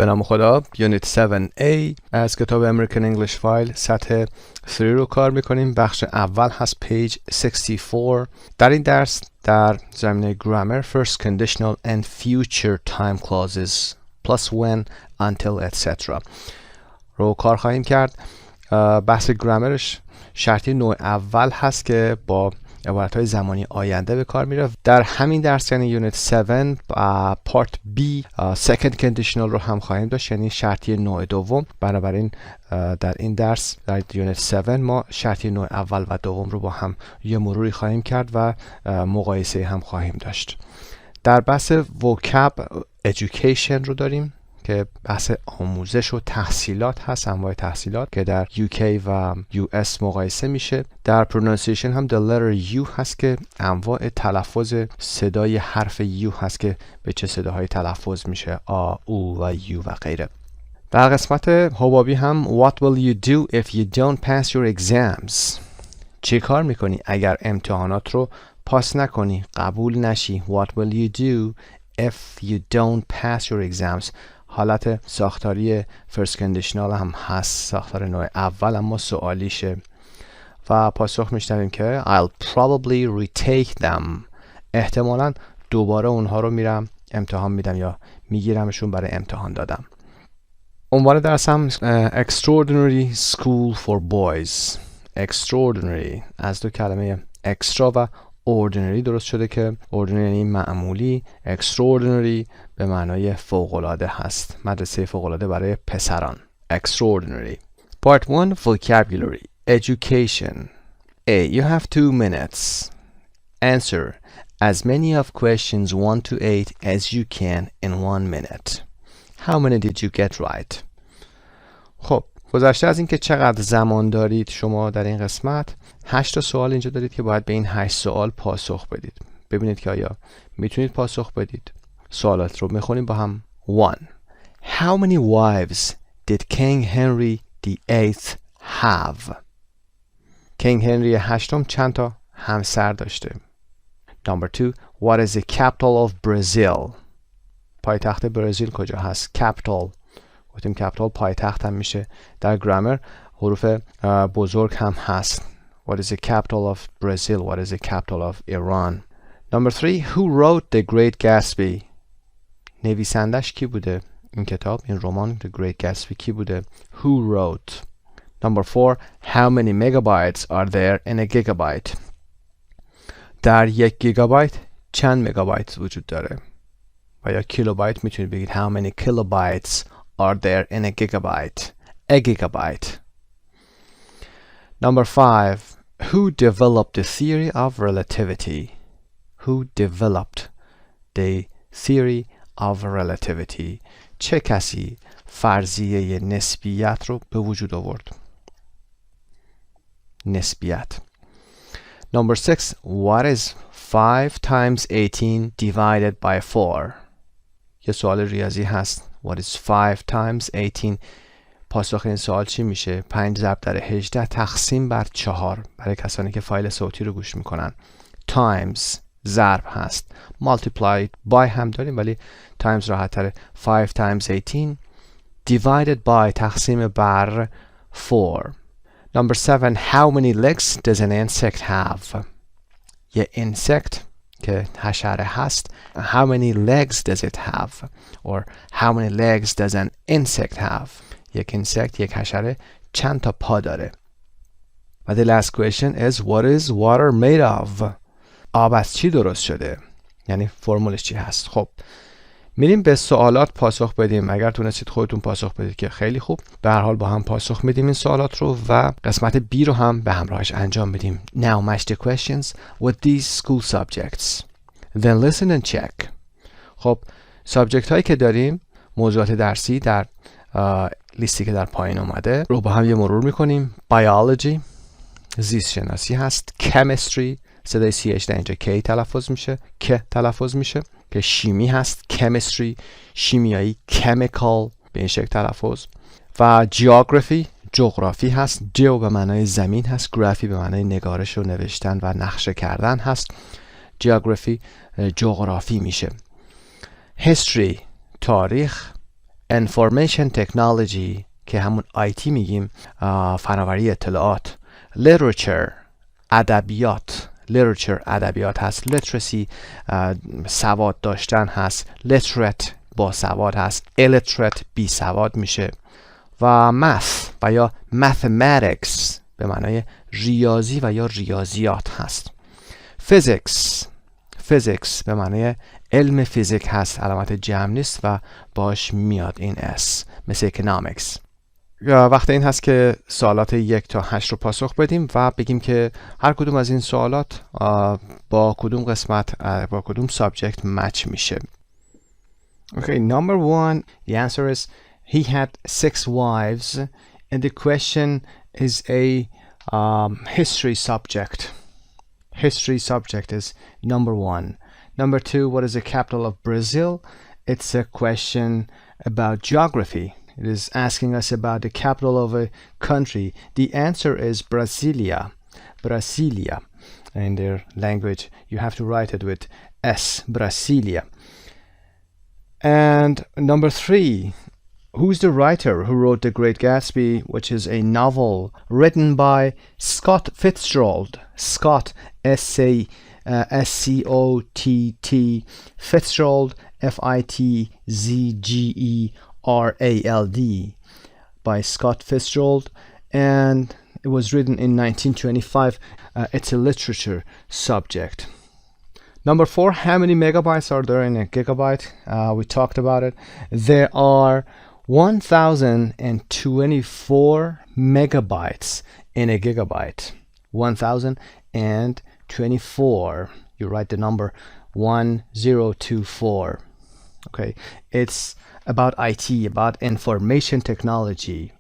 به نام خدا. یونیت 7A از کتاب امریکن انگلیش فایل سطح 3 رو کار میکنیم. بخش اول هست پیج 64. در این درس در زمینه گرامر first conditional and future time clauses plus when until etc رو کار خواهیم کرد. بحث گرامرش شرطی نوع اول هست که با عبارت‌های زمانی آینده به کار میره. در همین درس یعنی یونیت 7 پارت B second conditional رو هم خواهیم داشت، یعنی شرطی نوع دوم. بنابراین در این درس در یونیت 7 ما شرطی نوع اول و دوم رو با هم یه مروری خواهیم کرد و مقایسه هم خواهیم داشت. در بحث vocab education رو داریم که بحث آموزش و تحصیلات هست، انواع تحصیلات که در UK و US مقایسه میشه. در pronunciation هم the letter U هست که انواع تلفظ صدای حرف U هست که به چه صداهایی تلفظ میشه، آ، او و یو و غیره. در قسمت حبابی هم what will you do if you don't pass your exams؟ چی کار میکنی اگر امتحانات رو پاس نکنی، قبول نشی؟ what will you do if you don't pass your exams؟ حالت ساختاری first conditional هم هست، ساختار نوع اول، اما سوالیشه و پاسخ میشنویم که I'll probably retake them. احتمالاً دوباره اونها رو میرم امتحان میدم یا میگیرمشون برای امتحان دادم. عنوان درس هم extraordinary school for boys. extraordinary از دو کلمه extra و ordinary درست شده که ordinary یعنی معمولی، extraordinary به معنای فوق‌العاده هست، مدرسه فوق‌العاده برای پسران. extraordinary. Part 1 vocabulary education. A. You have 2 minutes. Answer as many of questions 1 to 8 as you can in 1 minute. How many did you get right? خب گذشته از اینکه چقدر زمان دارید شما در این قسمت، 8 تا سوال اینجا دارید که باید به این 8 سوال پاسخ بدید. ببینید که آیا میتونید پاسخ بدید. سوالات رو میخونیم با هم. 1. How many wives did King Henry VIII have? King Henry هشتم چند تا همسر داشته؟ Number 2. What is the capital of Brazil? پایتخت برزیل کجا هست؟ capital. گفتیم کپیتال پایتخت هم میشه. در گرامر حروف بزرگ هم هست. What is the capital of Brazil? What is the capital of Iran? Number 3. Who wrote The Great Gatsby? نویسندش کی بوده؟ این کتاب، این رمان The Great Gatsby کی بوده؟ Who wrote? Number 4. How many megabytes are there in a gigabyte? در یک گیگابایت چند مگابایت وجود داره؟ و یا کیلوبایت میتونید بگید how many kilobytes are there in a gigabyte? A gigabyte. Number 5. Who developed the theory of relativity? Who developed the theory of relativity? چه کسی فرضیه نسبیت رو به وجود آورد؟ نسبیت. Number 6. What is 5 times 18 divided by 4? یه سوال ریاضی هست. What is 5 times 18? پاسخ این سوال چی میشه؟ 5 ضرب در 18 تقسیم بر 4 برای کسانی که فایل صوتی رو گوش میکنن. Times ضرب هست. Multiplied by هم داریم ولی times راحت تره. 5 times 18 divided by تقسیم بر 4. Number 7. How many legs does an insect have? یه insect که حشره هست. How many legs does it have? Or how many legs does an insect have? یک insect، یک حشره چند تا پا داره؟ و the last question is what is water made of? آب از چی درست شده؟ یعنی فرمولش چی هست؟ خب میریم به سوالات پاسخ بدیم. اگر تونستید خودتون پاسخ بدید که خیلی خوب. به هر حال با هم پاسخ میدیم این سوالات رو و قسمت B رو هم به همراهش انجام میدیم. Now match the questions with these school subjects. Then listen and check. خب سابجکت هایی که داریم، موضوعات درسی در لیستی که در پایین اومده رو با هم یه مرور میکنیم. Biology زیست شناسی هست. Chemistry صدای CH در اینجا کی تلفظ میشه، که تلفظ میشه. که شیمی هست. Chemistry شیمیایی. Chemical به این شکل تلفظ. و Geography جغرافی هست. جیو به معنای زمین هست. گرافی به معنای نگارش و نوشتن و نقشه کردن هست. Geography جغرافی میشه. History تاریخ. information technology که همون IT میگیم، فناوری اطلاعات. literature ادبیات، literature ادبیات هست. literacy سواد داشتن هست. literate با سواد هست. illiterate بی سواد میشه. و math و یا mathematics به معنای ریاضی و یا ریاضیات هست. physics به معنای علم فیزیک هست، علامت جمع نیست و باش میاد این اس، مثل economics. وقت این هست که سوالات 1 تا 8 رو پاسخ بدیم و بگیم که هر کدوم از این سوالات با کدوم قسمت، با کدوم subject مچ میشه. Okay, number 1, the answer is he had 6 wives and the question is a history subject. History subject is number 1. Number 2, what is the capital of Brazil? It's a question about geography. It is asking us about the capital of a country. The answer is Brasilia. Brasilia. In their language, you have to write it with S, Brasilia. And number 3, who's the writer who wrote The Great Gatsby, which is a novel written by Scott Fitzgerald. Scott, S-C-O-T-T, Fitzgerald, F-I-T-Z-G-E-R-A-L-D, by Scott Fitzgerald, and it was written in 1925. It's a literature subject. Number 4, how many megabytes are there in a gigabyte? We talked about it. There are 1024 megabytes in a gigabyte. 1024. You write the number 1024. Okay, it's about IT, about information technology.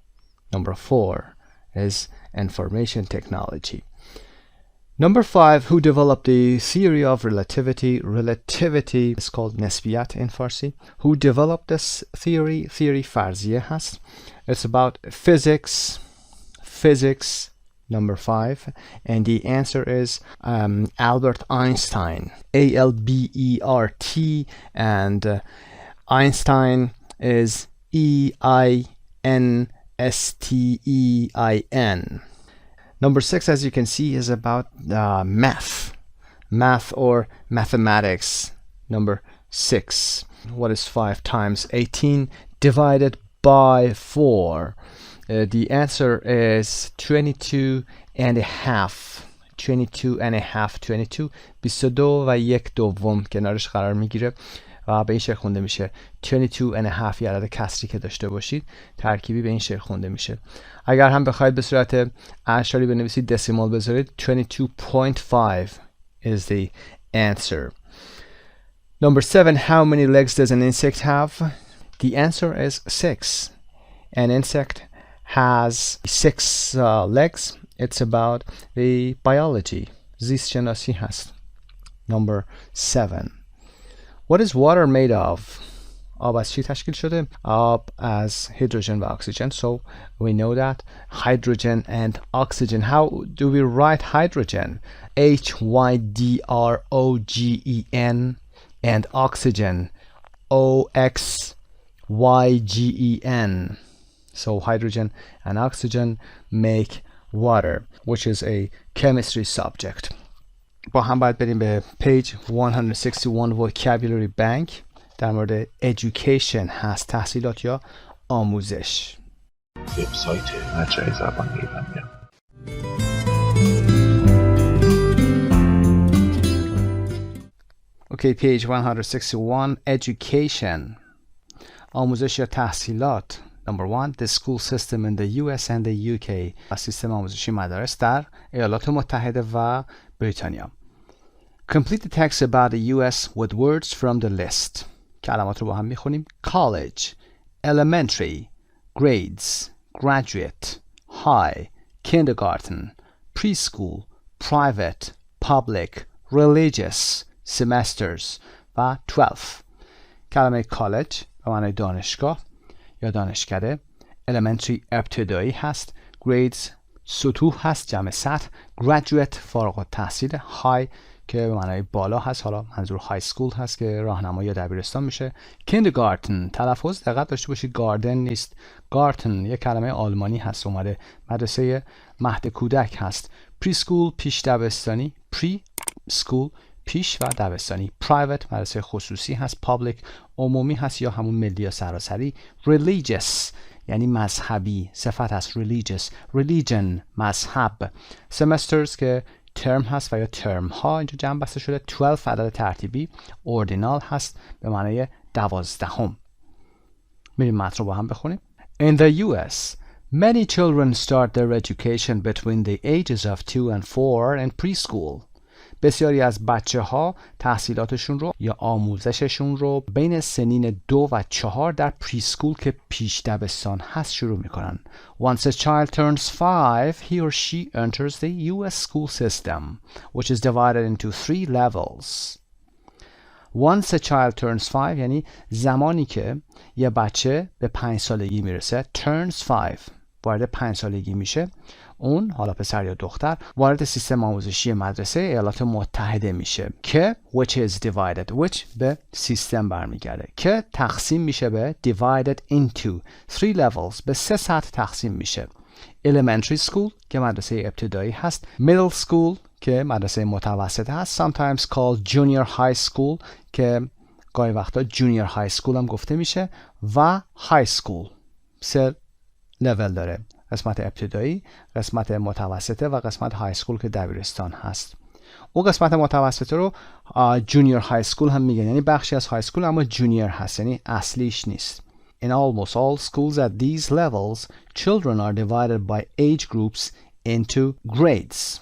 Number 4 is information technology. Number 5, who developed the theory of relativity? Relativity is called نسبیت in Farsi. Who developed this theory? Theory فرضیه هست. It's about physics. Physics, number 5. And the answer is Albert Einstein. A-L-B-E-R-T. And Einstein is E-I-N-S-T-E-I-N. Number 6, as you can see, is about math or mathematics. Number 6. What is 5 times 18 divided by 4? The answer is 22 and a half. 22 and a half. 22 22 و 1/2 کنارش قرار میگیره و به این شکل خونده میشه. 22 and a half، یه عدد کسری که داشته باشید ترکیبی به این شکل خونده میشه. اگر هم بخواید به صورت اعشاری بنویسید، دسیمال بذارید، 22.5 is the answer. Number 7, how many legs does an insect have? The answer is 6. An insect has 6 legs. It's about the biology. زیست شناسی هست. Number 7. What is water made of? آب از چی تشکیل شده؟ آب از هیدروژن و اکسیژن. So we know that. Hydrogen and oxygen. How do we write hydrogen? H-Y-D-R-O-G-E-N. And oxygen. O-X-Y-G-E-N. So hydrogen and oxygen make water, which is a chemistry subject. با هم باید بریم به page 161 vocabulary bank. در مورد education هست، تحصیلات یا آموزش. وبسایت مجموعه زبان ایرانی. Okay, page 161, education. آموزش یا تحصیلات. Number 1, the school system in the US and the UK. سیستم آموزشی مدارس در ایالات متحده و بریتانیا. Complete the text about the US with words from the list. کلمات رو با هم میخونیم. College, elementary, grades, graduate, high, kindergarten, preschool, private, public, religious, semesters و 12. کلمه college به معنی دانشگاه یا دانشکده. elementary ابتدایی هست. grades سطوح هست، جمع سطح. graduate فارغ التحصیل. high که به معنای بالا هست، حالا منظور های سکول هست که راهنمایی یا دبیرستان میشه. کیندرگارتن، تلفظ دقت داشته باشید، گاردن نیست، گارتن یک کلمه آلمانی هست، اومده مدرسه مهد کودک هست. پری سکول پیش دبستانی، پری سکول پیش و دبستانی. پرایوت مدرسه خصوصی هست. پابلیک عمومی هست یا همون ملی یا سراسری. ریلیجیس یعنی مذهبی، صفت هست religious. religion مذهب. semesters که ترم هست و یا ترم ها، اینجا جمع بسته شده. 12 عدد ترتیبی. ordinal هست به معنای 12. میریم متن رو با هم بخونیم. In the US many children start their education between the ages of 2 and 4 in preschool. بسیاری از بچه ها تحصیلاتشون رو یا آموزششون رو بین سنین 2 و 4 در پریسکول که پیش دبستان هست شروع میکنن. Once a child turns 5, he or she enters the US school system, which is divided into 3 levels. Once a child turns 5 یعنی زمانی که یه بچه به 5 سالگی میرسه. turns 5 وارد 5 سالگی میشه، اون حالا پسر یا دختر وارد سیستم آموزشی مدرسه ایالات متحده میشه که which is divided، which به سیستم برمیگرده که تقسیم میشه به divided into 3 levels، به 3 سطح تقسیم میشه. elementary school که مدرسه ابتدایی هست. middle school که مدرسه متوسطه هست. sometimes called junior high school که گاهی وقتا junior high school هم گفته میشه. و high school 3 لول داره، قسمت ابتدایی، قسمت متوسطه و قسمت های سکول که دبیرستان هست. اون قسمت متوسطه رو جونیور های سکول هم میگن، یعنی بخشی از های سکول اما جونیور هست، یعنی اصلیش نیست. In almost all schools at these levels, children are divided by age groups into grades.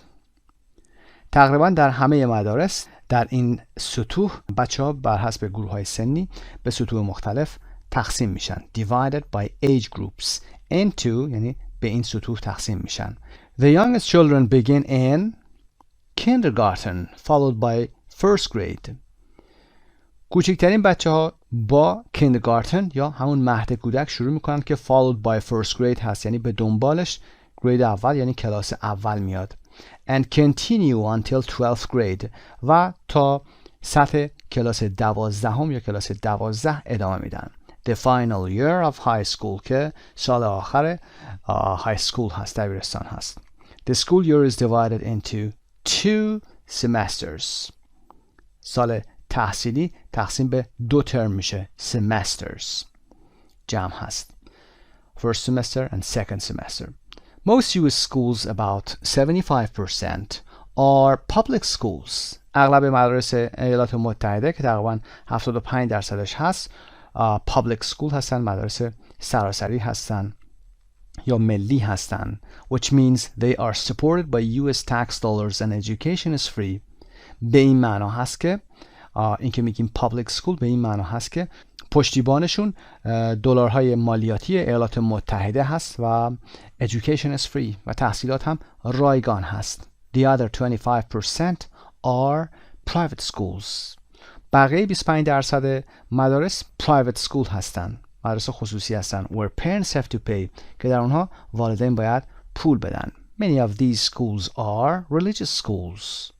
تقریبا در همه مدارس در این سطوح بچه‌ها بر حسب گروه‌های سنی به سطوح مختلف تقسیم میشن. Divided by age groups into یعنی به این سطوح تقسیم میشن. The youngest children begin in kindergarten followed by first grade. کوچکترین بچه ها با kindergarten یا همون مهد کودک شروع میکنن که followed by first grade هست، یعنی به دنبالش گرید اول یعنی کلاس اول میاد. And continue until 12th grade و تا سطح کلاس 12 یا کلاس 12 ادامه میدن. The final year of high school که سال آخر high school هست، دبیرستان هست. The school year is divided into 2 semesters. سال تحصیلی تقسیم به 2 ترم میشه. semesters جمع هست. First semester and second semester. Most US schools, about 75%, are public schools. اغلب مدارس ایالات متحده که تقریبا 75% هست public school هستن، مدارس سراسری هستن یا ملی هستن. Which means they are supported by US tax dollars and education is free. به این معنا هست که این که میگیم public school به این معنا هست که پشتیبانشون دلارهای مالیاتی ایالات متحده هست و education is free و تحصیلات هم رایگان هست. The other 25% are private schools. بقیه 25% مدارس private school هستن، مدارس خصوصی هستن. Where parents have to pay که در اونها والدین باید پول بدن. Many of these schools are religious schools.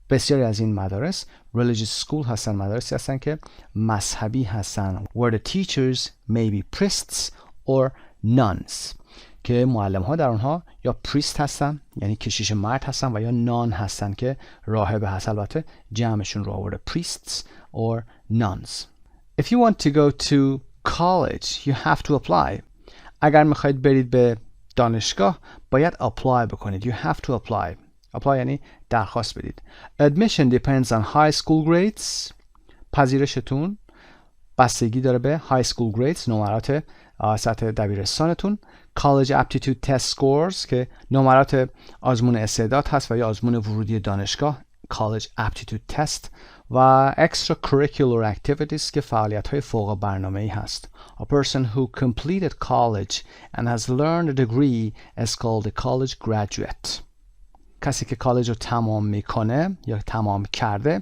بسیاری از این مدارس religious school هستن، مدارسی هستن که مذهبی هستن. Where the teachers may be priests or nuns که معلم ها در اونها یا پریست هستن یعنی کشیش مرد هستن و یا نان هستن که راهب هست، البته جمعشون رو آورده priests or nuns. If you want to go to college you have to apply. اگر میخواید برید به دانشگاه باید apply بکنید. You have to apply. apply یعنی درخواست بدید. Admission depends on high school grades. پذیرشتون بستگی داره به high school grades، نمرات سطح دبیرستانتون. College aptitude test scores که نمرات آزمون استعداد هست و یا آزمون ورودی دانشگاه college aptitude test و extracurricular activities که فعالیت‌های فوق برنامه‌ای هست. A person who completed college and has learned a degree is called a college graduate. کسی که کالج رو تمام میکنه یا تمام کرده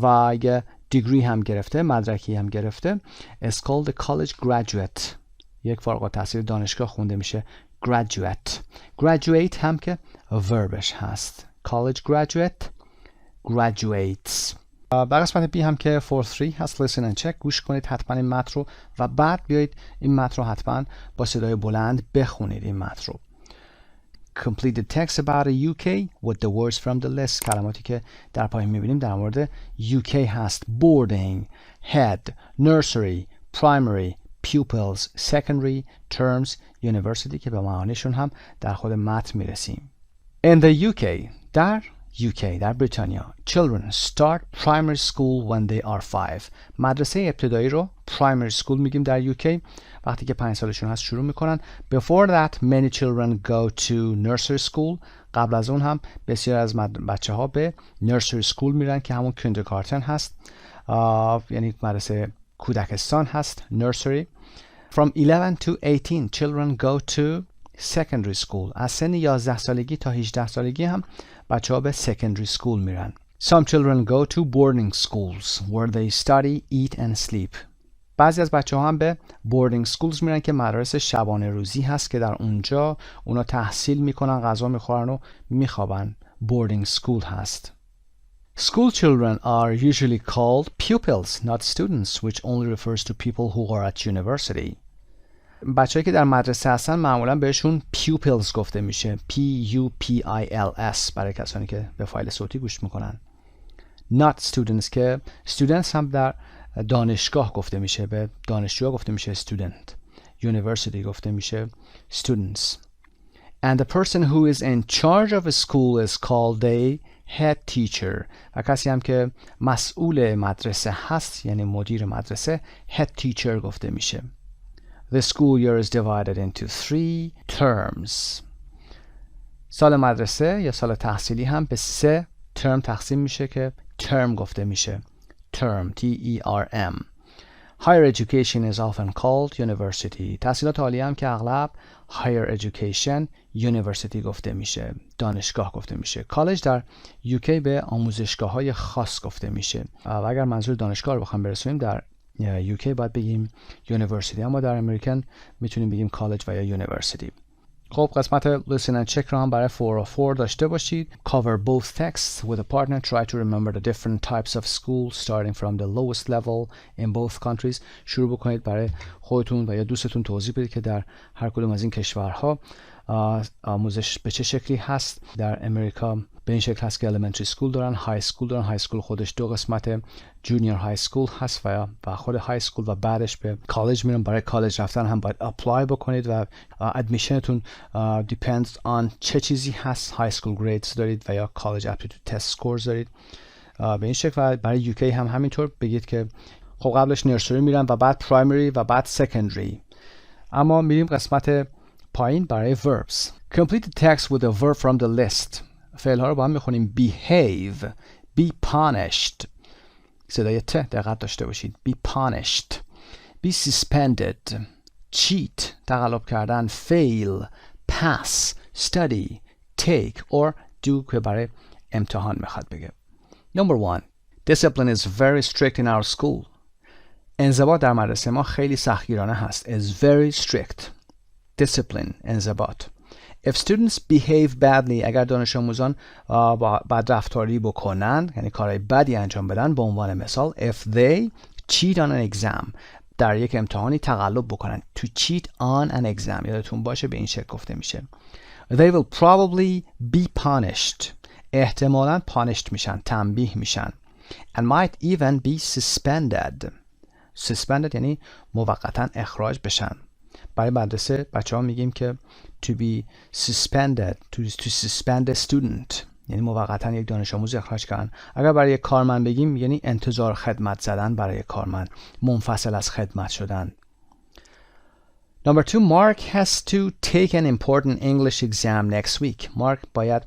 و یه دیگری هم گرفته، مدرکی هم گرفته is called a college graduate. یک فارغ التحصیل دانشگاه خونده میشه graduate. graduate هم که verbش هست. college graduate, graduates. در قسمت B هم که for 3 هست listen and check. گوش کنید حتما این متن رو و بعد بیایید این متن رو حتما با صدای بلند بخونید این متن رو. Complete the text about the UK with the words from the list. کلماتی که در پایین میبینیم در مورد UK هست. boarding, head, nursery, primary, pupils, secondary, terms, university که به معانیشون هم در خود متن میرسیم. In the UK در در بریتانیا children start primary school when they are 5. مدرسه ابتدایی رو primary school میگیم در UK وقتی که 5 سالشون هست شروع میکنن. Before that many children go to nursery school. قبل از اون هم بسیار از بچه ها به nursery school میرن که همون kindergarten هست یعنی مدرسه کودکستان هست nursery. From 11 to 18 children go to secondary school. از سن 11 سالگی تا 18 سالگی هم بچه ها به secondary school میرن. Some children go to boarding schools where they study, eat and sleep. بعضی از بچه ها هم به boarding schools میرن که مدارس شبانه روزی هست که در اونجا اونا تحصیل میکنن، غذا میخورن و میخوابن. boarding school هست. School children are usually called pupils, not students, which only refers to people who are at university. بچه‌ای که در مدرسه هستن معمولا بهشون pupils گفته میشه. P-U-P-I-L-S برای کسانی که به فایل صوتی گوش میکنن. Not students که students هم در دانشگاه گفته میشه. به دانشجوها گفته میشه student. University گفته میشه students. And the person who is in charge of a school is called a head teacher. و کسی هم که مسئول مدرسه هست یعنی مدیر مدرسه head teacher گفته میشه. The school year is divided into 3 terms. سال مدرسه یا سال تحصیلی هم به 3 ترم تقسیم میشه که term گفته میشه. term T-E-R-M. Higher education is often called university. تحصیلات عالیه هم که اغلب higher education university گفته میشه. دانشگاه گفته میشه. کالج در UK به آموزشگاه های خاص گفته میشه. و اگر منظور دانشگاه رو بخوام برسونیم در UK باید بگیم university، اما در امریکن میتونیم بگیم college و یا university. خب قسمت listen and check رو هم برای 404 داشته باشید. Cover both texts with a partner. Try to remember the different types of school starting from the lowest level in both countries. شروع بکنید برای خودتون و یا دوستتون توضیح بدید که در هر کدوم از این کشورها آموزش به چه شکلی هست. در امریکا به این شکل هست که elementary school دارن، high school دارن. high school خودش 2 قسمت junior high school هست و خود high school و بعدش به college میرن. برای college رفتن هم باید apply بکنید و admissionتون depends on چه چیزی هست. high school grades دارید و یا college aptitude test scores دارید. به این شکل و برای UK هم همینطور بگید که خب قبلش nursery میرن و بعد primary و بعد secondary. اما میریم قسمت پایین برای verbs. Complete the text with a verb from the list. فعل ها رو با هم میخونیم. behave, be punished. صدای ت دقت داشته باشید. be punished, be suspended, cheat تقلب کردن, fail, pass, study, take or do که برای امتحان میخواد بگه. Number 1. Discipline is very strict in our school. انضباط در مدرسه ما خیلی سختگیرانه هست. is very strict. Discipline انضباط. If students behave badly اگر دانش آموزان بد رفتاری بکنن یعنی کارهای بدی انجام بدن، به عنوان مثال if they cheat on an exam در یک امتحانی تقلب بکنن. to cheat on an exam یادتون باشه به این شکل گفته میشه. they will probably be punished احتمالاً punished میشن، تنبیه میشن. and might even be suspended. suspended یعنی موقتا اخراج بشن. برای مدرسه بچه ها میگیم که to be suspended, to suspend a student یعنی موقتا یک دانش آموز اخراج کردن. اگر برای یک کارمند بگیم یعنی انتظار خدمت زدن برای کارمند، منفصل از خدمت شدن. Number 2. Mark has to take an important English exam next week. Mark باید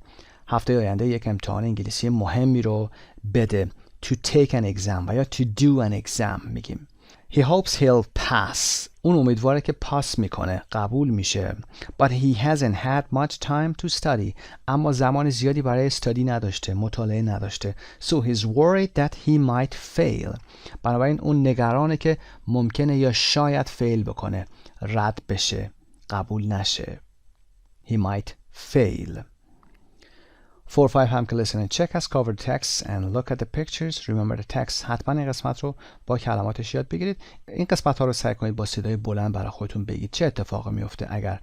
هفته آینده یک امتحان انگلیسی مهمی رو بده. To take an exam و یا to do an exam میگیم. He hopes he'll pass. اون امیدواره که پاس میکنه، قبول میشه. But he hasn't had much time to study. اما زمان زیادی برای استادی نداشته، مطالعه نداشته. So he's worried that he might fail. بنابراین اون نگرانه که ممکنه یا شاید فیل بکنه، رد بشه، قبول نشه. He might fail. 4 5 هم که listen and check هست. cover text and look at the pictures. remember the text. حتما این قسمت رو با کلماتش یاد بگیرید. این قسمت ها رو سعی کنید با صدای بلند برای خودتون بگید. چه اتفاقی میفته اگر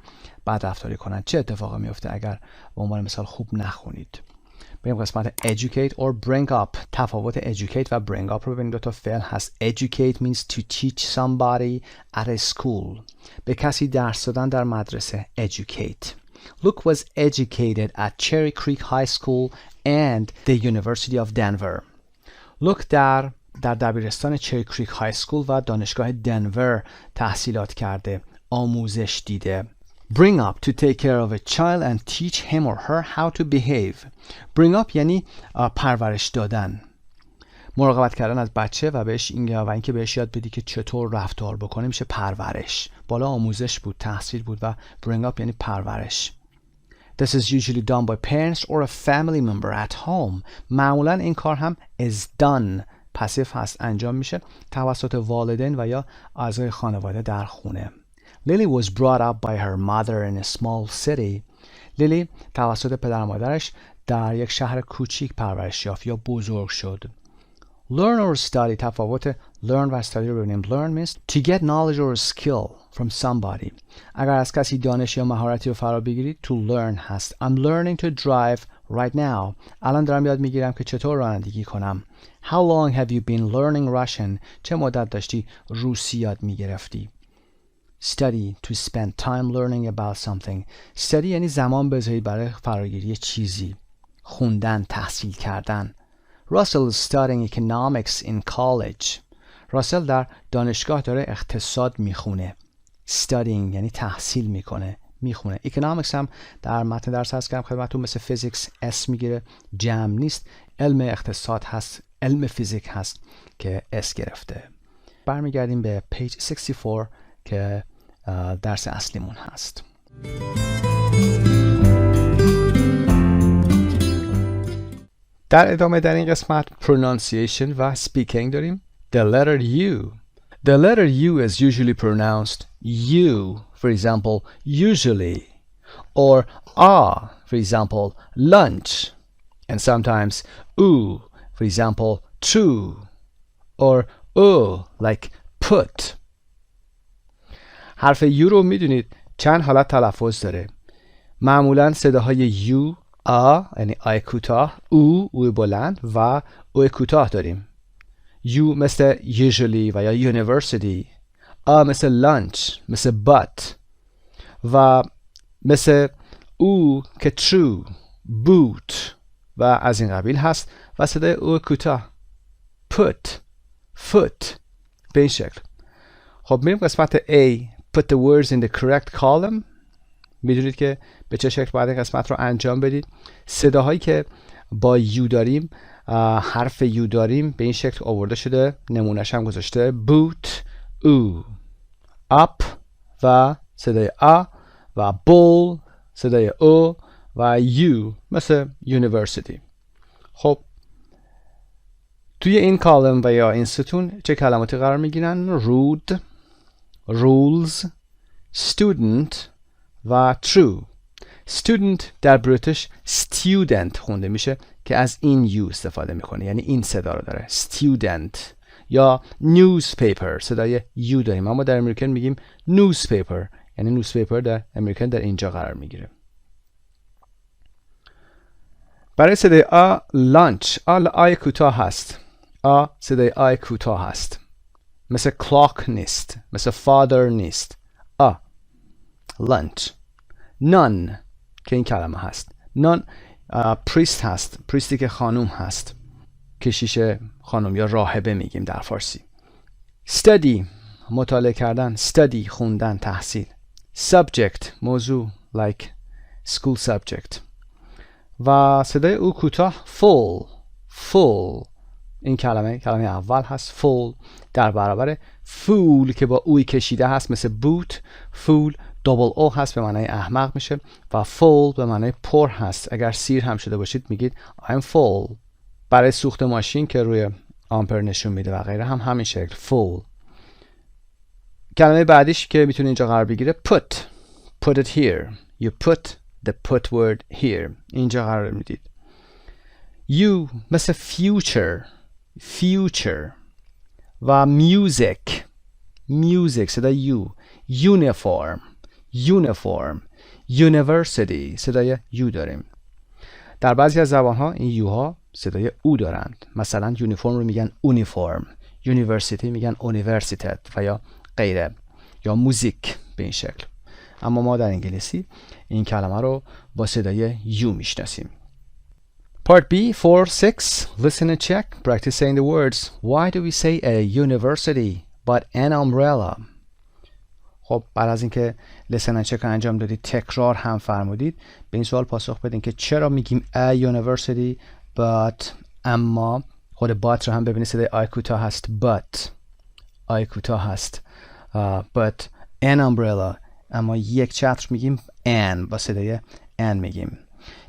بد رفتاری کنن؟ چه اتفاقی میفته اگر به عنوان مثال خوب نخونید؟ بریم قسمت educate or bring up. تفاوت educate و bring up رو ببینید. دو تا فعل هست. educate means to teach somebody at a school. به کسی درس دادن در مدرسه. educate. Luke was educated at Cherry Creek High School and the University of Denver. Luke در دبیرستان چری کریک های سکول و دانشگاه دنور تحصیلات کرده. آموزش دیده. Bring up to take care of a child and teach him or her how to behave. Bring up یعنی پرورش دادن. مراقبت کردن از بچه و بهش اینکه بهش یاد بدی که چطور رفتار بکنه میشه پرورش. بالا آموزش بود، تحصیل بود و bring up یعنی پرورش. This is usually done by parents or a family member at home. معمولا این کار هم is done پسیو هست انجام میشه توسط والدین و یا اعضای خانواده در خونه. Lily was brought up by her mother in a small city. لیلی توسط پدر و مادرش در یک شهر کوچیک پرورش یافت یا بزرگ شد. Learn or study. تفاوت learn و study رو ببینیم. Learn means to get knowledge or skill from somebody. اگر از کسی دانش یا مهارتی رو فرا بگیرید to learn هست. I'm learning to drive right now. الان دارم یاد میگیرم که چطور رانندگی کنم. How long have you been learning Russian? چه مدت داشتی روسی یاد میگرفتی؟ Study to spend time learning about something. Study یعنی زمان بذارید برای فراگیری چیزی. خوندن، تحصیل کردن. Russell is studying economics in college. راسل در دانشگاه داره اقتصاد میخونه. Studying یعنی تحصیل میخونه. Economics هم در متن درس هست که خدمتتون مثل فیزیکس اس میگیره، جمع نیست. علم اقتصاد هست، علم فیزیک هست که اس گرفته. برمیگردیم به پیج 64 که درس اصلیمون هست. در ادامه در این قسمت pronunciation و speaking داریم. The letter U. The letter U is usually pronounced U, for example, usually, or for example, lunch, and sometimes U, for example, true, or like put. حرف U رو میدونید چند حالت تلفظ داره. معمولا صداهای U یعنی آی کوتاه، او بلند و او کوتاه داریم. یو مثل usually و یا university، مثل lunch، مثل but و مثل او که true، boot و از این قبیل هست و صدای او کوتاه put، foot به این شکل. خب میریم قسمت A. Put the words in the correct column. میدونید که به چه شکل باید این قسمت رو انجام بدید. صداهایی که با یو داریم، حرف یو داریم، به این شکل آورده شده. نمونهش هم گذاشته boot، او، up و صدای و bowl صدای او و you مثل university. خب توی این کالم و یا این ستون چه کلماتی قرار میگیرن؟ rude، rules، student و true. student در بریتیش student خونده میشه که از این یو استفاده میکنه، یعنی این صدا رو داره student. یا newspaper صدای یو داریم، اما در امریکن میگیم newspaper، یعنی newspaper در امریکن در اینجا قرار میگیره. برای صدای lunch آی کوتاه هست، صدای آی کوتاه هست، مثل clock نیست، مثل father نیست. lunch. none که این کلمه هست. none priest هست، پریستی که خانوم هست، کشیش خانوم یا راهبه میگیم در فارسی. study مطالعه کردن، study خوندن، تحصیل. subject موضوع like school subject. و صدای او کوتاه full. این کلمه اول هست full در برابر fool که با اوی کشیده هست مثل boot. fool double o هست به معنای احمق میشه و full به معنای پر هست. اگر سیر هم شده باشید میگید I'm full. برای سوخت ماشین که روی آمپر نشون میده و غیره هم همین شکل full. کلمه بعدیش که میتونه اینجا قرار بگیره put it here. You put the put word here. اینجا قرار میدید. U مثل future و music صدای U. uniform university صدای U داریم. در بعضی از زبان‌ها این یو ها صدای او دارند. مثلا یونیفرم رو میگن اونیفرم، یونیورسیتی میگن اونیورسیتت و یا غیره، یا موزیک به این شکل. اما ما در انگلیسی این کلمه رو با صدای یو میشناسیم. Part B 4-6 Listen and check. Practice saying the words. Why do we say a university but an umbrella? خب بعد از اینکه لسن چک انجام دادید، تکرار هم فرمودید، به این سوال پاسخ بدین که چرا میگیم a university but، اما خود but رو هم ببینید صدای آی کوتاه هست، but an umbrella، اما یک چتر میگیم an با صدای an میگیم.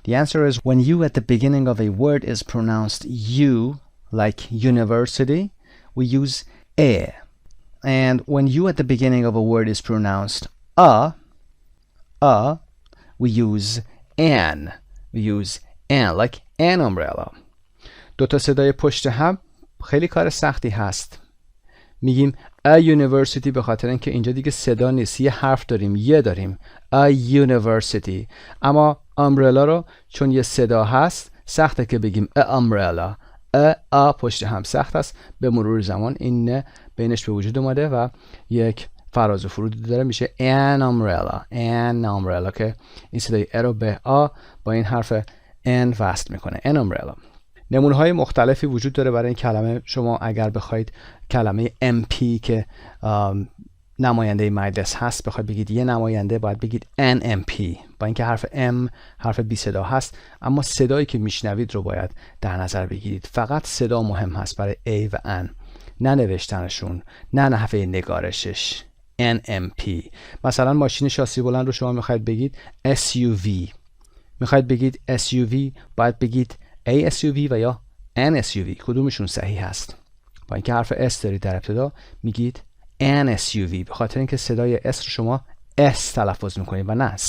The answer is when you at the beginning of a word is pronounced u like university, we use a. And when you at the beginning of a word is pronounced we use an. Like an umbrella. دو تا صدای پشت هم خیلی کار سختی هست. میگیم a university به خاطر اینکه اینجا دیگه صدا نیست، یه حرف داریم، یه داریم a university. اما umbrella رو چون یه صدا هست سخته که بگیم a umbrella. a پشت هم سخت است. به مرور زمان این بینش به وجود اومده و یک فراز و فرود داره، میشه an umbrella که این صدای ا رو به آ با این حرف n وصل میکنه. an umbrella. نمونه های مختلفی وجود داره برای این کلمه. شما اگر بخواید کلمه MP که نماینده مدرس هست بخواید بگید یه نماینده، باید بگید an MP، با اینکه حرف M حرف بی صدا هست، اما صدایی که میشنوید رو باید در نظر بگیرید. فقط صدا مهم هست برای A و N، نه نوشتنشون، نه نحوه نگارشش. NMP. مثلا ماشین شاسی بلند رو شما میخواید بگید SUV، میخواید بگید SUV باید بگید ASUV و یا NSUV. کدومشون صحیح هست؟ با اینکه حرف S دارید در ابتدا میگید NSUV به خاطر اینکه صدای S رو شما S تلفظ میکنید و نه S.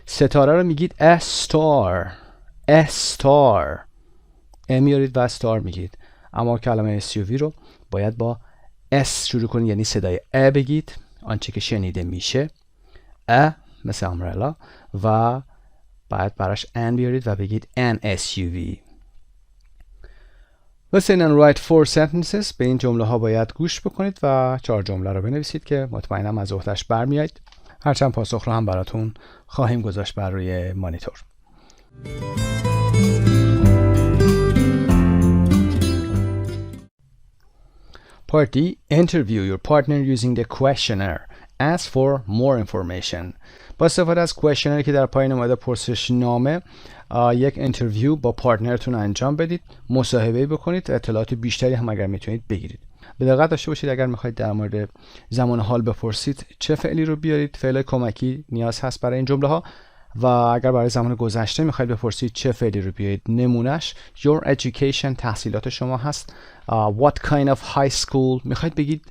ستاره رو میگید S-star میارید و ستار میگید. اما کلمه SUV رو باید با S شروع کنید، یعنی صدای ا بگید، آنچه که شنیده میشه ا مثل امبرلا، و بعد براش ان بیارید و بگید an SUV. Listen and write 4 sentences. به این جمله ها باید گوش بکنید و 4 جمله رو بنویسید که مطمئنم از عهده‌اش برمیایید. هرچند پاسخ رو هم براتون خواهیم گذاشت بر روی مانیتور. Part D. Interview your partner using the questionnaire. Ask for more information. با استفاده از questionnaire که در پایین اومده پرسش نامه، یک اینترویو با پارتنرتون انجام بدید، مصاحبه بکنید، اطلاعات بیشتری هم اگر میتونید بگیرید. به دقت داشته باشید اگر میخواید در مورد زمان حال بپرسید چه فعلی رو بیارید. فعل کمکی نیاز هست برای این جمله ها. و اگر برای زمان گذشته میخواید بپرسید چه فعلی رو بیارید، نمونهش your education تحصیلات شما هست. what kind of high school میخواید بگید،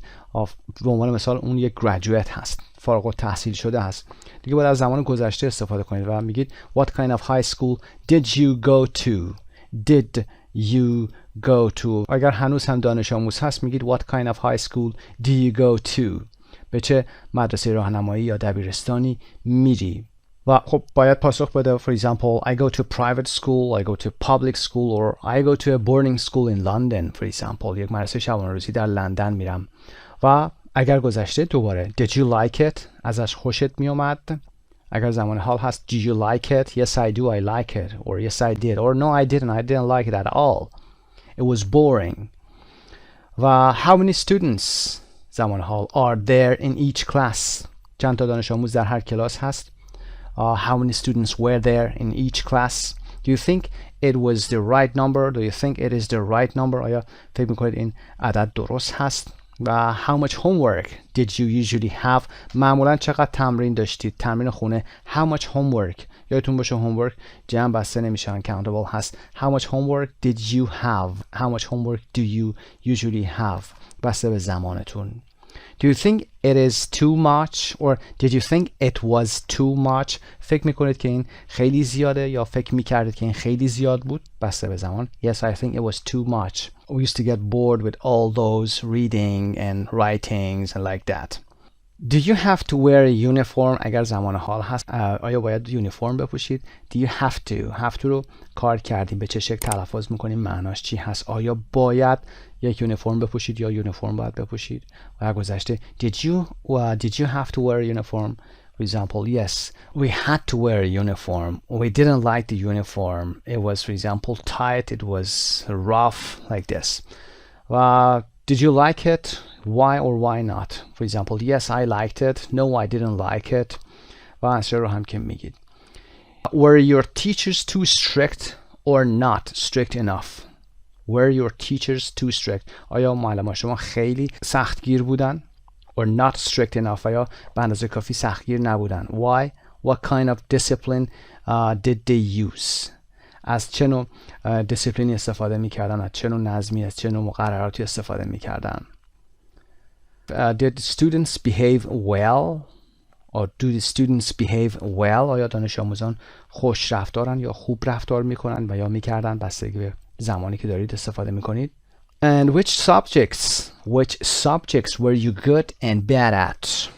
به عنوان مثال اون یک graduate هست، فارغ التحصیل شده هست، دیگه باید از زمان گذشته استفاده کنید و میگید what kind of high school did you go to. اگر هنوز هم دانش آموز هست میگید what kind of high school do you go to. به چه مدرسه راهنمایی یا دبیرستانی میری. و خب باید پاسخ بده. For example, I go to private school, I go to public school, or I go to a boarding school in London. For example, یک مدرسه شبانه روزی در لندن میرم. و اگر گذشته دوباره did you like it، ازش خوشت میومد. اگر زمان حال هست did you like it، yes I do, I like it, or yes I did, or no I didn't like it at all, it was boring. و how many students زمان حال are there in each class، چند تا دانش آموز در هر کلاس هست. How many students were there in each class? Do you think it was the right number? Do you think it is the right number? آیا فکر میکنید این عدد درست هست؟ و how much homework did you usually have؟ معمولا چقدر تمرین داشتید؟ تمرین خونه. how much homework، یادتون باشه homework جمع بسته نمیشه، uncountable hast. how much homework did you have؟ how much homework do you usually have؟ بسته به زمانتون. Do you think it is too much or did you think it was too much؟ فکر میکنید که این خیلی زیاده یا فکر میکردید که این خیلی زیاد بود؟ بسته به زمان. Yes, I think it was too much. We used to get bored with all those reading and writings and like that. Do you have to wear a uniform؟ اگر زمان حال هست آیا باید یونیفرم بپوشید؟ Do you have to رو کار کردیم، به چه شکل تلفظ میکنیم، معناش چی هست؟ آیا باید یک یونیفرم بپوشید یا یونیفرم باید بپوشید؟ و گذشته did you have to wear a uniform? For example, yes, we had to wear a uniform. We didn't like the uniform. It was, for example, tight. It was rough, like this. Did you like it? Why or why not? For example, yes, I liked it. No, I didn't like it. و answer رو هم که میگید. Were your teachers too strict or not strict enough? Were your teachers too strict? آیا معلمان شما خیلی سختگیر بودن؟ Or not strict enough. آیا به اندازه کافی سختگیر نبودن. Why? What kind of discipline did they use? از چه نوع دیسیپلینی استفاده میکردن، از چه نوع نظمی، از چه نوع مقرراتی استفاده میکردن. Did students behave well? Or do the students behave well? آیا دانش آموزان خوش رفتارن یا خوب رفتار میکنن و یا میکردن، بستگی به زمانی که دارید استفاده میکنید. And which subjects were you good and bad at?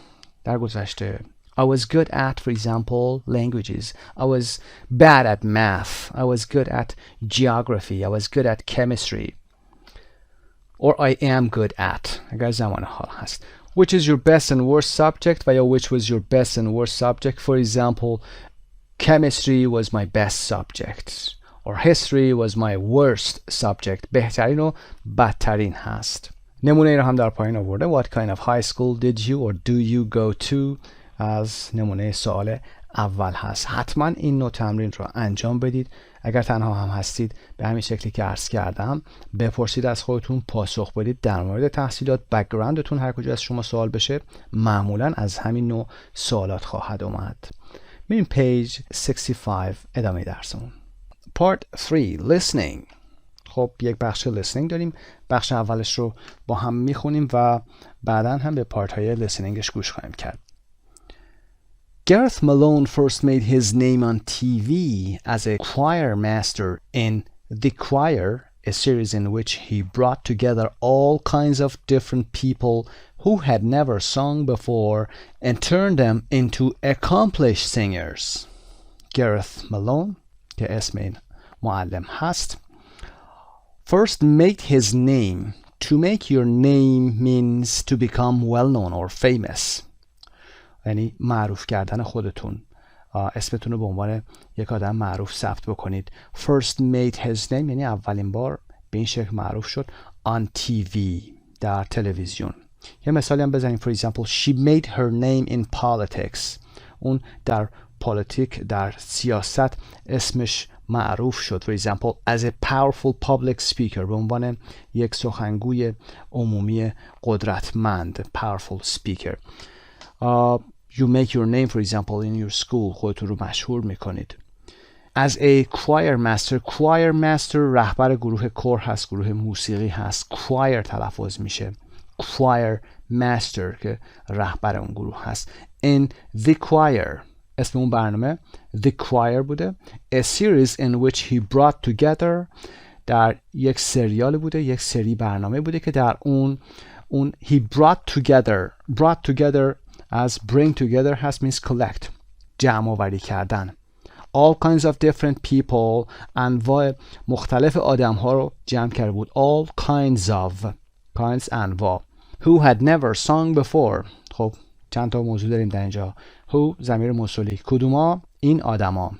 در گذشته I was good at, for example, languages. I was bad at math. I was good at geography. I was good at chemistry. Or I am good at. اگر زمان حال هست. Which is your best and worst subject? و یا which was your best and worst subject? For example, chemistry was my best subject. Or history was my worst subject. بهترین و بدترین هست. نمونه ای رو هم در پایین آورده. What kind of high school did you or do you go to؟ از نمونه سوال اول هست. حتما این نوع تمرین رو انجام بدید. اگر تنها هم هستید به همین شکلی که عرض کردم بپرسید از خودتون، پاسخ بدید در مورد تحصیلات، بک‌گراندتون، هر کجا از شما سوال بشه معمولا از همین نوع سوالات خواهد اومد. میریم پیج 65 ادامه درسمون. Part 3 Listening. خب یک بخش listening داریم. بخش اولش رو با هم میخونیم و بعدا هم به پارت های listeningش گوش خواهیم کرد. Gareth Malone first made his name on TV as a choir master in The Choir, a series in which he brought together all kinds of different people who had never sung before and turned them into accomplished singers. Gareth Malone که اسم این معلم هست. First made his name. To make your name means to become well known or famous. یعنی معروف کردن خودتون، اسمتون رو به عنوان یک آدم معروف ثبت بکنید. First made his name یعنی اولین بار به این شکل معروف شد on TV در تلویزیون. یه مثالی هم بزنیم. For example, she made her name in politics. اون در پالیتیک، در سیاست اسمش معروف شد. For example, as a powerful public speaker به عنوان یک سخنگوی عمومی قدرتمند. Powerful speaker. You make your name, for example, in your school. خودتون رو مشهور میکنید. As a choir master رهبر گروه کور هست، گروه موسیقی هست. choir تلفظ میشه. choir master که رهبر اون گروه هست. In the choir اسم اون برنامه The Choir بوده. A series in which he brought together در یک سریال بوده، یک سری برنامه بوده که در اون he brought together as bring together هست means collect، جمع آوری کردن. All kinds of different people، انواع مختلف آدم ها رو جمع کرده بود. All kinds انواع. Who had never sung before. خب چند تا موضوع داریم در اینجا. Who ضمیر موصولی. کدوما؟ این آدما،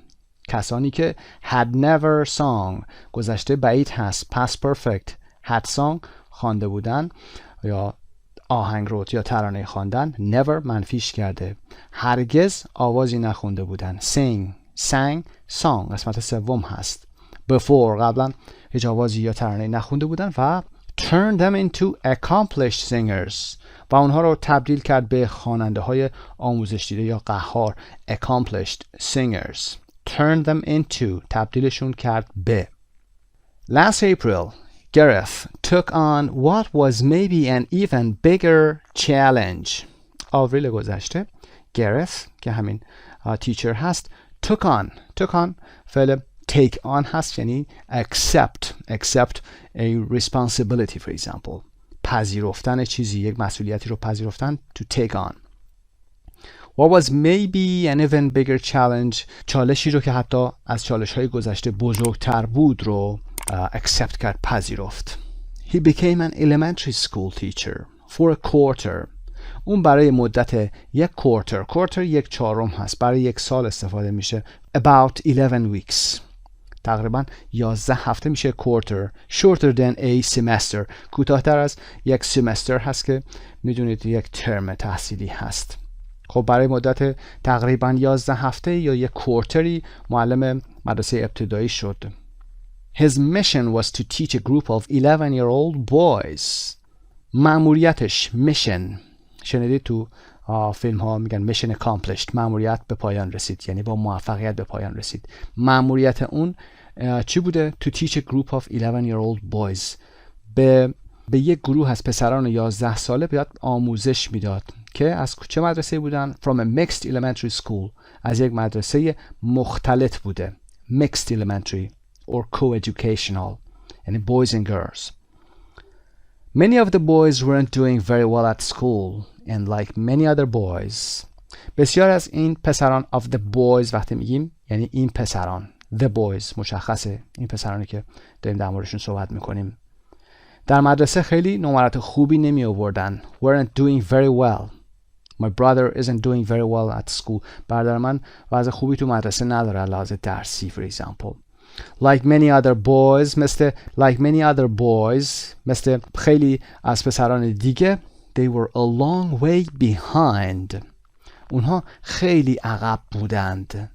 کسانی که had never sung گذشته بعید هست past perfect. had sung خوانده بودن یا آهنگرود یا ترانه خواندن. never منفیش کرده. هرگز آوازی نخونده بودن. sang song قسمت سوم هست. before قبلا هیچ آوازی یا ترانه نخونده بودن و turn them into accomplished singers و اونها رو تبدیل کرد به خواننده های آموزش دیده یا قهار. accomplished singers. turn them into تبدیلشون کرد به. last April Gareth took on what was maybe an even bigger challenge. آوریل گذشته Gareth که همین تیچر هست took on فعل take on هست یعنی accept a responsibility for example پذیرفتن چیزی یک مسئولیتی رو پذیرفتن to take on. What was maybe an even bigger challenge چالشی رو که حتی از چالش های گذشته بزرگتر بود رو accept کرد پذیرفت. He became an elementary school teacher for a quarter. اون برای مدت یک quarter یک چهارم هست برای یک سال استفاده میشه about 11 weeks تقریبا 11 هفته میشه quarter shorter than a semester کوتاه‌تر از یک semester هست که میدونید یک ترم تحصیلی هست. خب برای مدت تقریبا 11 هفته یا یک کوارتری معلم مدرسه ابتدایی شد. His mission was to teach a group of 11-year-old boys. مأموریتش mission شنیدید تو فیلم ها میگن mission accomplished مأموریت به پایان رسید یعنی با موفقیت به پایان رسید. مأموریت اون چی بوده؟ To teach a group of 11-year-old boys. به یک گروه از پسران 11 ساله باید آموزش میداد که از چه مدرسه بودن؟ From a mixed elementary school. از یک مدرسه مختلط بوده. Mixed elementary or co-educational. یعنی boys and girls. Many of the boys weren't doing very well at school and like many other boys. بسیار از این پسران of the boys وقتی میگیم یعنی این پسران the boys مشخصه این پسرانی که داریم در موردشون صحبت میکنیم در مدرسه خیلی نمرات خوبی نمی آوردن. weren't doing very well. My brother isn't doing very well at school. برادر من وضع خوبی تو مدرسه نداره لحاظ درسی for example. Like many other boys مثل خیلی از پسران دیگه they were a long way behind. اونها خیلی عقب بودند.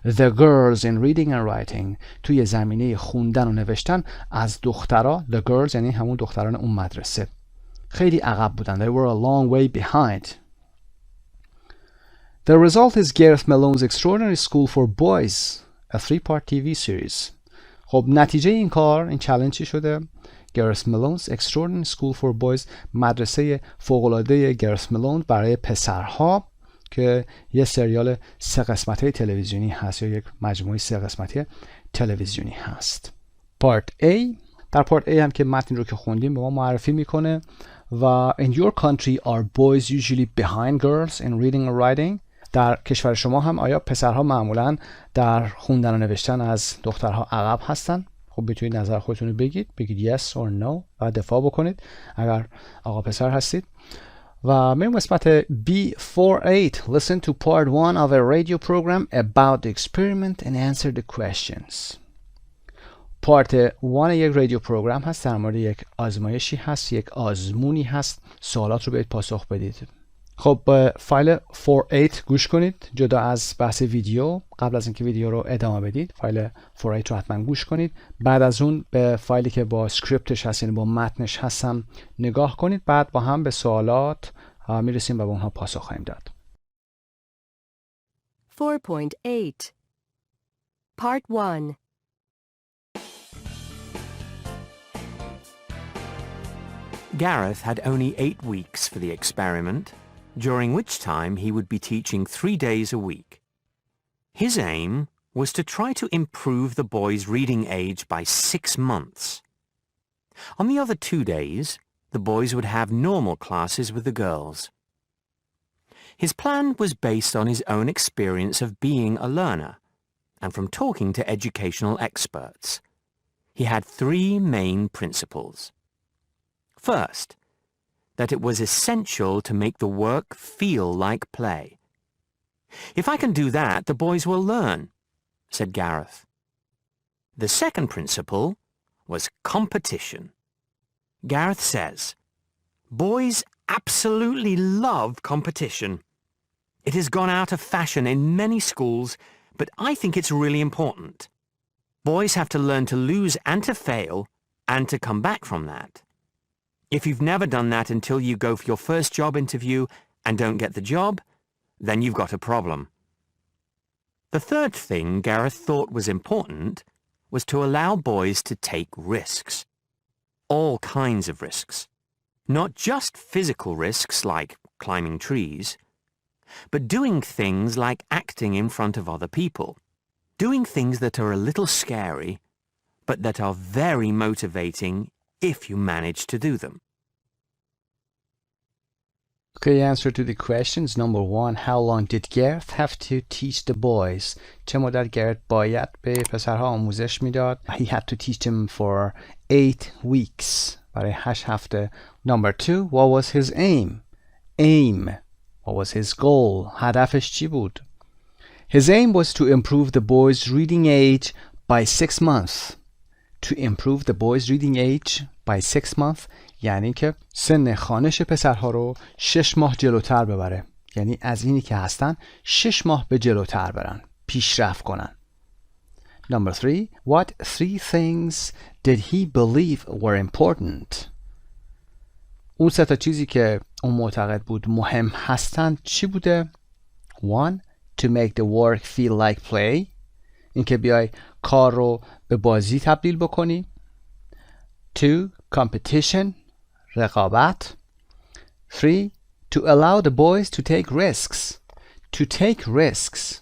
The girls in reading and writing توی زمینه خوندن و نوشتن از دخترها the girls یعنی همون دختران اون مدرسه خیلی عقب بودند. They were a long way behind. The result is Gareth Malone's Extraordinary School for Boys, a 3-part TV series. خب نتیجه این کار این چالش چی شده؟ Gareth Malone's Extraordinary School for Boys مدرسه فوق‌العاده گرث ملون برای پسرها که یه سریال 3 قسمته تلویزیونی هست یا یک مجموعه 3 قسمته تلویزیونی هست. پارت A در پارت A هم که متن رو که خوندیم به ما معرفی میکنه و in your country are boys usually behind girls in reading and writing. در کشور شما هم آیا پسرها معمولا در خوندن و نوشتن از دخترها عقب هستن؟ خب بتونید نظر خودتون رو بگید yes or no و دفاع بکنید اگر آقا پسر هستید. و میریم قسمت B48. Listen to part 1 of a radio program about the experiment and answer the questions. پارت 1 یک رادیو پروگرام هست در مورد یک آزمایشی هست یک آزمونی هست حالات رو بهت پاسخ بدید. خب فایل 48 گوش کنید جدا از بحث ویدیو. قبل از اینکه ویدیو رو ادامه بدید فایل 48 رو حتما گوش کنید. بعد از اون به فایلی که با اسکریپتش هست یعنی با متنش هستم نگاه کنید. بعد با هم به سوالات میرسیم و به اونها پاسخ خواهیم داد. 4.8 Part 1 Gareth had only 8 weeks for the experiment, during which time he would be teaching 3 days a week. His aim was to try to improve the boys' reading age by 6 months. On the other 2 days, the boys would have normal classes with the girls. His plan was based on his own experience of being a learner, and from talking to educational experts. He had 3 main principles. First, that it was essential to make the work feel like play. If I can do that, the boys will learn, said Gareth. The second principle was competition. Gareth says, boys absolutely love competition. It has gone out of fashion in many schools, but I think it's really important. Boys have to learn to lose and to fail, and to come back from that. If you've never done that until you go for your first job interview and don't get the job, then you've got a problem. The third thing Gareth thought was important was to allow boys to take risks. all kinds of risks. Not just physical risks like climbing trees, but doing things like acting in front of other people. Doing things that are a little scary, but that are very motivating if you manage to do them. Okay, answer to the questions. Number 1, how long did Gareth have to teach the boys? چه مدت گرت باید به پسرها آموزش میداد؟ He had to teach them for 8 weeks. برای 8 هفته. Number 2, what was his aim? Aim. What was his goal? هدفش چی بود؟ His aim was to improve the boys' reading age by 6 months. To improve the boys' reading age by 6 months یعنی که سن خوانش پسرها رو 6 ماه جلوتر ببره. یعنی از اینی که هستن 6 ماه به جلوتر برن. پیشرفت کنن. Number 3, what 3 things did he believe were important? اون 3 تا چیزی که اون معتقد بود مهم هستن چی بوده؟ 1, to make the work feel like play. اینکه بیای کار رو به بازی تبدیل بکنی. 2, competition. رقابت. 3, to allow the boys to take risks. To take risks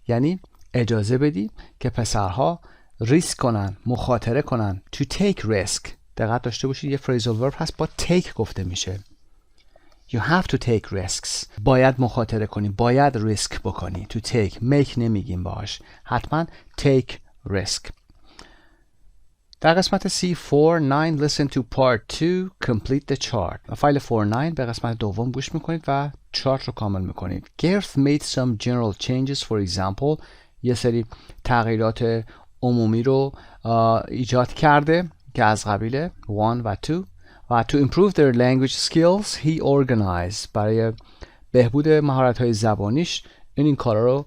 یعنی اجازه بدی که پسرها ریسک کنن، مخاطره کنن. To take risk. دقت داشته باشید یه phrasal verb هست با take گفته میشه. You have to take risks. باید مخاطره کنی، باید ریسک بکنی. To take. make نمیگیم باش. حتما take risk. در قسمت C49 listen to part 2 complete the chart. فایل 49 به قسمت دوم گوش میکنید و چارت رو کامل میکنید. Gareth made some general changes. For example یه سری تغییرات عمومی رو ایجاد کرده که از قبیل 1 و 2 و to improve their language skills he organized. برای بهبود مهارت‌های زبانیش این کارا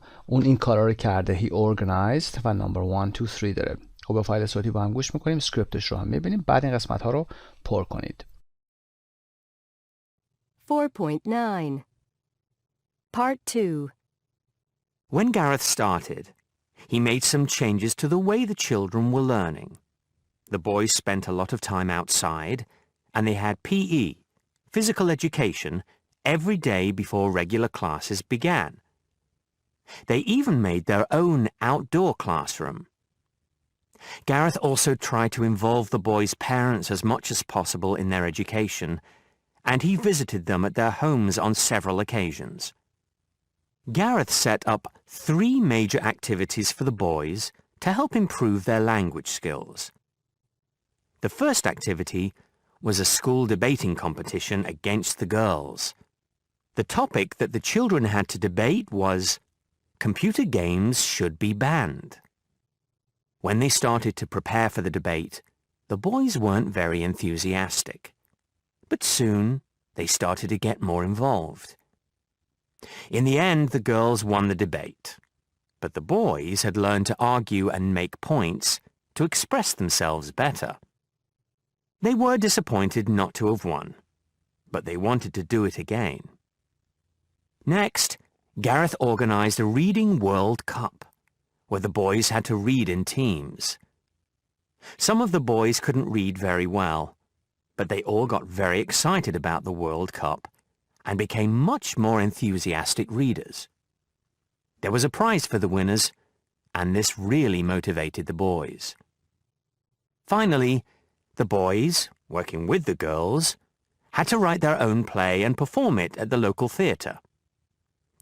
رو کرده. He organized و number 1 2 3 داره. خب به فایل صوتی با هم گوش میکنیم، اسکریپتش رو هم میبینیم، بعد این قسمت ها رو پر کنید. 4.9 Part 2 When Gareth started, he made some changes to the way the children were learning. The boys spent a lot of time outside, and they had PE, physical education, every day before regular classes began. They even made their own outdoor classroom. Gareth also tried to involve the boys' parents as much as possible in their education, and he visited them at their homes on several occasions. Gareth set up 3 major activities for the boys to help improve their language skills. The first activity was a school debating competition against the girls. The topic that the children had to debate was computer games should be banned. When they started to prepare for the debate, the boys weren't very enthusiastic. But soon, they started to get more involved. In the end, the girls won the debate. But the boys had learned to argue and make points to express themselves better. They were disappointed not to have won, but they wanted to do it again. Next, Gareth organized a Reading World Cup, where the boys had to read in teams. Some of the boys couldn't read very well, but they all got very excited about the World Cup and became much more enthusiastic readers. There was a prize for the winners, and this really motivated the boys. Finally, the boys, working with the girls, had to write their own play and perform it at the local theatre.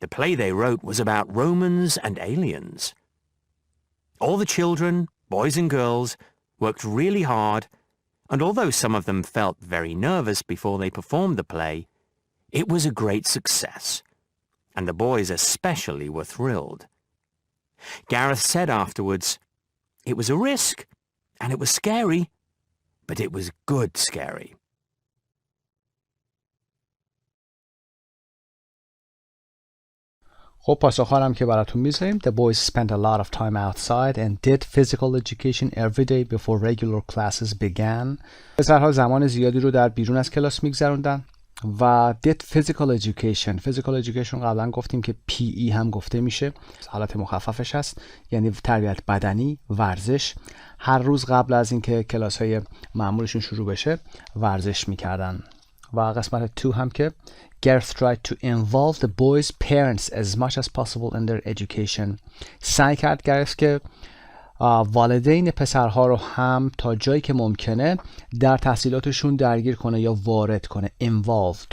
The play they wrote was about Romans and aliens. All the children, boys and girls, worked really hard, and although some of them felt very nervous before they performed the play, it was a great success, and the boys especially were thrilled. Gareth said afterwards, "It was a risk, and it was scary, but it was good scary." خب پاسخ‌هارم که براتون میذاریم. The boys spent a lot of time outside and did physical education every day before regular classes began. پسرها زمان زیادی رو در بیرون از کلاس میگذروندن و did physical education. physical education قبلا گفتیم که PE هم گفته میشه، حالت مخففش هست، یعنی تربیت بدنی، ورزش. هر روز قبل از اینکه کلاس های معمولشون شروع بشه ورزش میکردن. و قسمت 2 هم که Gareth tried to involve the boys' parents as much as possible in their education. سعی کرد گرفت که والدین پسرها رو هم تا جایی که ممکنه در تحصیلاتشون درگیر کنه یا وارد کنه.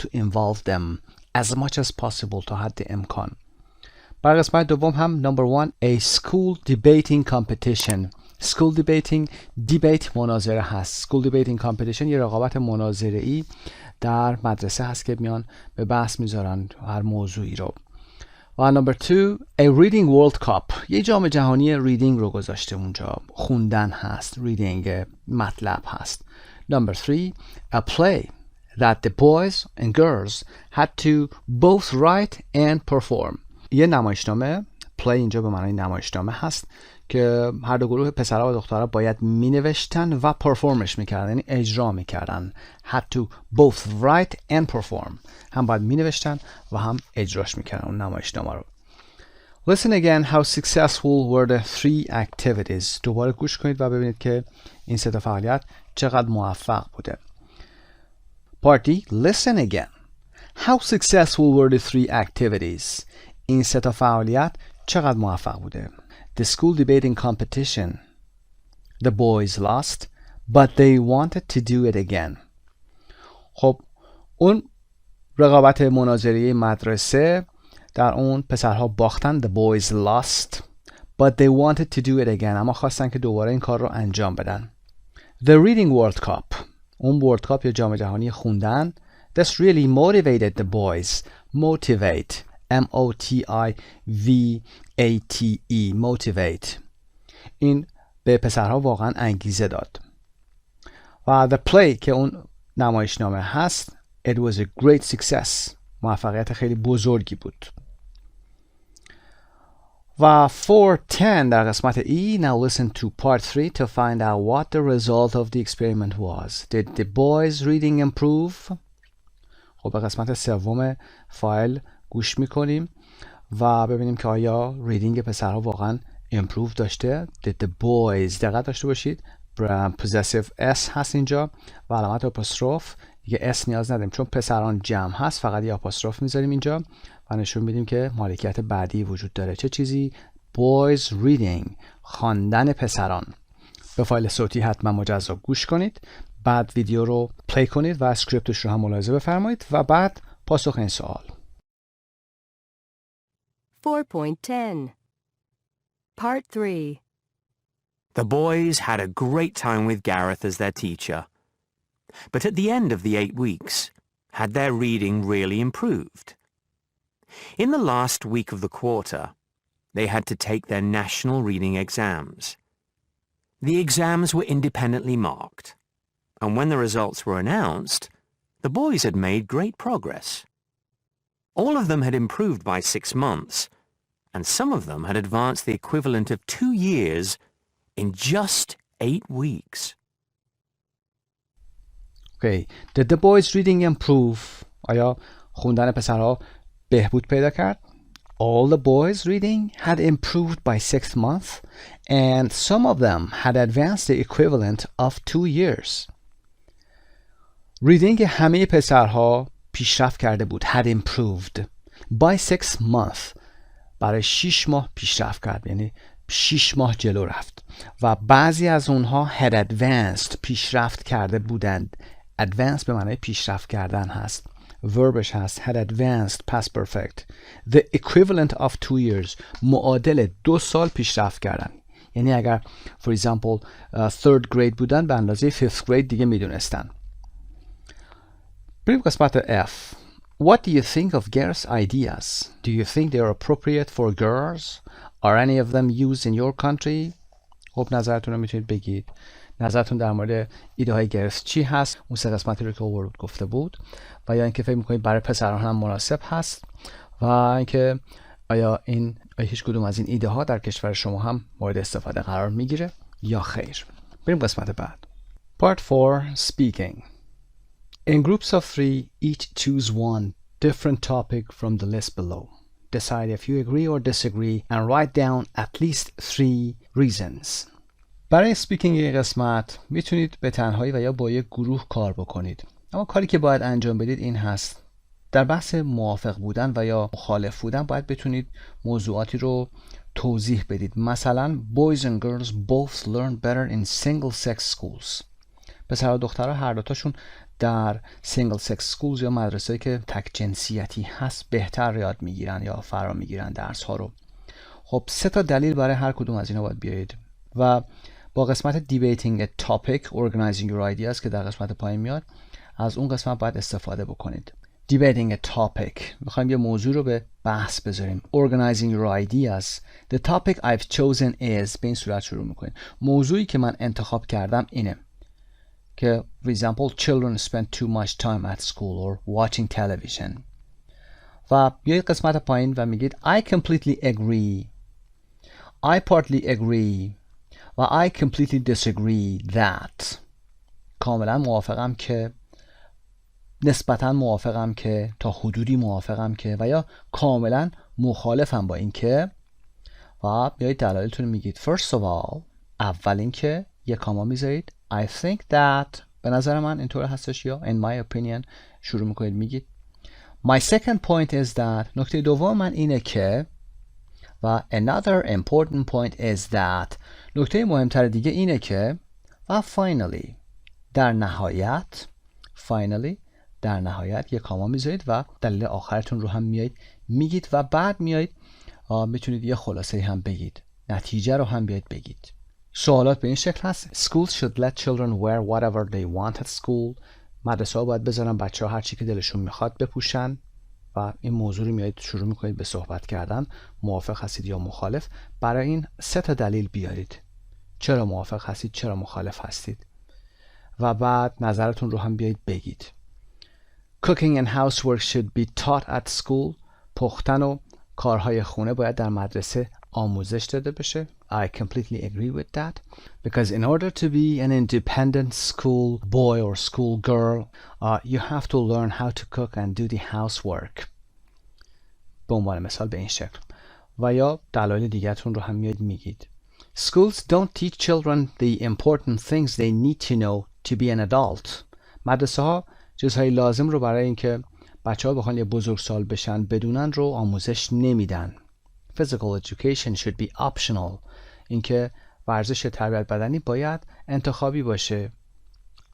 to involve them as much as possible تا حد امکان. برای قسمت دوم هم number 1 a school debating competition. school debating debate مناظره هست. school debating competition یه رقابت مناظره‌ای در مدرسه هست که میان به بحث میذارن هر موضوعی رو. و number 2 a reading world cup. یه جام جهانی ریدینگ رو گذاشته اونجا، خوندن هست، ریدینگ مطلب هست. number 3 a play that the boys and girls had to both write and perform. یه نمایشنامه، play اینجا به معنای نمایشنامه هست که هر دو گروه پسرها و دخترها باید می نوشتن و پرفورمش میکردن، یعنی اجرا میکردن. had to both write and perform. هم باید می نوشتن و هم اجراش میکردن اون نمایشنامه رو. Listen again how successful were the 3 activities. دوباره گوش کنید و ببینید که این 3 فعالیت چقدر موفق بوده. Part D, listen again. How successful were the 3 activities. این 3 فعالیت چقدر موفق بوده. The school debating competition. The boys lost, but they wanted to do it again. خب اون رقابت مناظره مدرسه، در اون پسرها باختن. The boys lost, but they wanted to do it again. اما خواستن که دوباره این کار رو انجام بدن. The reading world cup. اون world cup یا جام جهانی خوندن. This really motivated the boys. Motivate. M-O-T-I-V-A-T-E. Motivate. این به پسرها واقعا انگیزه داد. و the play که اون نمایشنامه هست. It was a great success. موفقیت خیلی بزرگی بود. و 4.10 در قسمت E. Now listen to part 3 to find out what the result of the experiment was. Did the boys reading improve? خب به قسمت سوم فایل گوش میکنیم و ببینیم که آیا ریدینگ پسرها واقعا improve داشته. Did the boys. دقت داشته باشید possessive S هست اینجا و علامت آپوستروف. دیگه S نیاز نداریم چون پسران جمع هست، فقط یه آپوستروف میذاریم اینجا و نشون میدیم که مالکیت بعدی وجود داره. چه چیزی؟ boys reading. خواندن پسران. به فایل صوتی حتما مجزا گوش کنید، بعد ویدیو رو پلی کنید و اسکریپتش رو هم ملاحظه بفرمایید و بعد پاسخ این سوال. 4.10 Part 3 The boys had a great time with Gareth as their teacher. But at the end of the 8 weeks, had their reading really improved? In the last week of the quarter, they had to take their national reading exams. The exams were independently marked, and when the results were announced, the boys had made great progress. All of them had improved by 6 months, and some of them had advanced the equivalent of 2 years in just 8 weeks. Okay. Did the boys reading improve? آیا خوندن پسرها بهبود پیدا کرد؟ All the boys reading had improved by 6 months, and some of them had advanced the equivalent of 2 years. ریدینگ همه پسرها پیشرفت کرده بود. had improved by 6 months. برای 6 ماه پیشرفت کرد، یعنی 6 ماه جلو رفت. و بعضی از اونها had advanced پیشرفت کرده بودند. advanced به معنای پیشرفت کردن هست. verbش هست had advanced past perfect. The equivalent of 2 years معادل 2 سال پیشرفت کردن. یعنی اگر for example third grade بودن به اندازه 5th grade دیگه میدونستن. بریم قسمت F. What do you think of Gareth's ideas? Do you think they are appropriate for girls? Are any of them used in your country? خب نظرتون رو میتونید بگید. نظرتون در مورد ایده های گرث چی هست؟ اون 3 قسمتی رو که اوورود گفته بود و یا اینکه فکر میکنید برای پسران هم مناسب هست و اینکه آیا هیچ کدوم از این ایده ها در کشور شما هم مورد استفاده قرار میگیره یا خیر. بریم قسمت بعد. Part 4 Speaking. In groups of 3, each choose one different topic from the list below. Decide if you agree or disagree and write down at least 3 reasons. برای سپیکینگ این قسمت میتونید به تنهایی و یا با یک گروه کار بکنید. اما کاری که باید انجام بدید این هست: در بحث موافق بودن و یا مخالف بودن باید بتونید موضوعاتی رو توضیح بدید. مثلا boys and girls both learn better in single-sex schools. پسر و دخترها هر دوتاشون در single sex schools یا مدرسه‌ای که تک جنسیتی هست بهتر یاد میگیرن یا فرا میگیرن درس ها رو. خب 3 تا دلیل برای هر کدوم از اینا باید بیارید و با قسمت debating a topic organizing your ideas که در قسمت پایین میاد از اون قسمت باید استفاده بکنید. debating a topic میخوایم یه موضوع رو به بحث بذاریم. organizing your ideas the topic I've chosen is به این صورت شروع میکنید. موضوعی که من انتخاب کردم اینه که for example children spend too much time at school or watching television و بیایید قسمت پایین و میگید I completely agree I partly agree و I completely disagree that کاملا موافقم که، نسبتا موافقم که، تا حدودی موافقم که و یا کاملا مخالفم با این که و بیایید دلایلتون میگید. First of all اول این که یک کاما میذارید. I think that به نظر من اینطور هستش یا in my opinion شروع میکنید میگید. My second point is that نکته دوم من اینه که و another important point is that نکته مهمتر دیگه اینه که و finally در نهایت یک کاما میذارید و دلیل آخرتون رو هم میایید میگید و بعد میایید میتونید یه خلاصه هم بگید، نتیجه رو هم بیایید بگید. سوالات به این شکل هست: Schools should let children wear whatever they want at school. مدرسه ها باید بذارن بچه ها هر چی که دلشون میخواد بپوشن و این موضوع رو میایید شروع میکنید به صحبت کردن. موافق هستید یا مخالف؟ برای این 3 تا دلیل بیارید. چرا موافق هستید، چرا مخالف هستید و بعد نظرتون رو هم بیایید بگید. Cooking and housework should be taught at school. پختن و کارهای خونه باید در مدرسه آموزش داده بشه. I completely agree with that because in order to be an independent school boy or school girl you have to learn how to cook and do the housework. به عنوان مثال به این شکل و یا دلایل دیگه‌تون رو هم میاد میگید. Schools don't teach children the important things they need to know to be an adult. مدرسه ها چیزهای لازم رو برای اینکه بچه‌ها بخوان یه بزرگسال بشن بدونن رو آموزش نمیدن. Physical education should be optional. اینکه ورزش تربیت بدنی باید انتخابی باشه،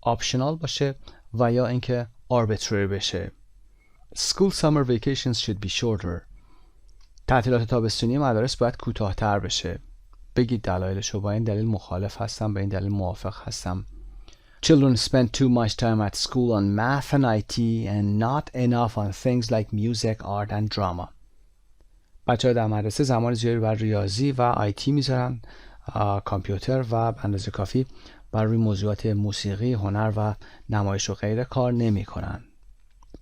optional باشه و یا اینکه arbitrary بشه. School summer vacations should be shorter. تعطیلات تابستونی مدارس باید کوتاه‌تر بشه. بگید دلایلشو. با این دلیل مخالف هستم، با این دلیل موافق هستم. Children spend too much time at school on math and IT and not enough on things like music, art and drama. بچه‌ها در مدرسه زمان زیادی بر ریاضی و آیتی میذارن، کامپیوتر و اندازه کافی بر روی موضوعات موسیقی، هنر و نمایش و غیره کار نمی‌کنن.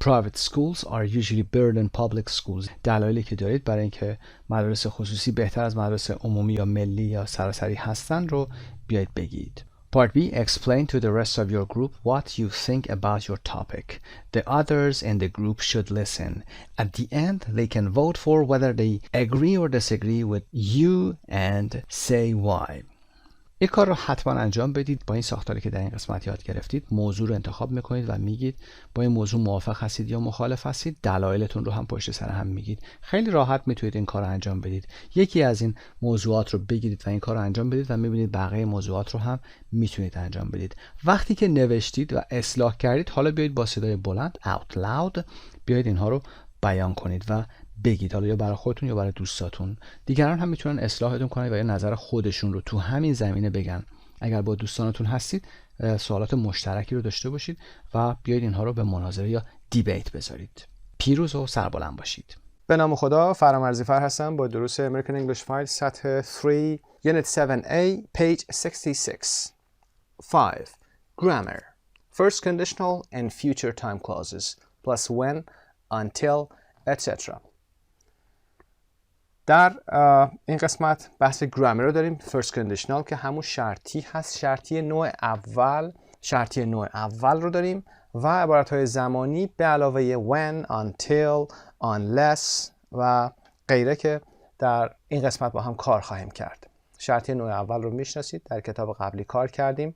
Private schools are usually better than public schools. دلایلی که دارید برای اینکه مدارس خصوصی بهتر از مدارس عمومی یا ملی یا سراسری هستن رو بیایید بگید. Part B. Explain to the rest of your group what you think about your topic. The others in the group should listen. At the end, they can vote for whether they agree or disagree with you and say why. این کار رو حتما انجام بدید. با این ساختاری که در این قسمت یاد گرفتید موضوع رو انتخاب میکنید و میگید با این موضوع موافق هستید یا مخالف هستید. دلایلتون رو هم پشت سر هم میگید. خیلی راحت میتونید این کار رو انجام بدید. یکی از این موضوعات رو بگیرید و این کار رو انجام بدید و میبینید بقیه موضوعات رو هم میتونید انجام بدید. وقتی که نوشتید و اصلاح کردید حالا بیایید با صدای بلند out loud بیایید اینها رو بیان کنید و بگید، حالا یا برای خودتون یا برای دوستاتون. دیگران هم میتونن اصلاحتون کنن و یا نظر خودشون رو تو همین زمینه بگن. اگر با دوستانتون هستید سوالات مشترکی رو داشته باشید و بیایید اینها رو به مناظره یا دیبیت بذارید. پیروز و سربلند باشید. به نام خدا، فرامرزی هستم با دروس امریکن انگلیش فایل سطح 3 Unit 7A page 66. 5. Grammar. First conditional and future time clauses plus when, until, etc. در این قسمت بحث گرامر رو داریم. First conditional که همون شرطی هست، شرطی نوع اول، شرطی نوع اول رو داریم و عبارتهای زمانی به علاوه when, until, unless و غیره که در این قسمت با هم کار خواهیم کرد. شرطی نوع اول رو میشناسید، در کتاب قبلی کار کردیم.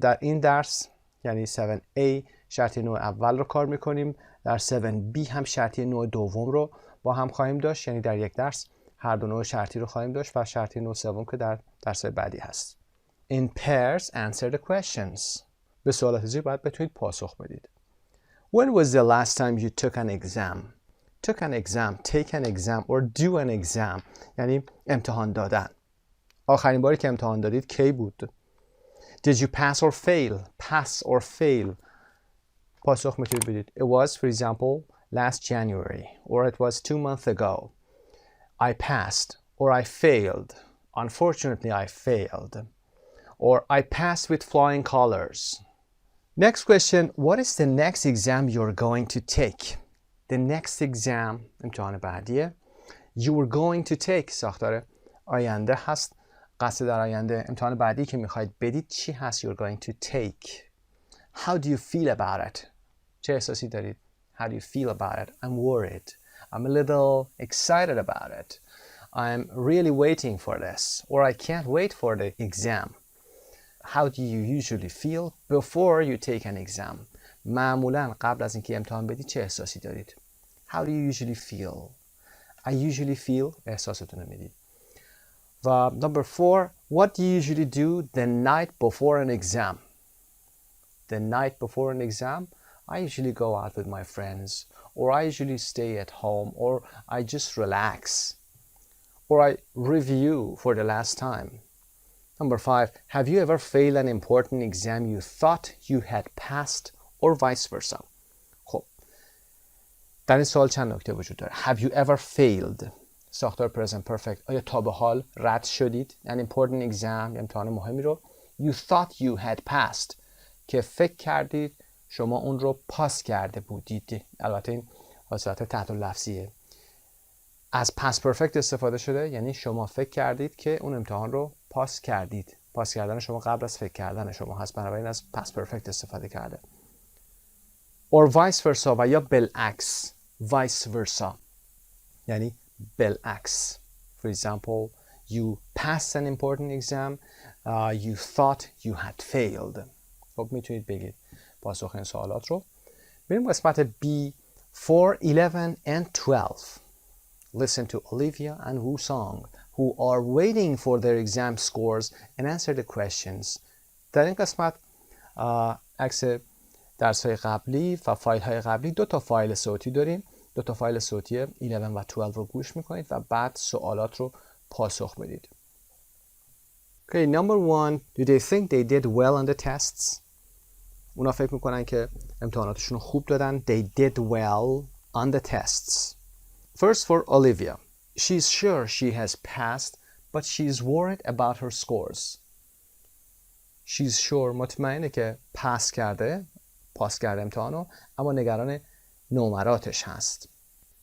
در این درس یعنی 7A شرطی نوع اول رو کار میکنیم. در 7B هم شرطی نوع دوم رو با هم خواهیم داشت، یعنی در یک درس هر دو نوع شرطی رو خواهیم داشت و شرطی نوع سوم که در درس بعدی هست. In pairs answer the questions. به سوالات زیر باید بتونید پاسخ بدید. When was the last time you took an exam? Took an exam, take an exam or do an exam یعنی امتحان دادن. آخرین باری که امتحان دادید کی بود؟ Did you pass or fail? Pass or fail. پاسخ میتونید بدید. It was, for example, last January or it was 2 months ago. I passed or I failed. Unfortunately, I failed. Or I passed with flying colors. Next question, what is the next exam you're going to take? The next exam, امتحان بعدیه. You're going to take ساختار آینده هست. قصد در آینده امتحان بعدی که میخواید بدید چی هست؟ You're going to take. How do you feel about it? چه احساسی دارید؟ How do you feel about it? I'm worried. I'm a little excited about it. I'm really waiting for this. Or I can't wait for the exam. How do you usually feel before you take an exam? معمولاً قبل از اینکه امتحان بدید چه احساسی دارید؟ How do you usually feel? I usually feel احساستون رو میدید. و number 4, what do you usually do the night before an exam? The night before an exam, I usually go out with my friends, or I usually stay at home, or I just relax, or I review for the last time. Number 5, have you ever failed an important exam you thought you had passed, or vice versa? خب در این سوال چند نکته وجود داره. Have you ever failed؟ ساختار present perfect. آیا تا به حال رد شدید؟ an important exam، امتحان مهمی رو you thought you had passed که فکر کردید شما اون رو پاس کرده بودید. البته این حالت تحت لفظیه. از past perfect استفاده شده یعنی شما فکر کردید که اون امتحان رو پاس کردید. پاس کردن شما قبل از فکر کردن شما هست، بنابراین از past perfect استفاده کرده. or vice versa و یا بالعکس vice versa یعنی بالعکس. For example, you passed an important exam, you thought you had failed. خب میتونید بگید پاسخ این سوالات رو. بریم قسمت B. For 11 and 12, listen to Olivia and Wusong, who are waiting for their exam scores and answer the questions. در این قسمت عکس درس‌های قبلی و فایل‌های قبلی 2 تا فایل صوتی داریم. 2 تا فایل صوتی 11 و 12 رو گوش میکنید و بعد سوالات رو پاسخ بدید. Okay, number 1, do they think they did well on the tests? اونا فکر میکنن که امتحاناتشون رو خوب دادن. They did well on the tests. First for Olivia. She's sure she has passed, but she's worried about her scores. She's sure مطمئنه که پاس کرده امتحانو، اما نگران نمراتش هست.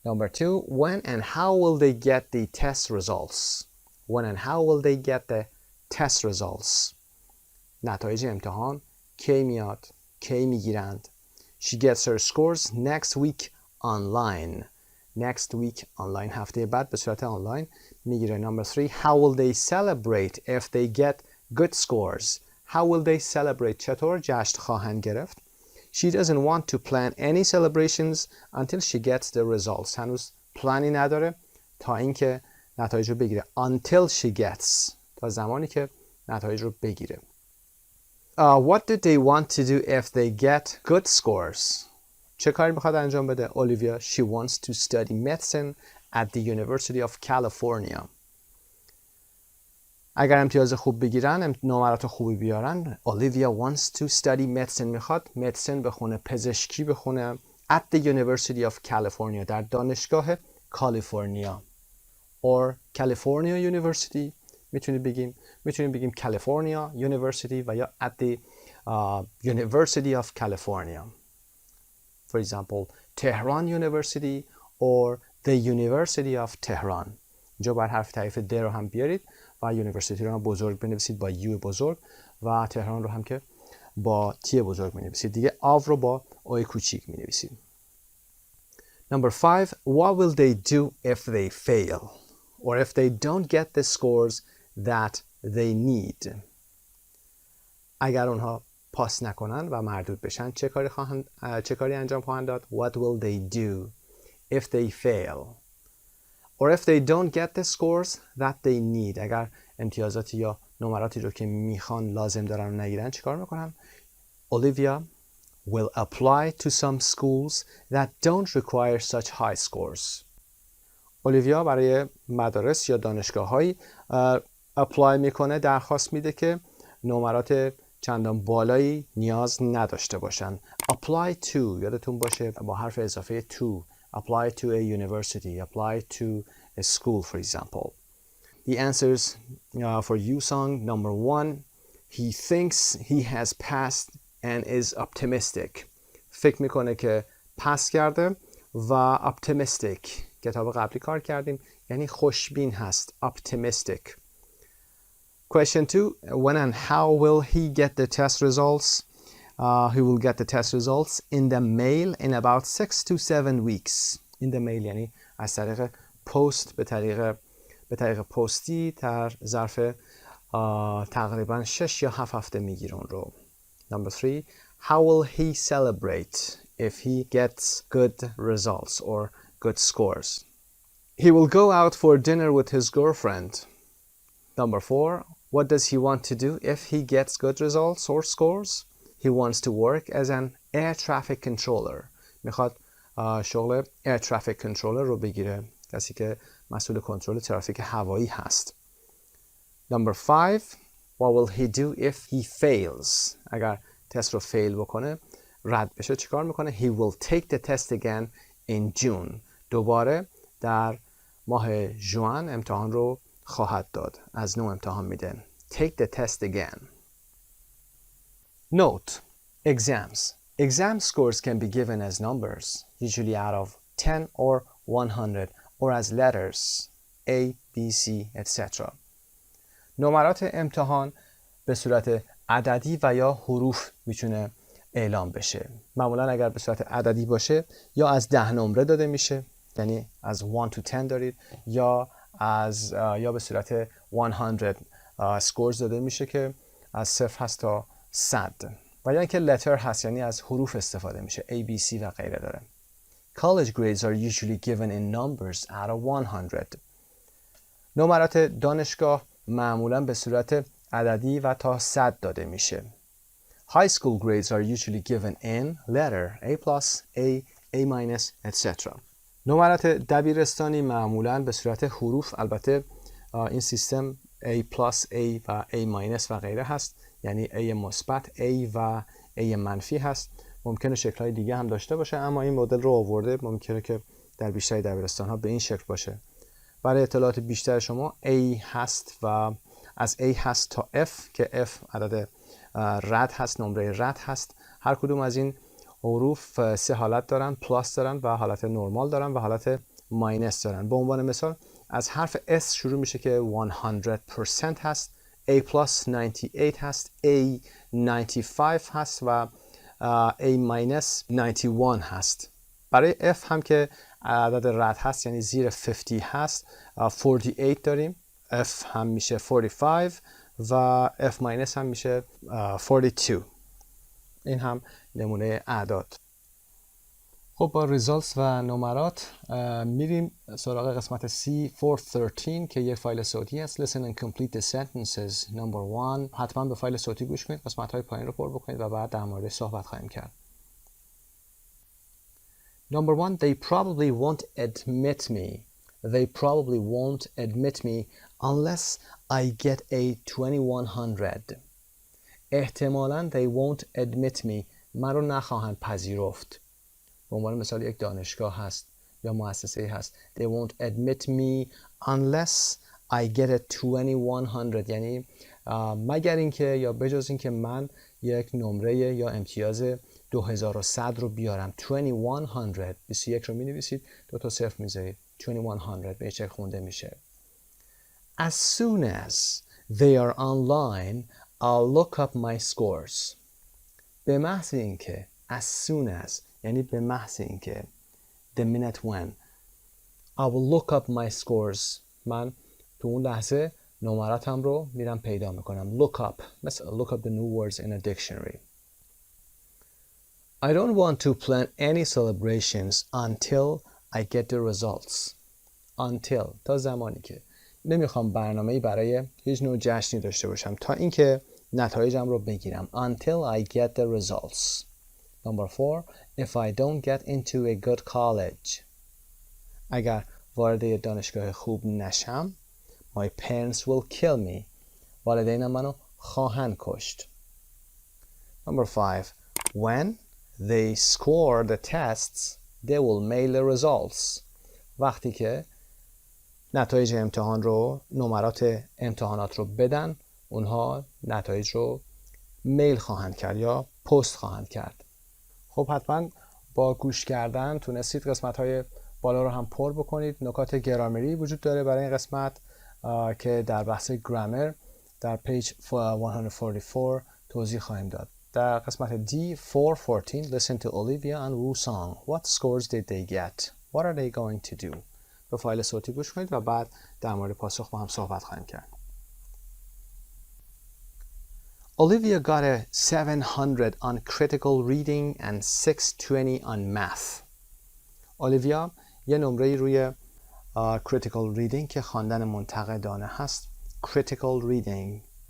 Number 2, when and how will they get the test results? When and how will they get the test results? نتایج امتحان کی میاد؟ کی میگیرند؟ She gets her scores next week online. Next week online هفته بعد به صورت آنلاین میگیره. Number 3, how will they celebrate if they get good scores? How will they celebrate? چطور جشن خواهند گرفت؟ She doesn't want to plan any celebrations until she gets the results. هنوز پلانی نداره تا اینکه نتایج رو بگیره. Until she gets. تا زمانی که نتایج رو بگیره. What do they want to do if they get good scores? چه کاری میخواد انجام بده Olivia? She wants to study medicine at the University of California. اگر امتیاز خوب بگیرن، نمرات خوبی بیارن، Olivia wants to study medicine. میخواد مدیسن بخونه، پزشکی بخونه at the University of California. در دانشگاه کالیفرنیا. or California University میتونیم بگیم California University و یا at the University of California. For example, Tehran University or the University of Tehran. اینجا باید حرف تعریف د رو هم بیارید و یونیورسیتی رو هم بزرگ بنویسید با یو بزرگ و تهران رو هم که با تی بزرگ می نویسید. دیگه of رو با او کوچیک می نویسید. Number 5. What will they do if they fail? Or if they don't get the scores that they need? اگر اونها پاس نکنن و مردود بشن چه کاری انجام خواهند داد؟ What will they do if they fail? Or if they don't get the scores that they need. اگر امتیازاتی یا نمراتی رو که میخوان لازم دارن و نگیرن چیکار میکنن؟ Olivia will apply to some schools that don't require such high scores. اولیویا برای مدارس یا دانشگاه‌هایی اپلای میکنه، درخواست میده که نمرات چندان بالایی نیاز نداشته باشن. Apply to یادتون باشه با حرف اضافه to. Apply to a university. Apply to a school, for example. The answers for you song. Number 1. He thinks he has passed and is optimistic. فکر میکنه که پس کرده و optimistic. کتاب قبلی کار کردیم یعنی خوشبین هست. Optimistic. Question 2. When and how will he get the test results? He will get the test results in the mail in about 6 to 7 weeks. In the mail یعنی از طریق پست به طریق پستی در ظرف تقریبا 6 یا 7 هفته میگیره اون رو. Number 3. How will he celebrate if he gets good results or good scores? He will go out for dinner with his girlfriend. Number 4. What does he want to do if he gets good results or scores? He wants to work as an air traffic controller. میخواد شغل air traffic controller رو بگیره، کسی که مسئول کنترل ترافیک هوایی هست. Number 5. What will he do if he fails? اگر تست رو فیل بکنه، رد بشه، چیکار میکنه؟ He will take the test again in June. دوباره در ماه ژوئن امتحان رو خواهد داد. از نو امتحان میده. Take the test again. Note: exams. Exam scores can be given as numbers, usually out of 10 or 100, or as letters A, B, C, etc. نمرات امتحان به صورت عددی و یا حروف میتونه اعلام بشه. معمولا اگر به صورت عددی باشه یا از 10 نمره داده میشه، یعنی از 1 to 10 دارید، یا به صورت 100 scores داده میشه که از 0 هست تا 100. و یا اینکه letter هست یعنی از حروف استفاده میشه، A, B, C و غیره داره. College grades are usually given in numbers out of 100. نمرات دانشگاه معمولا به صورت عددی و تا 100 داده میشه. High school grades are usually given in letter A+, A, A-, etc. نمرات دبیرستانی معمولا به صورت حروف، البته این سیستم A+, A و A- و غیره هست، یعنی A مثبت، A و A منفی هست. ممکنه شکل‌های دیگه هم داشته باشه، اما این مدل رو آورده، ممکنه که در بیشتر دبیرستان‌ها به این شکل باشه. برای اطلاعات بیشتر شما A هست و از A هست تا F که F عدد رد هست، نمره رد هست. هر کدوم از این حروف 3 حالت دارن، پلاس دارن و حالت نرمال دارن و حالت ماینس دارن. به عنوان مثال از حرف S شروع میشه که 100% هست، A plus 98 هست، A 95 هست و A minus 91 هست. برای F هم که عدد رد هست یعنی زیر 50 هست 48 داریم، F هم میشه 45 و F minus هم میشه 42. این هم نمونه اعداد. خب با ریزالتس و نمرات میریم سراغ قسمت C 413 که یک فایل صوتی است. Listen and complete the sentences. Number 1. حتما به فایل صوتی گوش کنید، قسمت های پایین رو پر بکنید و بعد در موردش صحبت خواهیم کرد. Number 1. They probably won't admit me. They probably won't admit me unless I get a 2100. احتمالاً they won't admit me. من رو نخواهند پذیرفت. به عنوان مثال یک دانشگاه هست یا مؤسسه هست. They won't admit me unless I get a 2100. یعنی مگر اینکه یا بجز اینکه من یک نمره یا امتیاز 2100 رو بیارم. 2100 21 رو می نویسید، 2 تا صفر میذارید. 2100 به چک خونده میشه. As soon as they are online, I'll look up my scores. به محض اینکه as soon as یعنی به محض اینکه the minute when I will look up my scores من تو اون لحظه نمراتم رو میرم پیدا میکنم. look up مثلا look up the new words in a dictionary. I don't want to plan any celebrations until I get the results. until تا زمانی که نمیخوام برنامه‌ای برای هیچ نوع جشنی داشته باشم تا اینکه نتایجم رو بگیرم. until I get the results. Number 4. If I don't get into a good college. اگر وارد یه دانشگاه خوب نشم my parents will kill me. والدینم منو خواهند کشت. Number 5. When they score the tests they will mail the results. وقتی که نتایج امتحان رو نمرات امتحانات رو بدن اونها نتایج رو میل خواهند کرد یا پست خواهند کرد. خب حتما با گوش کردن تونستید قسمت‌های بالا رو هم پر بکنید. نکات گرامری وجود داره برای این قسمت که در بحث گرامر در پیج 144 توضیح خواهیم داد. در قسمت D 414 Listen to Olivia and Wu song. What scores did they get? What are they going to do? به فایل صوتی گوش کنید و بعد در مورد پاسخ با هم صحبت خواهیم کرد. Olivia got a 700 on critical reading and 620 on math. اولیویا یه نمره‌ای روی critical reading که خواندن منتقدانه هست. critical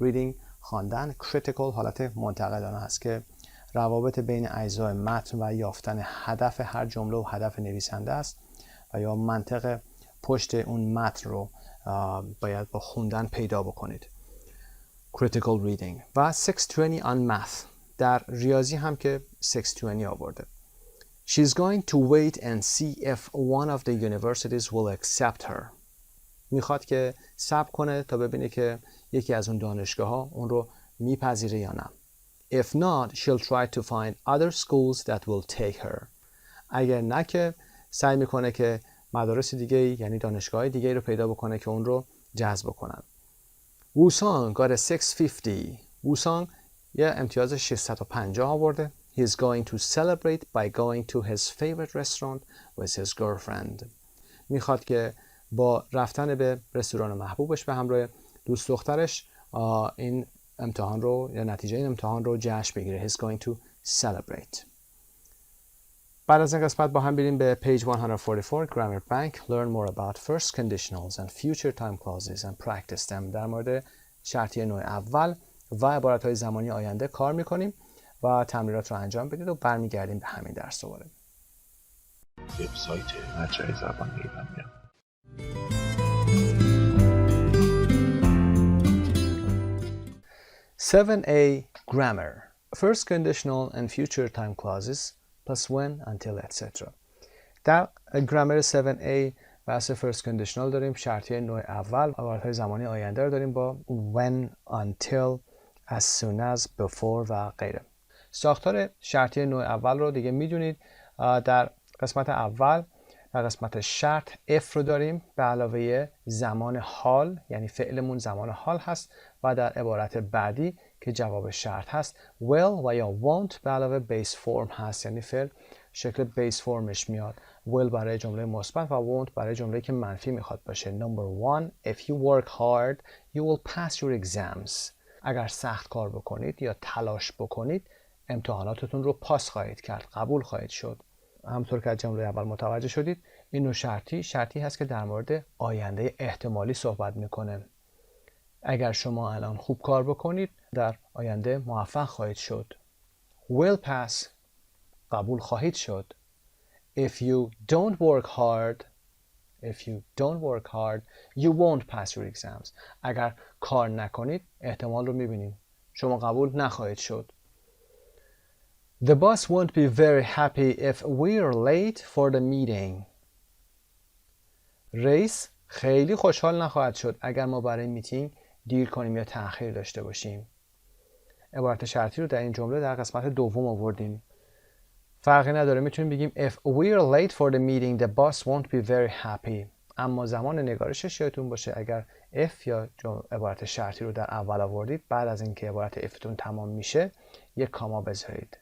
reading خواندن، critical حالت منتقدانه هست که روابط بین اجزای متن و یافتن هدف هر جمله و هدف نویسنده است و یا منطق پشت اون متن رو باید با خوندن پیدا بکنید. critical reading و 620 on math. در ریاضی هم که 620 آورده. She's going to wait and see if one of the universities will accept her. میخواد که صبر کنه تا ببینه که یکی از اون دانشگاه ها اون رو میپذیره یا نه. If not, she'll try to find other schools that will take her. اگر نه که سعی میکنه که مدارس دیگه یعنی دانشگاه دیگه رو پیدا بکنه که اون رو جذب کنن. ووسانگ got a 650. ووسانگ یه امتیاز 650 آورده. He's going to celebrate by going to his favorite restaurant with his girlfriend. میخواد که با رفتن به رستوران محبوبش به همراه دوست دخترش این امتحان رو یا نتیجه این امتحان رو جشن بگیره. He's going to celebrate. بعد از این قسمت با هم بریم به page 144 Grammar Bank. Learn more about first conditionals and future time clauses and practice them. در مورد شرطیه نوع اول و عبارت‌های زمانی آینده کار می‌کنیم و تمرینات رو انجام بدید و برمیگردیم به همین درس دوباره. وبسایت مجموعه زبان ایرانیان. 7A Grammar. First conditional and future time clauses plus when, until, etc. در گرامر 7A بحث first conditional داریم، شرطیه نوع اول، عبارت‌های زمانی آینده رو داریم با when, until, as soon as, before و غیره. ساختار شرطیه نوع اول رو دیگه میدونید. در قسمت اول در قسمت شرط if رو داریم به علاوه زمان حال، یعنی فعلمون زمان حال هست و در عبارت بعدی که جواب شرط هست will و یا won't به علاوه base form هست، یعنی فعل شکل base formش میاد. will برای جمله مثبت و won't برای جمله که منفی میخواد باشه. Number 1 If you work hard you will pass your exams. اگر سخت کار بکنید یا تلاش بکنید امتحاناتتون رو پاس خواهید کرد، قبول خواهید شد. همونطور که از جمله اول متوجه شدید این نوع شرطی هست که در مورد آینده احتمالی صحبت میکنه. اگر شما الان خوب کار بکنید در آینده موفق خواهید شد. will pass قبول خواهید شد. If you don't work hard you won't pass your exams. اگر کار نکنید احتمال رو میبینیم شما قبول نخواهید شد. The boss won't be very happy if we're late for the meeting. رئیس خیلی خوشحال نخواهد شد اگر ما برای میتینگ دیر کنیم یا تأخیر داشته باشیم. عبارت شرطی رو در این جمله در قسمت دوم آوردیم. فرقی نداره، میتونیم بگیم if we're late for the meeting the boss won't be very happy. اما زمان نگارشش یادتون باشه اگر if یا عبارت شرطی رو در اول آوردید بعد از اینکه عبارت ifتون تمام میشه یک کاما بذارید.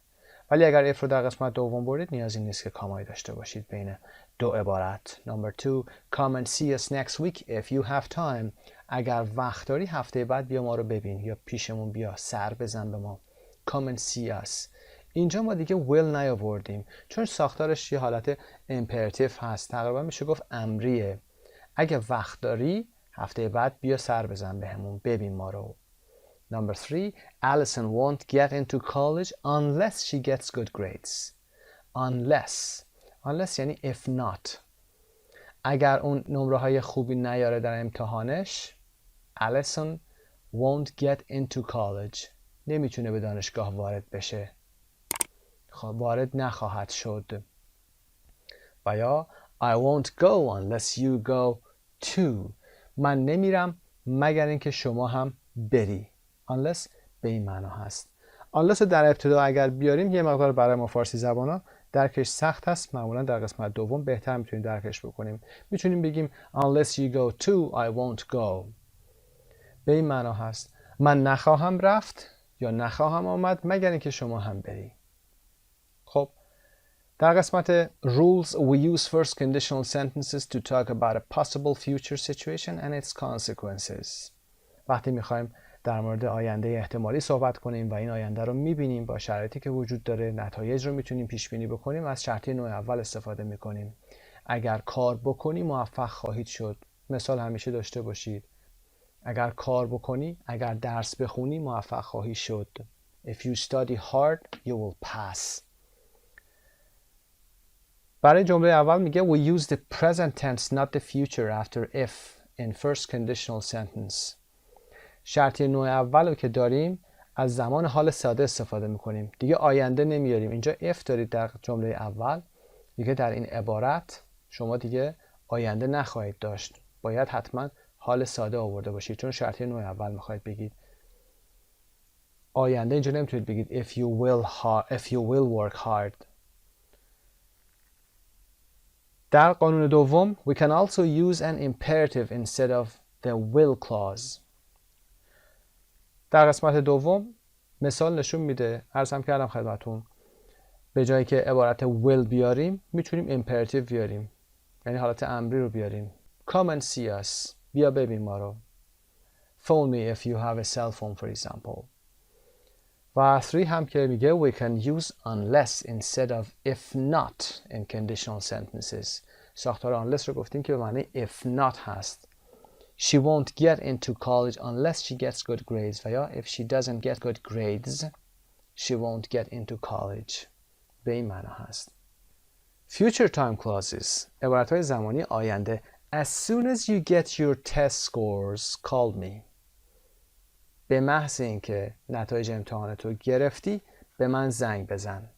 ولی اگر if رو در قسمت دوم برید نیازی نیست که کامایی داشته باشید بین دو عبارت. Number 2 come and see us next week if you have time. اگر وقت داری هفته بعد بیا ما رو ببین یا پیشمون بیا، سر بزن به ما. come and see us. اینجا ما دیگه will نیاوردیم چون ساختارش یه حالت امپراتیو هست، تقریبا میشه گفت امریه. اگه وقت داری هفته بعد بیا سر بزن بهمون، ببین ما رو. Number 3 Allison won't get into college unless she gets good grades. Unless یعنی if not. اگر اون نمره های خوبی نیاره در امتحانش Allison won't get into college. نمیتونه به دانشگاه وارد بشه، وارد نخواهد شد. و یا I won't go unless you go too. من نمیرم مگر اینکه شما هم بری. unless به این معنا هست. unless در ابتدا اگر بیاریم یه مقدار برای ما فارسی زبانا درکش سخت هست، معمولا در قسمت دوم بهتر میتونیم درکش بکنیم. میتونیم بگیم unless you go too I won't go. به این معنا هست من نخواهم رفت یا نخواهم آمد مگر اینکه شما هم بری. خب در قسمت rules we use first conditional sentences to talk about a possible future situation and its consequences. وقتی میخوایم در مورد آینده احتمالی صحبت کنیم و این آینده رو میبینیم با شرایطی که وجود داره، نتایج رو میتونیم پیش بینی بکنیم، از شرطی نوع اول استفاده میکنیم. اگر کار بکنی موفق خواهید شد. مثال همیشه داشته باشید. اگر کار بکنی، اگر درس بخونی موفق خواهی شد. If you study hard, you will pass. برای جمله اول میگه we use the present tense not the future after if in first conditional sentence. شرطی نوع اول رو که داریم از زمان حال ساده استفاده میکنیم. دیگه آینده نمیاریم. اینجا if دارید در جمله اول، دیگه در این عبارت شما دیگه آینده نخواهید داشت. باید حتما حال ساده آورده باشید چون شرطی نوع اول میخواید بگید. آینده اینجا نمیتونید بگید if you will work hard. در قانون دوم we can also use an imperative instead of the will clause. در قسمت دوم مثال نشون میده، عرضم کردم خدمتون، به جایی که عبارت will بیاریم میتونیم imperative بیاریم، یعنی حالت امری رو بیاریم. come and see us. بیا ببین ما رو. phone me if you have a cell phone for example. و 3 هم که میگه we can use unless instead of if not in conditional sentences. ساختار unless رو گفتیم که به معنی if not هست. She won't get into college unless she gets good grades. و یا if she doesn't get good grades she won't get into college. به این معنا هست. Future time clauses. عبارتهای زمانی آینده. As soon as you get your test scores call me. به محض اینکه نتایج امتحانتو گرفتی به من زنگ بزن.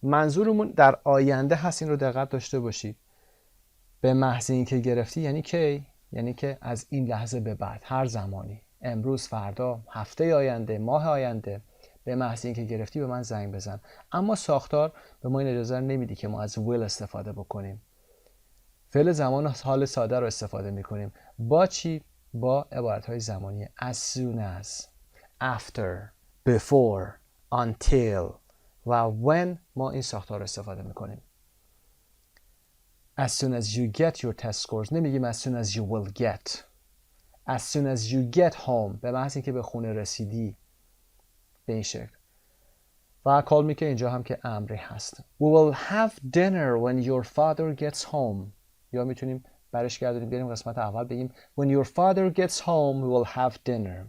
منظورمون در آینده هست، این رو دقت داشته باشید. به محض اینکه گرفتی یعنی کی؟ یعنی که از این لحظه به بعد، هر زمانی، امروز، فردا، هفته آینده، ماه آینده، به محض اینکه گرفتی به من زنگ بزن. اما ساختار به ما این اجازه نمیدی که ما از will استفاده بکنیم. فعل زمان حال ساده رو استفاده میکنیم. با چی؟ با عبارتهای زمانی as soon as, after, before, until و when ما این ساختار رو استفاده میکنیم. As soon as you get your test scores نمیگیم as soon as you will get. As soon as you get home به محض اینکه به خونه رسیدی، به این شکل. و call me که اینجا هم که امری هست. We will have dinner when your father gets home. یا میتونیم برش گردونیم بیاریم قسمت اول بگیم when your father gets home we will have dinner.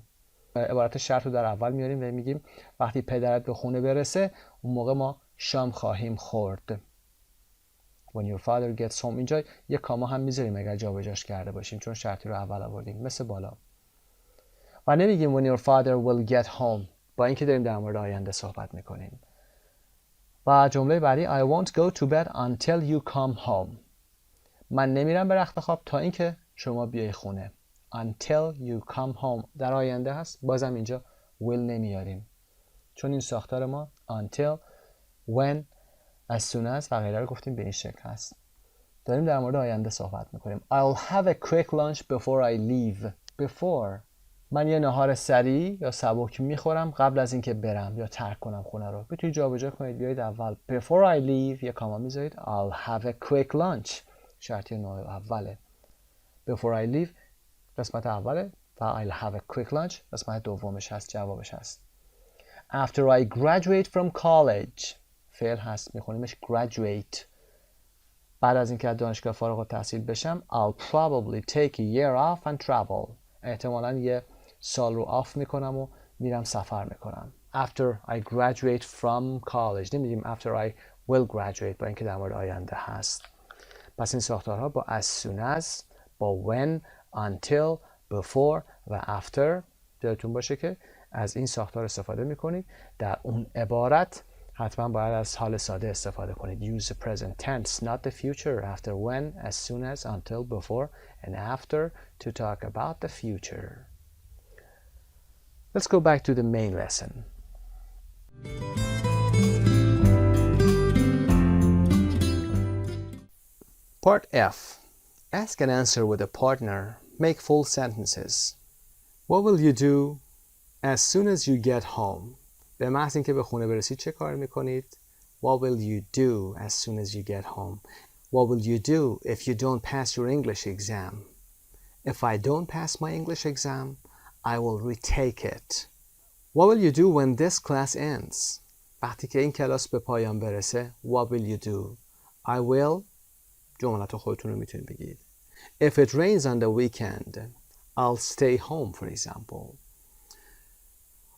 عبارت شرط رو در اول میاریم و میگیم وقتی پدرت به خونه برسه اون موقع ما شام خواهیم خورد. When your father gets home. اینجا یه کاما هم میذاریم اگر جابجاش کرده باشیم چون شرطی رو اول آوردیم مثل بالا. و نمیگیم when your father will get home با اینکه داریم در مورد آینده صحبت میکنیم. و جمله بعدی I won't go to bed until you come home. من نمیرم به رخت خواب تا اینکه شما بیای خونه. Until you come home در آینده هست، بازم اینجا will نمیاریم چون این ساختار ما until, when, as soon as و غیره رو گفتیم به این شکل هست. داریم در مورد آینده صحبت میکنیم. I'll have a quick lunch before I leave. Before من یه نهار سریع یا سبک میخورم قبل از اینکه برم یا ترک کنم خونه رو. میتونید جابجا کنید، بیایید اول before I leave یه کاما میذارید I'll have a quick lunch. شرطی نوع اوله. before I leave قسمت اوله و I'll have a quick lunch قسمت دومش هست، جوابش هست. After I graduate from college فعل هست، میخونیمش graduate. بعد از اینکه از دانشگاه فارغ التحصیل بشم I'll probably take a year off and travel. احتمالاً یه سال رو آف میکنم و میرم سفر میکنم. After I graduate from college نمیدیم after I will graduate با اینکه در مورد آینده هست. پس این ساختارها با as soon as، با when، until، before و after یادتون باشه که از این ساختار استفاده میکنید. در اون عبارت حتما باید از حال ساده استفاده کنید. Use the present tense, not the future. After, when, as soon as, until, before, and after to talk about the future. Let's go back to the main lesson. Part F. Ask and answer with a partner. Make full sentences. What will you do as soon as you get home? به محض اینکه به خونه برسید چه کار میکنید؟ What will you do as soon as you get home? What will you do if you don't pass your English exam? If I don't pass my English exam, I will retake it. What will you do when this class ends? وقتی که این کلاس به پایان برسه What will you do? I will جملات خودتون رو میتونید بگید. If it rains on the weekend, I'll stay home, for example.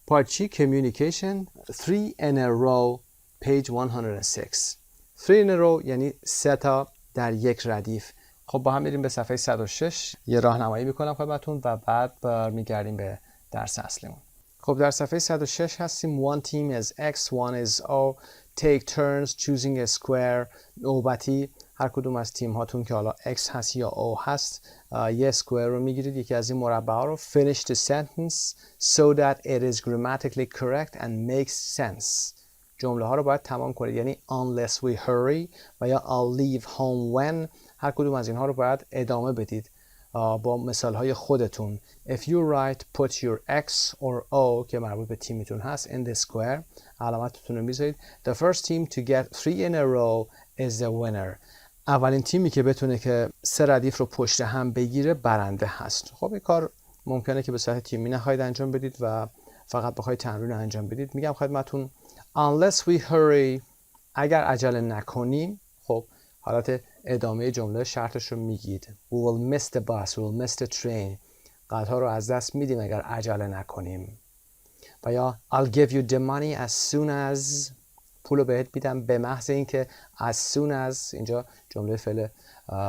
Part G, communication, 3 in a row, page 106. 3 in a row یعنی 3 تا در یک ردیف. خب با هم میریم به صفحه 106 یه راهنمایی میکنم خدمتتون و بعد برمیگردیم به درس اصلیمون. خب در صفحه 106 هستیم. One team is X, one is O. Take turns choosing a square. نوبتی هر کدوم از تیم هاتون که حالا X هست یا O هست یه سکوئر رو میگیرید، یکی از این مربع ها رو. Finish the sentence so that it is grammatically correct and makes sense. جمله ها رو باید تمام کنید، یعنی unless we hurry و یا I'll leave home when. هر کدوم از اینها رو باید ادامه بدید با مثال های خودتون. If you write put your X or O که مربوط به تیمتون هست in the square. علامتتون رو میذارید. The first team to get 3 in a row is the winner. اولین تیمی که بتونه که 3 ردیف رو پشت هم بگیره برنده هست. خب این کار ممکنه که به صورت تیمی نخواهید انجام بدید و فقط بخواید تمرین رو انجام بدید. میگم خدمتتون unless we hurry اگر عجله نکنیم. خب حالت ادامه جمله شرطش رو میگید. We will miss the bus, we will miss the train. قطار رو از دست میدیم اگر عجله نکنیم. و یا I'll give you the money as soon as پول رو بهت میدم به محض اینکه as soon as اینجا جمله فعل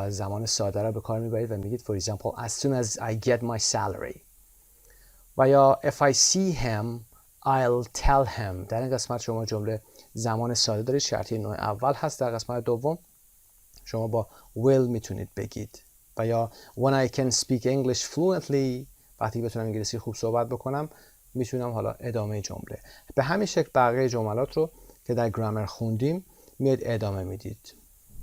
زمان ساده رو به کار میبرید و میگید for example as soon as I get my salary. و یا if I see him I'll tell him. در این قسمت شما جمله زمان ساده دارید، شرطی نوع اول هست. در قسمت دوم شما با will میتونید بگید. و یا when I can speak English fluently وقتی بتونم انگلیسی خوب صحبت بکنم میتونم حالا ادامه جمله. به همین شکل بقیه جملات رو که در گرامر خوندیم میاد ادامه میدید.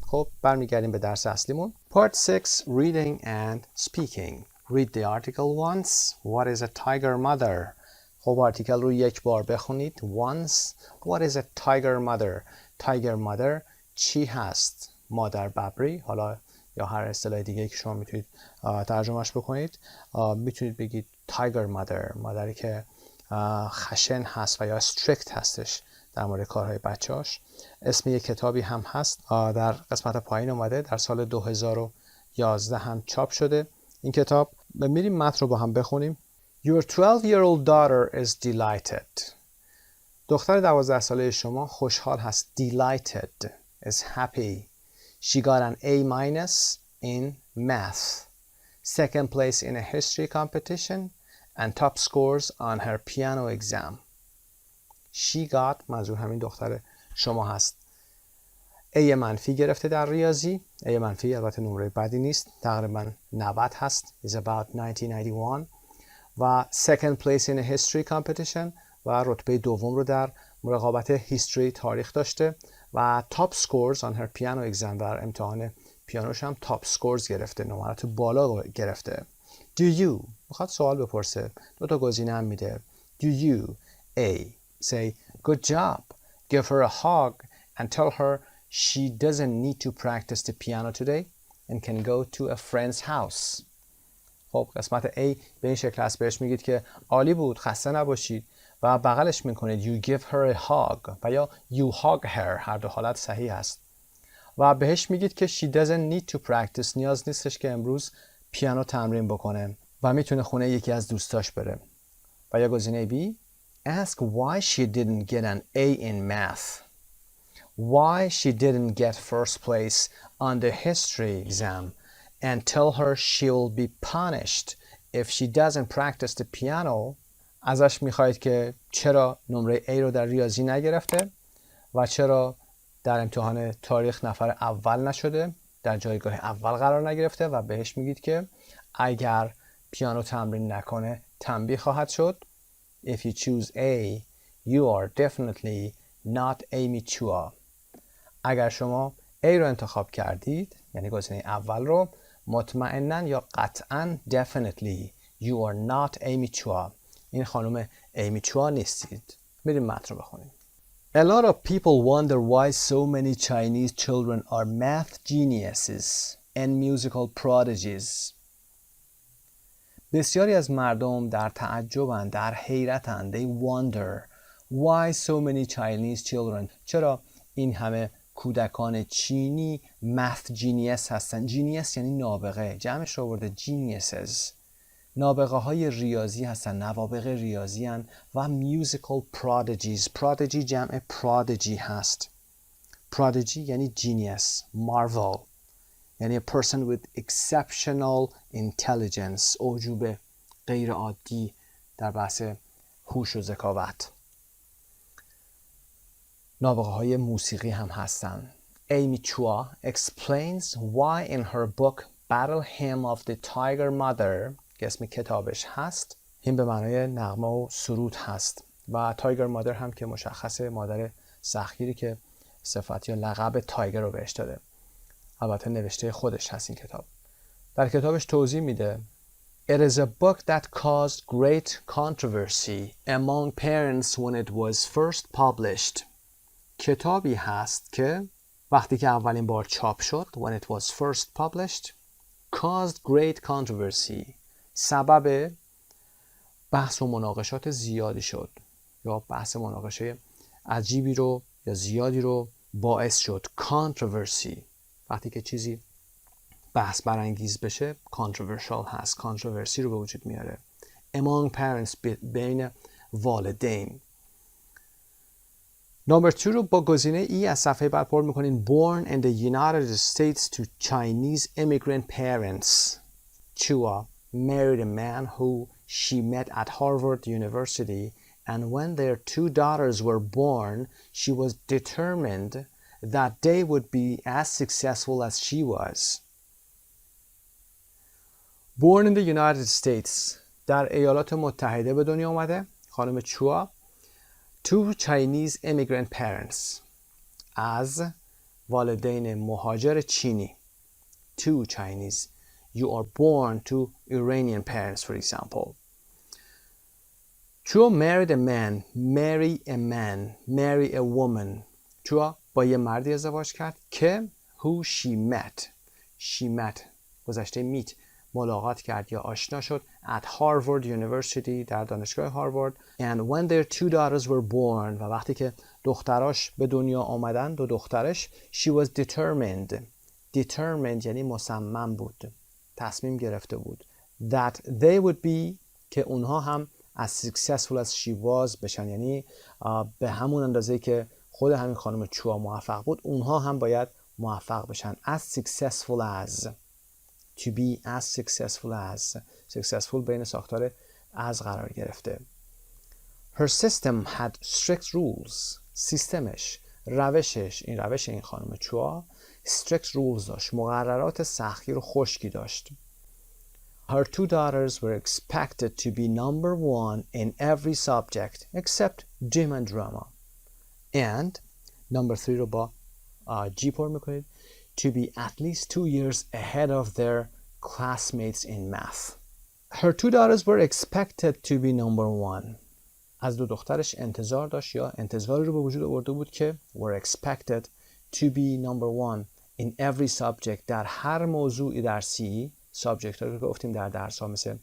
خب برمیگردیم به درس اصلیمون. Part 6 Reading and Speaking. Read the article once. What is a tiger mother? خب آرتیکل رو یک بار بخونید. Once. What is a tiger mother? Tiger mother چی هست؟ مادر ببری، حالا یا هر اصطلاح دیگه که شما میتونید ترجمهش بکنید. میتونید بگید tiger mother، مادری که خشن هست و یا strict هستش در مورد کارهای بچه‌اش. اسم یک کتابی هم هست در قسمت پایین اومده، در سال 2011 هم چاپ شده این کتاب. میریم متن رو با هم بخونیم. Your 12-year-old daughter is delighted. دختر 12 ساله شما خوشحال هست. Delighted is happy. She got an A- in math. Second place in a history competition and top scores on her piano exam. She got منظور همین دختر شما هست. A منفی گرفته در ریاضی. A منفی البته نمره بدی نیست، تقریبا 90 هست. is about 1991 و second place in a history competition و رتبه دوم رو در رقابت هیستوری تاریخ داشته و top scores on her piano exam در امتحان پیانوش هم top scores گرفته، نمرات بالا گرفته. Do you میخواد سوال بپرسه. دو تا گزینه هم میده. Do you A. say good job, give her a hug and tell her she doesn't need to practice the piano today and can go to a friend's house. خب قسمت A به این شکل هست، بهش میگید که عالی بود، خسته نباشید و بغلش میکنید you give her a hug و یا you hug her، هر دو حالت صحیح است و بهش میگید که she doesn't need to practice، نیاز نیستش که امروز پیانو تمرین بکنه و میتونه خونه یکی از دوستاش بره. و یا گزینه B ask why she didn't get an A in math, why she didn't get first place on the history exam and tell her she will be punished if she doesn't practice the piano. ازش میخواید که چرا نمره A رو در ریاضی نگرفته و چرا در امتحان تاریخ نفر اول نشده، در جایگاه اول قرار نگرفته و بهش میگید که اگر پیانو تمرین نکنه تنبیه خواهد شد. If you choose A, you are definitely not immature. اگر شما A رو انتخاب کردید، یعنی گزینه اول رو، مطمئناً یا قطعاً definitely you are not immature. این خانم immature نیستید. بریم متن رو بخونیم. A lot of people wonder why so many Chinese children are math geniuses and musical prodigies. بسیاری از مردم در تعجبند، در حیرتند. They wonder why so many Chinese children. چرا این همه کودکان چینی math genius هستند. genius یعنی نابغه، جمعش رو آورده geniuses. نابغه های ریاضی هستند، نوابغه ریاضی هستند. و musical prodigies. prodigy جمع prodigy هست. prodigy یعنی genius، marvel، یعنی a person with exceptional intelligence، اوجوبه غیر عادی در بحث هوش و ذکاوت. نابغه های موسیقی هم هستند. Amy Chua explains why in her book Battle Hymn of the Tiger Mother که اسم کتابش هست، این به معنای نغمه و سرود هست و تایگر مادر هم که مشخصه، مادر سختگیری که صفت یا لقب تایگر رو بهش داده. البته نوشته خودش هست این کتاب. در کتابش توضیح میده It is a book that caused great controversy among parents when it was first published. کتابی هست که وقتی که اولین بار چاپ شد when it was first published caused great controversy، سبب بحث و مناقشات زیادی شد یا بحث مناقشه عجیبی رو یا زیادی رو باعث شد. controversy وقتی که چیزی بحث برانگیز بشه controversial هست، controversy رو به وجود میاره. among parents بین والدین. نمبر 2 رو با گزینه ای از صفحه بعد پر میکنین. born in the United States to Chinese immigrant parents. Chua married a man who she met at Harvard University, and when their 2 daughters were born, she was determined that they would be as successful as she was. Born in the United States، در ایالات متحده به دنیا اومده خانم چوا. To Chinese immigrant parents، از والدین مهاجر چینی. To Chinese. You are born to Iranian parents, for example. Chua married a man. Marry a man. Marry a woman. Chua با یه مردی ازدواج کرد که who she met. She met گذشته meet، ملاقات کرد یا آشنا شد at Harvard University، در دانشگاه هاروارد. and when their 2 daughters were born، و وقتی که دختراش به دنیا آمدن، 2 دخترش، she was determined. determined یعنی مصمم بود، تصمیم گرفته بود. that they would be، که اونها هم as successful as she was بشن، یعنی به همون اندازه که خود همین خانم چوا موفق بود اونها هم باید موفق بشن. as successful as، to be as successful as، successful بین ساختار as قرار گرفته. her system had strict rules. سیستمش، روشش، این روش این خانم چوا strict rules داشت، مقررات سختگیر و خشکی داشت. her 2 daughters were expected to be number 1 in every subject except gym and drama. and number 3 رو با G پر میکنید. to be at least 2 years ahead of their classmates in math. Her two daughters were expected to be number one. از دو دخترش انتظار داشت یا انتظاری رو به وجود آورده بود که were expected to be number one in every subject. در هر موضوعی در CE subject هایی که گفتیم در درس ها مثل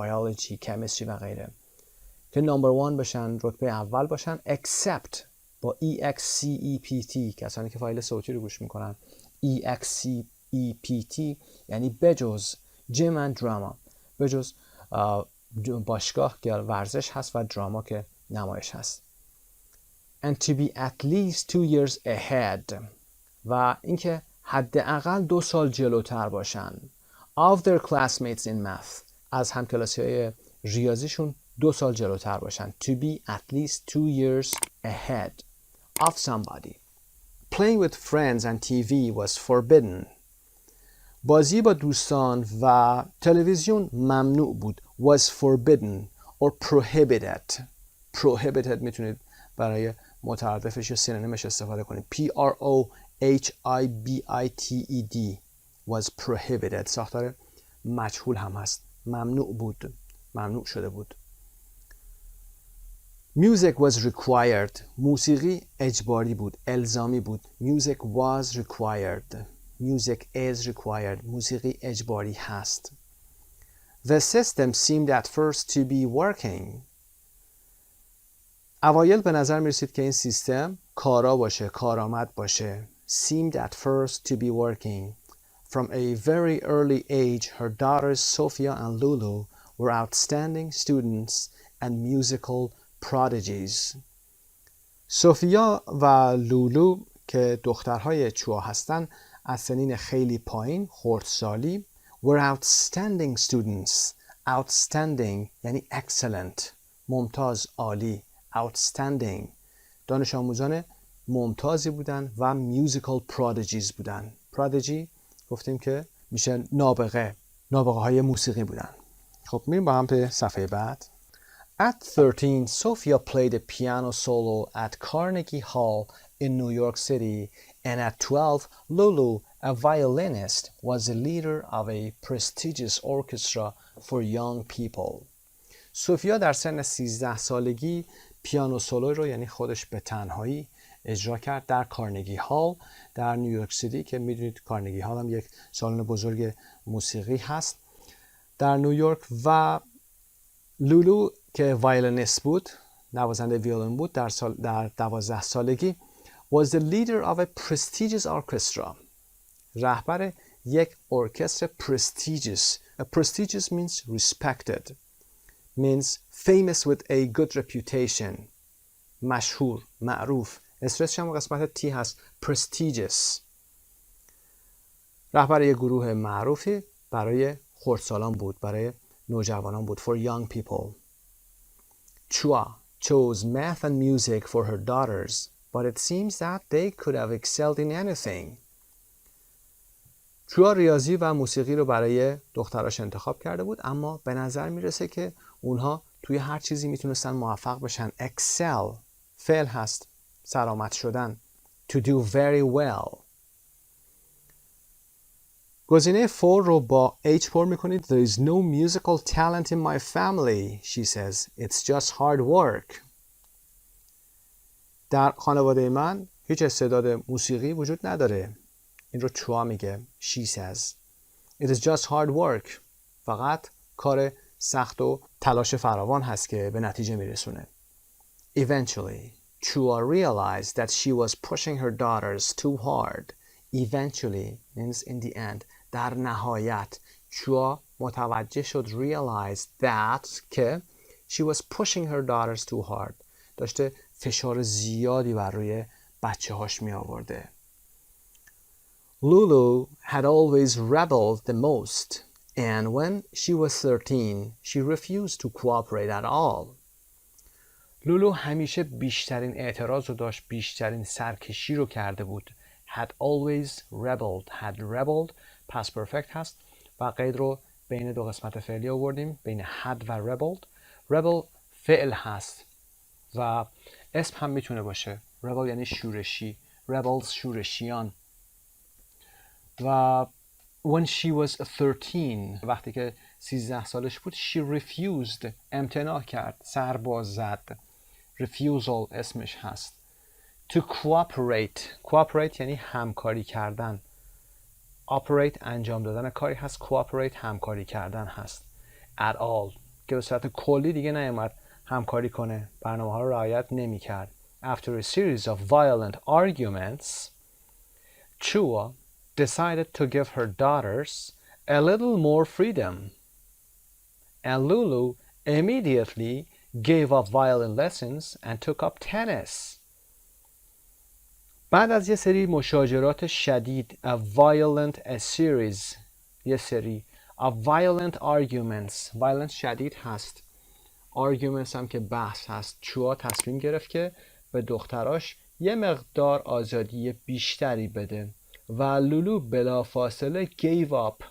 biology, chemistry و غیره که number one بشن، رتبه اول باشن except با EXCEPT. کسانی که فایل صوتی رو گوش میکنن EXCEPT یعنی بجز جیم and drama، بجز باشگاه که ورزش هست و دراما که نمایش هست. And to be at least 2 years ahead و اینکه حداقل 2 سال جلوتر باشن of their classmates in math، از همکلاسی‌های ریاضیشون 2 سال جلوتر باشن. To be at least 2 years ahead of somebody. Playing with friends and TV was forbidden. بازی با دوستان و تلویزیون ممنوع بود. Was forbidden or prohibited. Prohibited میتونید برای مترادفش یا سینونیمش استفاده کنید. Prohibited was prohibited. ساختار مجهول هم هست. ممنوع بود. ممنوع شده بود. Music was required. موسیقی اجباری بود. الزامی بود. Music was required. Music is required. موسیقی اجباری هست. The system seemed at first to be working. اوایل به نظر می رسید که این سیستم کارا باشه، کارآمد باشه. Seemed at first to be working. From a very early age, her daughters Sophia and Lulu were outstanding students and musical prodigies. سوفیا و لولو که دخترهای چوا هستن از سنین خیلی پایین، خردسالی، were outstanding students. Outstanding یعنی excellent، ممتاز، عالی. Outstanding دانش آموزان ممتازی بودن و musical prodigies بودن. Prodigy گفتیم که میشه نابغه های موسیقی بودن. خب میریم با هم به صفحه بعد. At 13, Sophia played a piano solo at Carnegie Hall in New York City, and at 12, Lulu, a violinist, was the leader of a prestigious orchestra for young people. سوفیا در سن 13 سالگی پیانو سولو رو یعنی خودش به تنهایی اجرا کرد در کارنگی هال در نیویورک سیتی که میدونید کارنگی هال هم یک سالن بزرگ موسیقی هست در نیویورک. و لولو که وایلنیست بود، نوازنده ویولن بود، در 12 سالگی was the leader of a prestigious orchestra. رهبر یک ارکستر prestigious. Prestigious means respected. Means famous with a good reputation. مشهور، معروف. استرسش هم قسمت تی هست. Prestigious. رهبر یک گروه معروفی برای خردسالان بود، برای نوجوانان بود. For young people. Chua chose math and music for her daughters, but it seems that they could have excelled in anything. چوا ریاضی و موسیقی رو برای دختراش انتخاب کرده بود، اما به نظر میرسه که اونها توی هر چیزی میتونستن موفق بشن. excel فعل هست، سرآمد شدن. to do very well. گزینه 4 رو با H پر میکنید. There is no musical talent in my family, she says. It's just hard work. در خانواده من هیچ استعداد موسیقی وجود نداره. این رو چوا میگه. She says. It is just hard work. فقط کار سخت و تلاش فراوان هست که به نتیجه میرسونه. Eventually, Chua realized that she was pushing her daughters too hard. Eventually means in the end. در نهایت چوا متوجه شد realized that که she was pushing her daughters too hard. داشته فشار زیادی بر روی بچه هاش می آورده. Lulu had always rebelled the most, and when she was 13, she refused to cooperate at all. لولو همیشه بیشترین اعتراض رو داشت، بیشترین سرکشی رو کرده بود. Had always rebelled. Had rebelled past perfect هست و قید رو بین دو قسمت فعلی آوردیم، بین had و rebelled. rebel فعل هست و اسم هم میتونه باشه. rebel یعنی شورشی. rebels شورشیان. و when she was 13 وقتی که 13 سالش بود she refused امتناع کرد، سرباز زد. refusal اسمش هست. to cooperate یعنی همکاری کردن. operate انجام دادن کاری هست، cooperate همکاری کردن هست. at all که به صورت کلی دیگه نیامد همکاری کنه، برنامه ها رو رعایت نمی کرد. after a series of violent arguments Chua decided to give her daughters a little more freedom and Lulu immediately gave up violin lessons and took up tennis. بعد از یه سری مشاجرات شدید a series یه سری of violent arguments violent شدید هست، arguments هم که بحث هست. چوا تصمیم گرفت که به دختراش یه مقدار آزادی بیشتری بده و لولو بلافاصله gave up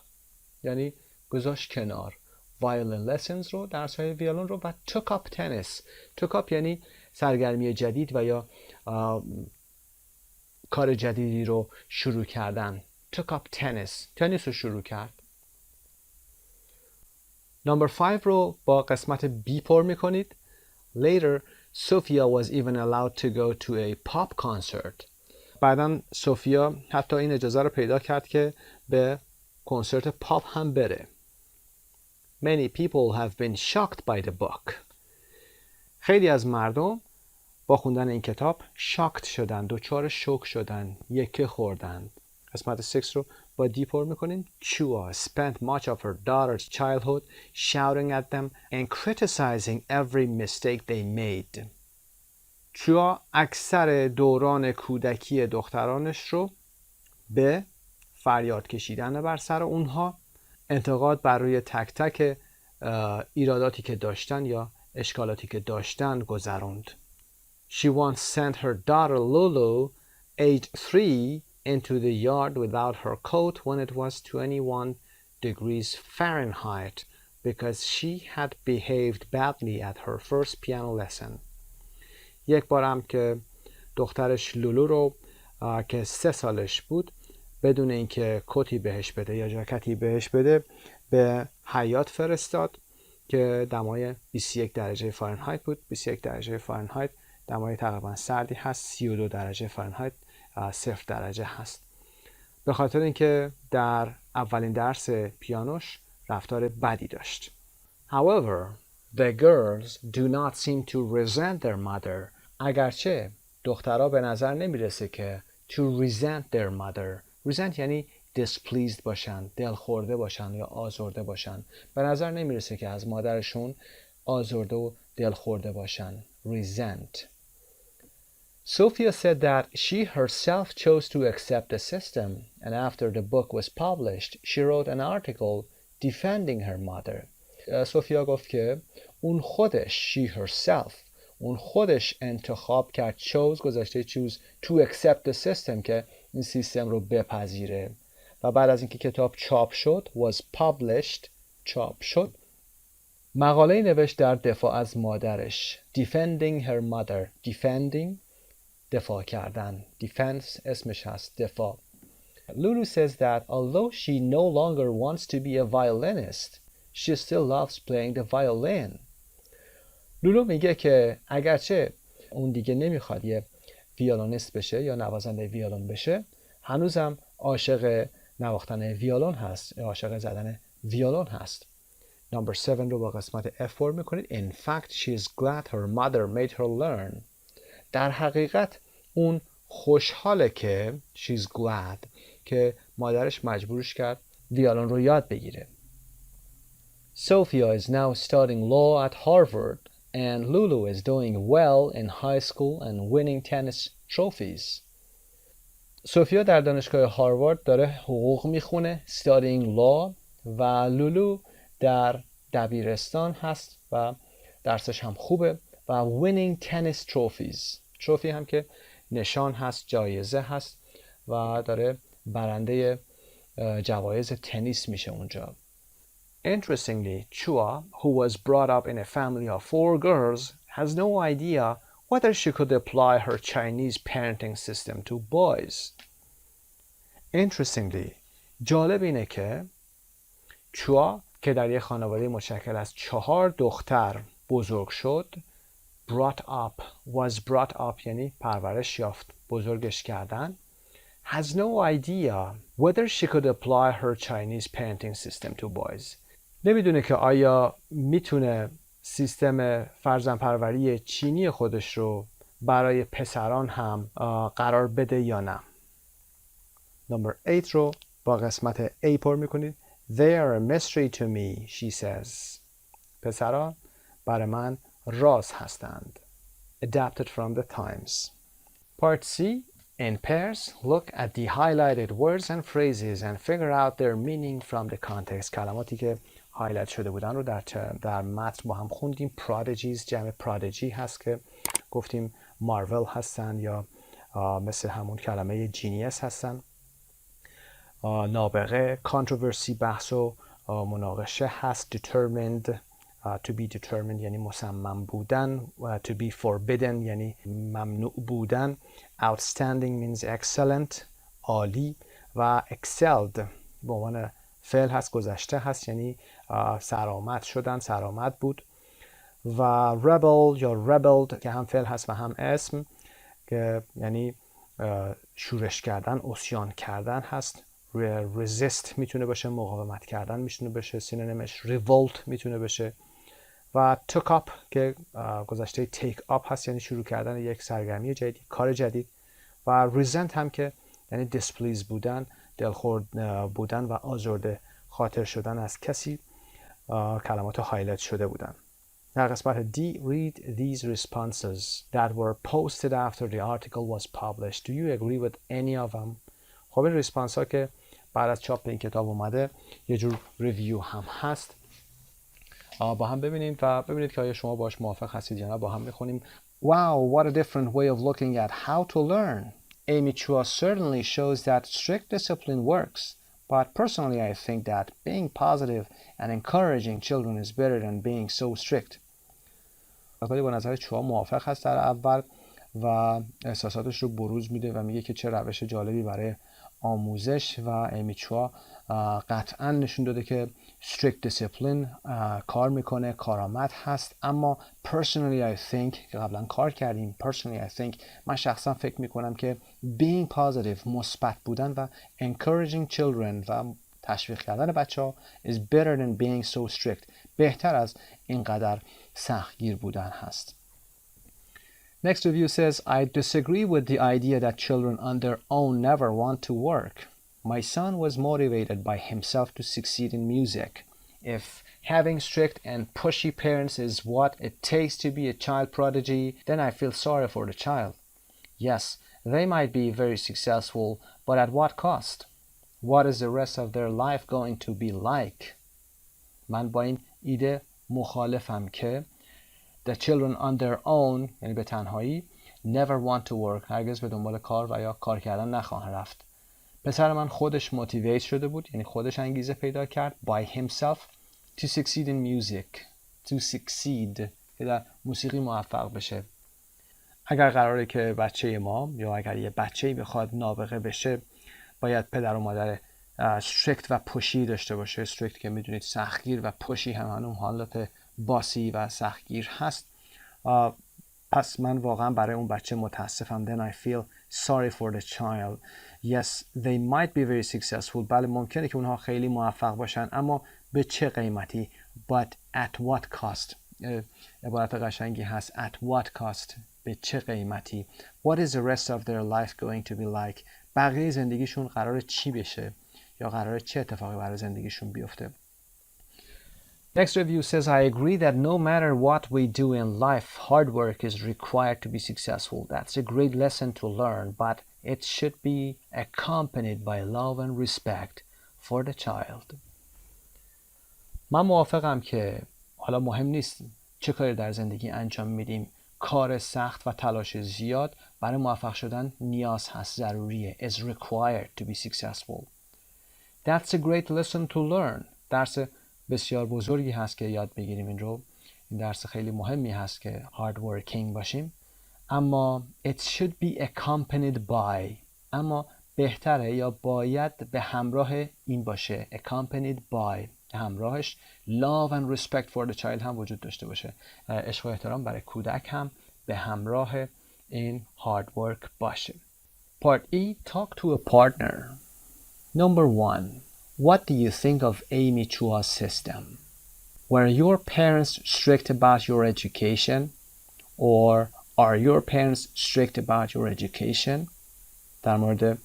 یعنی گذاشت کنار violin lessons رو، درس‌های ویولن رو، و took up tennis. took up یعنی سرگرمی جدید و یا کار جدیدی رو شروع کردن. took up tennis تنیس رو شروع کرد. number 5 رو با قسمت B پر میکنید. later Sophia was even allowed to go to a pop concert. بعداً سوفیا حتی این اجازه رو پیدا کرد که به کنسرت پاپ هم بره. Many people have been shocked by the book. خیلی از مردم با خوندن این کتاب shocked شدن، دچار شوک شدن، یکه خوردن. قسمت 6 رو با دی پر میکنیم. Chua spent much of her daughter's childhood shouting at them and criticizing every mistake they made. چوا اکثر دوران کودکی دخترانش رو به فریاد کشیدن بر سر اونها، انتقاد بر روی تک تک ایراداتی که داشتن یا اشکالاتی که داشتن گذروند. She once sent her daughter Lulu, age 3, into the yard without her coat when it was 21 degrees Fahrenheit because she had behaved badly at her first piano lesson. یک بارم که دخترش لولو رو که 3 سالش بود بدون اینکه کتی بهش بده یا جاکتی بهش بده به حیاط فرستاد که دمای 21 درجه فارنهایت بود. 21 درجه فارنهایت دمای تقریبا سردی هست. 32 درجه فارنهایت 0 درجه هست. به خاطر اینکه در اولین درس پیانوش رفتار بدی داشت. However, the girls do not seem to resent their mother. اگرچه دخترها به نظر نمیرسه که to resent their mother. resent یعنی displeased باشن، دلخورده باشن یا آزرده باشن. به نظر نمیرسه که از مادرشون آزرده و دلخورده باشن. resent. Sophia said that she herself chose to accept the system, and after the book was published, she wrote an article defending her mother. سوفیا گفت که اون خودش she herself اون خودش انتخاب کرد chose گذاشته choose to accept the system که این سیستم رو بپذیره و بعد از اینکه کتاب چاپ شد was published چاپ شد مقاله نوشت در دفاع از مادرش defending her mother defending دفاع کردن defense اسمش هست دفاع. Lulu says that although she no longer wants to be a violinist she still loves playing the violin. لولو میگه که اگرچه اون دیگه نمیخواد یه ویولونیست بشه یا نوازنده ویولون بشه هنوزم عاشق نواختن ویولون هست، عاشق زدن ویولون هست. Number 7 رو با قسمت F پر میکنید. In fact she is glad her mother made her learn. در حقیقت اون خوشحاله که she's glad که مادرش مجبورش کرد ویولون رو یاد بگیره. Sophia is now studying law at Harvard and Lulu is doing well in high school and winning tennis trophies. سوفیا در دانشگاه هاروارد داره حقوق میخونه studying law و لولو در دبیرستان هست و درسش هم خوبه و winning tennis trophies. تروفی هم که نشان هست، جایزه هست و داره برنده جوایز تنیس میشه اونجا. Interestingly, Chua, who was brought up in a family of 4 girls, has no idea whether she could apply her Chinese parenting system to boys. Interestingly, جالب اینه که چوا که در یک خانواده متشکل از 4 دختر بزرگ شد. brought up was brought up یعنی پرورش یافت، بزرگش کردن. has no idea whether she could apply her Chinese parenting system to boys. نمیدونه که آیا میتونه سیستم فرزندپروری چینی خودش رو برای پسران هم قرار بده یا نه. نمبر 8 رو با قسمت A پر میکنید. They are a mystery to me, she says. پسران برای من راز هستند. Adapted from the Times. Part C. In pairs, look at the highlighted words and phrases and figure out their meaning from the context. کلماتی که هایلایت شده بودن رو در متن با هم خوندیم. Prodigies جمع prodigy هست که گفتیم مارول هستن یا مثل همون کلمه جینیس هستن. نابغه، controversy بحث و مناقشه هست. Determined to be determined یعنی مصمم بودن. To be forbidden یعنی ممنوع بودن. Outstanding means excellent عالی. و excelled به عنوان فعل هست، گذشته هست، یعنی سرآمد شدن، سرآمد بود. و rebel یا rebelled که هم فعل هست و هم اسم که یعنی شورش کردن، عصیان کردن هست. resist میتونه باشه، مقاومت کردن میتونه باشه، سینونیمش revolt میتونه باشه. و took up که گذشته take up هست یعنی شروع کردن یک سرگرمی جدید، کار جدید. و resent هم که یعنی displeased بودن، دلخورد بودن و آزرده خاطر شدن از کسی. کلمات هایلایت شده بودن. در قسمت D, read these responses that were posted after the article was published. Do you agree with any of them? خب این ریسپانس ها که بعد از چاپ این کتاب اومده یه جور ریویو هم هست. با هم ببینید و ببینید که آیا شما باش موافق هستید یا نه. با هم میخونیم. Wow, what a different way of looking at how to learn. Amy Chua certainly shows that strict discipline works, but personally I think that being positive and encouraging children is better than being so strict. ولی با نظر چوا موافق هست در اول و احساساتش رو بروز میده و میگه که چه روش جالبی برای آموزش. و امی چوا قطعا نشون داده که strict discipline کار میکنه، کارآمد هست. اما personally I think که قبلا کار کردیم، personally I think من شخصا فکر میکنم که being positive مثبت بودن و encouraging children و تشویق کردن بچه ها is better than being so strict بهتر از اینقدر سختگیر بودن هست. Next review says, I disagree with the idea that children on their own never want to work. My son was motivated by himself to succeed in music. If having strict and pushy parents is what it takes to be a child prodigy, then I feel sorry for the child. Yes, they might be very successful, but at what cost? What is the rest of their life going to be like? من با این ایده مخالفم که the children on their own یعنی به تنهایی never want to work هرگز به دنبال کار و یا کار کردن نخواهند رفت. پسر من خودش موتیویت شده بود یعنی خودش انگیزه پیدا کرد by himself to succeed in music to succeed که در موسیقی موفق بشه. اگر قراره که بچه ما یا اگر یه بچه‌ای بخواد نابغه بشه باید پدر و مادر ستریکت و پوشی داشته باشه. ستریکت که میدونید سختگیر و پوشی هم همون حالت باسی و سختگیر هست. پس من واقعا برای اون بچه متاسفم. Then I feel sorry for the child. Yes, they might be very successful. بله ممکنه که اونها خیلی موفق باشن اما به چه قیمتی؟ But at what cost؟ عبارت قشنگی هست. At what cost؟ به چه قیمتی؟ What is the rest of their life going to be like؟ بقیه زندگیشون قراره چی بشه؟ یا قراره چه اتفاقی برای زندگیشون بیفته؟ Next review says, I agree that no matter what we do in life, hard work is required to be successful. That's a great lesson to learn, but it should be accompanied by love and respect for the child. من موافقم که حالا مهم نیست چه کاری در زندگی انجام میدیم. کار سخت و تلاش زیاد برای موفق شدن نیاز هست، ضروریه. is required to be successful. That's a great lesson to learn. درس بسیار بزرگی هست که یاد بگیریم این رو. این درس خیلی مهمی هست که hard working باشیم. اما it should be accompanied by اما بهتره یا باید به همراه این باشه. accompanied by که همراهش love and respect for the child هم وجود داشته باشه. عشق و احترام برای کودک هم به همراه این hard work باشه. Part E, talk to a partner. Number 1. What do you think of Amy Chua's system? Were your parents strict about your education? Or are your parents strict about your education? در مورد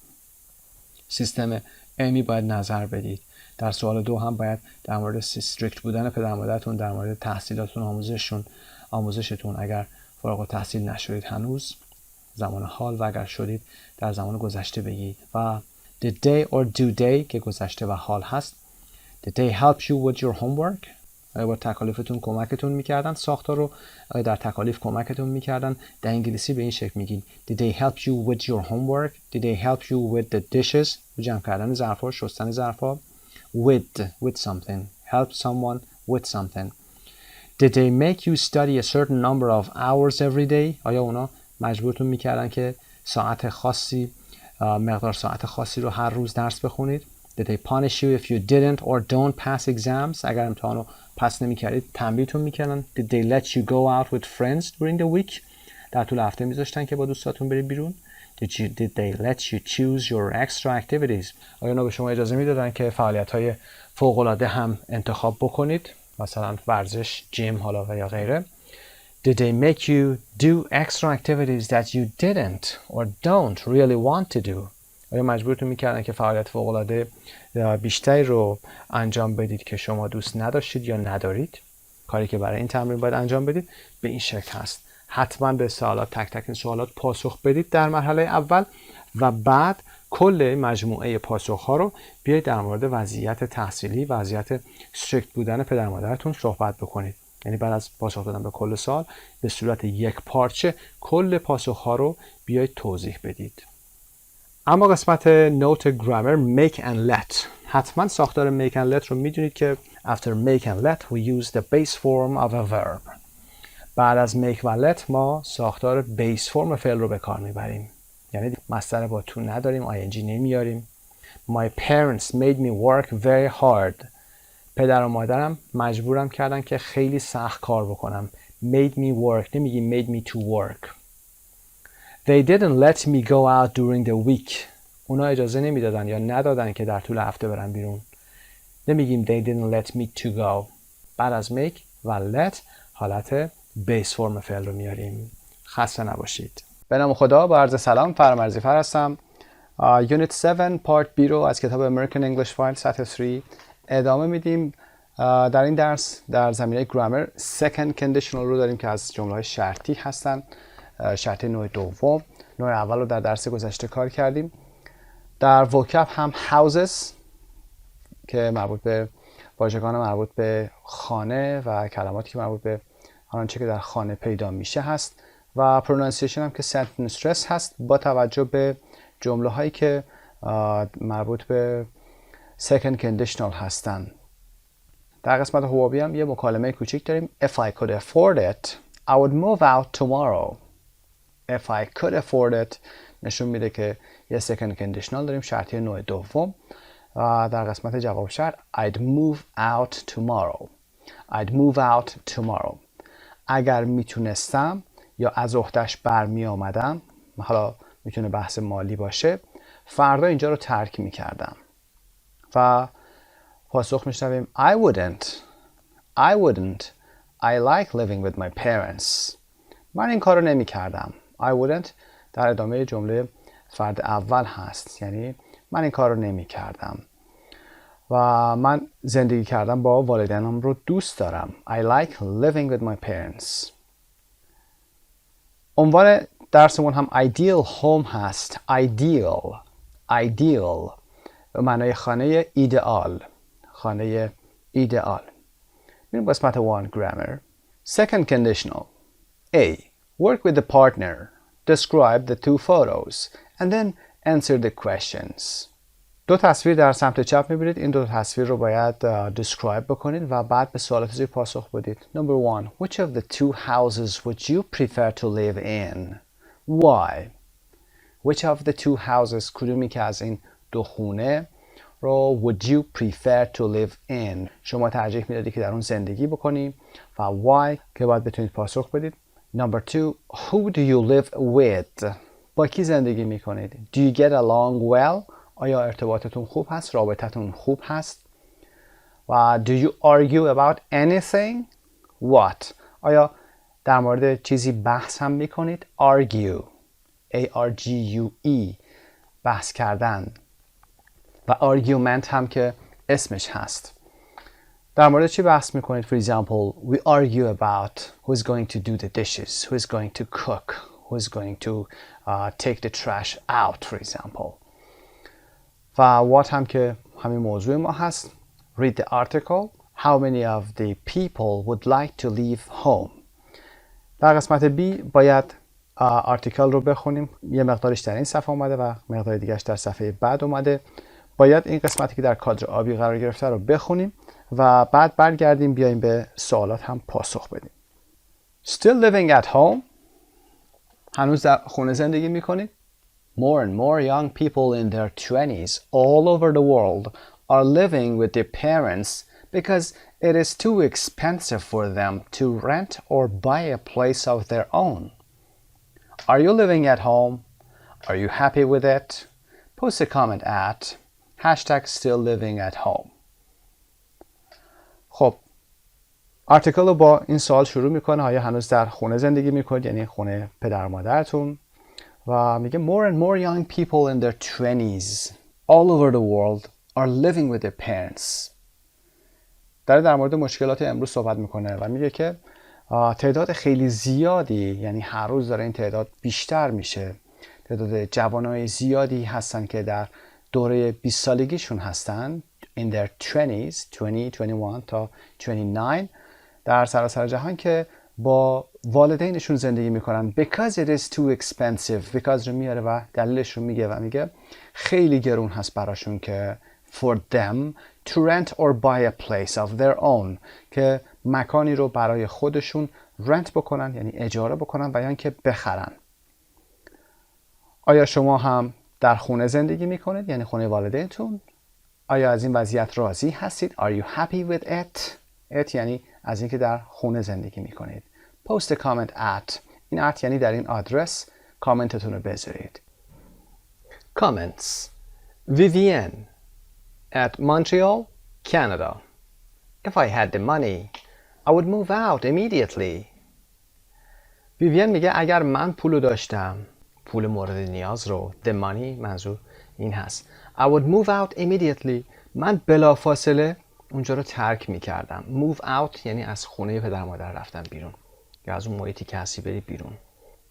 سیستم ایمی باید نظر بدید. در سوال 2 هم باید در مورد ستریکت بودن پدر مادرتون در مورد تحصیلاتون، آموزشتون، اگر فارغ التحصیل نشدید هنوز، زمان حال، و اگر شدید در زمان گذشته بگید. و did they or do they که گذشته و حال هست. Did they help you with your homework? آیا با تکالیفتون کمکتون میکردن؟ ساختار رو آیا در تکالیف کمکتون میکردن؟ در انگلیسی به این شکل میگین Did they help you with your homework? Did they help you with the dishes? جمع کردن ظرفا، شستن ظرفا. With something. Help someone with something. Did they make you study a certain number of hours every day? آیا اونا مجبورتون میکردن که مقدار ساعت خاصی رو هر روز درس بخونید؟ Did they punish you if you didn't or don't pass exams? اگر امتحان رو پس نمی‌کردید تنبیهتون می‌کردن. Did they let you go out with friends during the week? در طول هفته می‌ذاشتن که با دوستاتون برید بیرون. Did they let you choose your extra activities? آیا اونا به شما اجازه میدادن که فعالیت‌های فوق‌العاده هم انتخاب بکنید؟ مثلا ورزش، جیم حالا و یا غیره. Did they make you do extra activities that you didn't or don't really want to do? آیا مجبورتون میکردن که فعالیت فوق‌العاده بیشتری رو انجام بدید که شما دوست نداشتید یا ندارید؟ کاری که برای این تمرین باید انجام بدید به این شکل هست. حتما به سوالات تک این سوالات پاسخ بدید در مرحله اول و بعد کل مجموعه پاسخ‌ها رو بیایید در مورد وضعیت تحصیلی، وضعیت استریکت بودن پدر مادرتون صحبت بکنید. یعنی بعد از پاسخ دادن به کل سوال به صورت یک پارچه کل پاسخ‌ها رو بیایید توضیح بدید. اما قسمت نوت گرامر make and let. حتما ساختار make and let رو میدونید که after make and let we use the base form of a verb. بعد از make و let ما ساختار base form فعل رو به کار میبریم. یعنی مصدر با to نداریم، ing نمیاریم. My parents made me work very hard. پدر و مادرم مجبورم کردن که خیلی سخت کار بکنم. Made me work نمیگیم made me to work. They didn't let me go out during the week. اونا اجازه نمیدادن یا ندادن که در طول هفته برم بیرون. نمیگیم they didn't let me to go. بعد از make و let حالت base فرم فعل رو میاریم. خسته نباشید. به نام خدا، با عرض سلام، فرامرزی هستم. یونیت 7 پارت B رو از کتاب امریکن انگلیش فایل سطح 3 ادامه میدیم. در این درس در زمینه گرامر second conditional رو داریم که از جمله‌های شرطی هستن. شرطی نوع دوم. نوع اول رو در درس گذشته کار کردیم. در vocab هم houses که مربوط به واژگان مربوط به خانه و کلماتی که مربوط به آنچه که در خانه پیدا میشه هست و pronunciation هم که sentence stress هست با توجه به جمله هایی که مربوط به second conditional هستن. در قسمت حبابی هم یه مکالمه کوچیک داریم. If I could afford it, I would move out tomorrow. If I could afford it نشون میده که یه second conditional داریم، شرطی نوع دوم. در قسمت جواب شرط I'd move out tomorrow. I'd move out tomorrow. اگر میتونستم یا از عهده‌اش برمی آمدم، حالا میتونه بحث مالی باشه، فردا اینجا رو ترک میکردم. و پاسخ میشنویم I wouldn't. I like living with my parents. من این کار رو نمی کردم. I wouldn't در ادامه جمله فرد اول هست، یعنی من این کار رو نمی کردم و من زندگی کردم با والدینم رو دوست دارم. I like living with my parents. عنوان درسمون هم ideal home هست. ideal به معنای خانه ایدئال. خانه ایدئال. میریم قسمت 1 grammar. Second conditional. A. Work with the partner. Describe the two photos and then answer the questions. دو تصویر در سمت چپ میبینید. این دو تصویر رو باید describe بکنید و بعد به سوالات زیر پاسخ بدید. Number 1. Which of the two houses would you prefer to live in? Why? Which of the two houses کدومی که از این دو خونه رو would you prefer to live in؟ شما ترجیح میدادی که در اون زندگی بکنی و why که باید بتونید پاسخ بدید. Number 2 who do you live with؟ با کی زندگی میکنید؟ Do you get along well؟ آیا ارتباطتون خوب هست؟ رابطتون خوب هست؟ و do you argue about anything؟ What؟ آیا در مورد چیزی بحث هم میکنید؟ Argue A-R-G-U-E بحث کردن و argument هم که اسمش هست. در مورد چی بحث میکنید؟ For example, we argue about who's going to do the dishes, who's going to cook, who's going to take the trash out, for example. و what هم که همین موضوع ما هست. Read the article. How many of the people would like to leave home? در قسمت B باید آرتیکل رو بخونیم. یه مقدارش در این صفحه اومده و مقدار دیگرش در صفحه بعد اومده. باید این قسمتی که در کادر آبی قرار گرفته رو بخونیم و بعد برگردیم بیایم به سوالات هم پاسخ بدیم. Still living at home؟ هنوز در خونه زندگی میکنید؟ More and more young people in their 20s all over the world are living with their parents because it is too expensive for them to rent or buy a place of their own. Are you living at home? Are you happy with it? Post a comment at #still living at home. خب آرتیکل رو با این سوال شروع میکنه آیا هنوز در خونه زندگی میکنید، یعنی خونه پدر مادرتون، و میگه more and more young people in their 20s all over the world are living with their parents. در مورد مشکلات امروز صحبت میکنه و میگه که تعداد خیلی زیادی، یعنی هر روز داره این تعداد بیشتر میشه، تعداد جوانای زیادی هستن که در دوره 20 سالگیشون هستن in their 20s 20, 21 تا 29 در سراسر جهان که با والدینشون زندگی میکنن because it is too expensive. because رو میاره و دلیلش رو میگه و میگه خیلی گرون هست براشون که for them to rent or buy a place of their own که مکانی رو برای خودشون رنت بکنن، یعنی اجاره بکنن و یا اینکه بخرن. آیا شما هم در خونه زندگی میکنید، یعنی خونه والدینتون؟ آیا از این وضعیت راضی هستید؟ Are you happy with it? it یعنی از اینکه در خونه زندگی میکنید. Post a comment at. این at یعنی در این آدرس کامنتتون رو بذارید. Comments. Vivienne at Montreal, Canada. If I had the money, I would move out immediately. ویوین میگه اگر من پولو داشتم، پول مورد نیاز رو، the money منظور این هست. I would move out immediately. من بلافاصله اونجا رو ترک میکردم. move out یعنی از خونه پدر مادر رفتن بیرون یا از اون محیطی که هستی بری بیرون.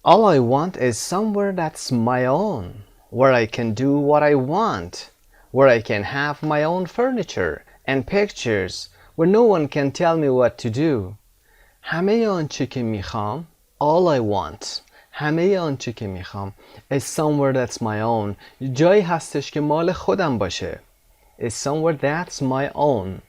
All I want is somewhere that's my own, where I can do what I want, where I can have my own furniture and pictures, where no one can tell me what to do. همه آنچه که میخوام all I want همه آنچه که میخوام is somewhere that's my own جایی هستش که مال خودم باشه. is somewhere that's my own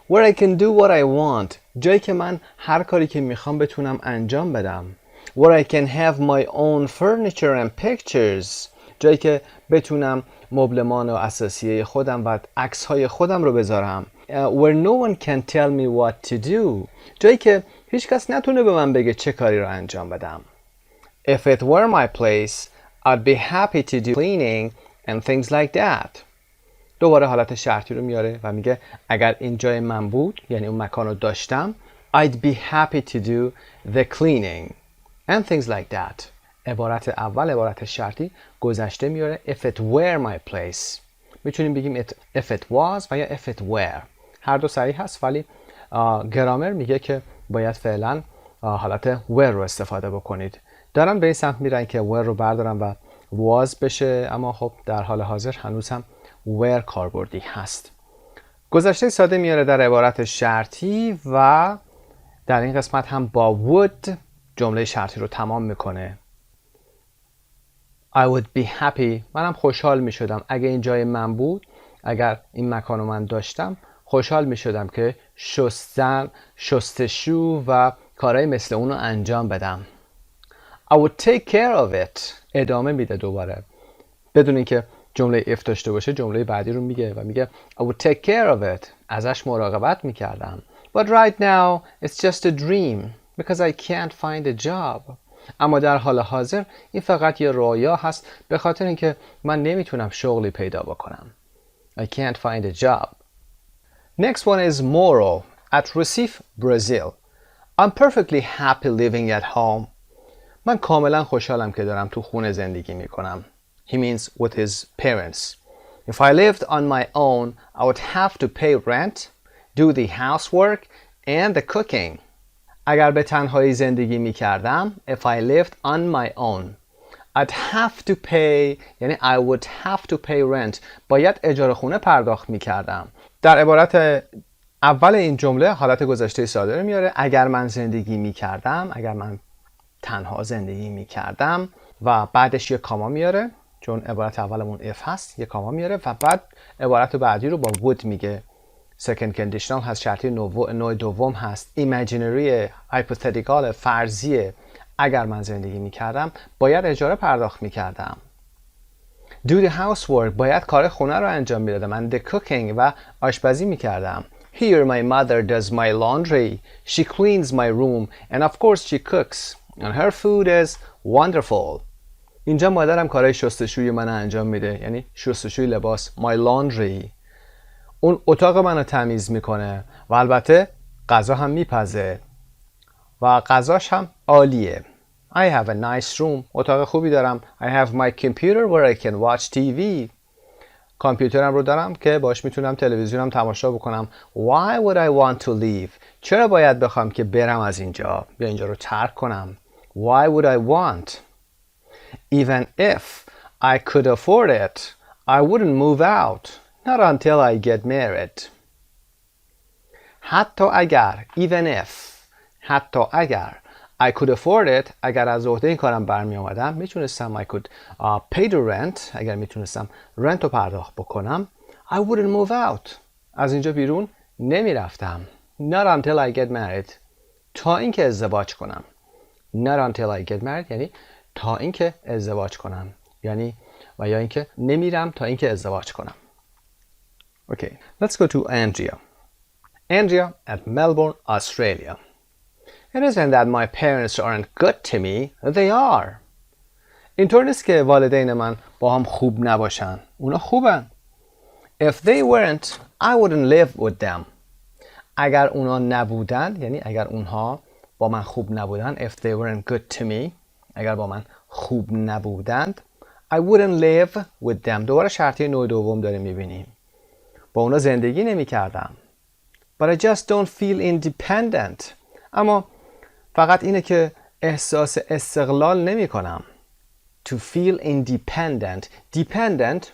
where I can do what I want جایی که من هر کاری که میخوام بتونم انجام بدم. where I can have my own furniture and pictures جایی که بتونم مبلمان و اساسیه خودم و عکس‌های خودم رو بذارم. where no one can tell me what to do جایی که هیچ کس نتونه به من بگه چه کاری رو انجام بدم. If it were my place, I'd be happy to do cleaning and things like that. دوباره حالت شرطی رو میاره و میگه اگر این جای من بود، یعنی اون مکان رو داشتم، I'd be happy to do the cleaning and things like that. عبارت اول، عبارت شرطی، گذشته میاره if it were my place. میتونیم بگیم if it was و یا if it were. هر دو صحیح هست ولی گرامر میگه که باید فعلا حالت were رو استفاده بکنید. دارن به این سمت میرن که were رو بردارن و was بشه، اما خب در حال حاضر هنوز هم were کاربردی هست. گذشته ساده میاره در عبارت شرطی و در این قسمت هم با would جمله شرطی رو تمام میکنه. I would be happy منم خوشحال میشدم اگه این جای من بود، اگر این مکان رو من داشتم خوشحال میشدم که شستشو و کارهای مثل اون رو انجام بدم. I would take care of it ادامه میده دوباره بدون اینکه جمله if داشته باشه جمله بعدی رو میگه و میگه I would take care of it. ازش مراقبت میکردم. But right now it's just a dream because I can't find a job. اما در حال حاضر این فقط یه رویا هست به خاطر اینکه من نمیتونم شغلی پیدا بکنم. I can't find a job. Next one is Moro at Recife, Brazil. I'm perfectly happy living at home. من کاملا خوشحالم که دارم تو خونه زندگی میکنم. He means with his parents. If I lived on my own, I would have to pay rent, do the housework and the cooking. اگر به تنهایی زندگی میکردم, if I lived on my own, I'd have to pay, یعنی I would have to pay rent. باید اجاره خونه پرداخت میکردم. در عبارت اول این جمله حالت گذشته ساده رو میاره. اگر من زندگی میکردم، اگر من تنها زندگی میکردم و بعدش یک کاما میاره چون عبارت اولمون if هست، یک کاما میاره و بعد عبارت بعدی رو با would میگه. second conditional هست، شرطی نوع دوم هست. imaginary hypothetical فرضیه. اگر من زندگی میکردم باید اجاره پرداخت میکردم. do the housework باید کار خونه رو انجام میدادم. من the cooking و آشپزی میکردم. Here my mother does my laundry. She cleans my room and of course she cooks. And her food is wonderful. اینجا مادرم کارهای شستشوی من انجام میده، یعنی شستشوی لباس. My laundry. اون اتاق منو تمیز میکنه و البته غذا هم میپزه و غذاش هم عالیه. I have a nice room. اتاق خوبی دارم. I have my computer where I can watch TV. کامپیوترم رو دارم که باش میتونم تلویزیونم تماشا بکنم. Why would I want to leave? چرا باید بخوام که برم از اینجا یا اینجا رو ترک کنم؟ Why would I want? Even if I could afford it, I wouldn't move out. Not until I get married. حتی اگر even if حتی اگر I could afford it اگر از عهده این کارم برمی آمدم میتونستم I could pay the rent اگر میتونستم رنت رو پرداخت بکنم I wouldn't move out از اینجا بیرون نمیرفتم Not until I get married تا اینکه ازدواج کنم Not until I get married یعنی تا اینکه ازدواج کنم یعنی و یا اینکه نمیرم تا اینکه ازدواج کنم Okay, let's go to Andrea. Andrea at Melbourne, Australia. It isn't that my parents aren't good to me, they are. اینطور نیست که والدین من با هم خوب نباشن. اونا خوبن. If they weren't, I wouldn't live with them. اگر اونا نبودن، یعنی اگر اونها با من خوب نبودن, if they weren't good to me, اگر با من خوب نبودند, I wouldn't live with them. دوباره شرطی نوع دوم داریم میبینیم. با اونا زندگی نمی کردم. But I just don't feel independent. اما فقط اینه که احساس استقلال نمی کنم. To feel independent. Dependent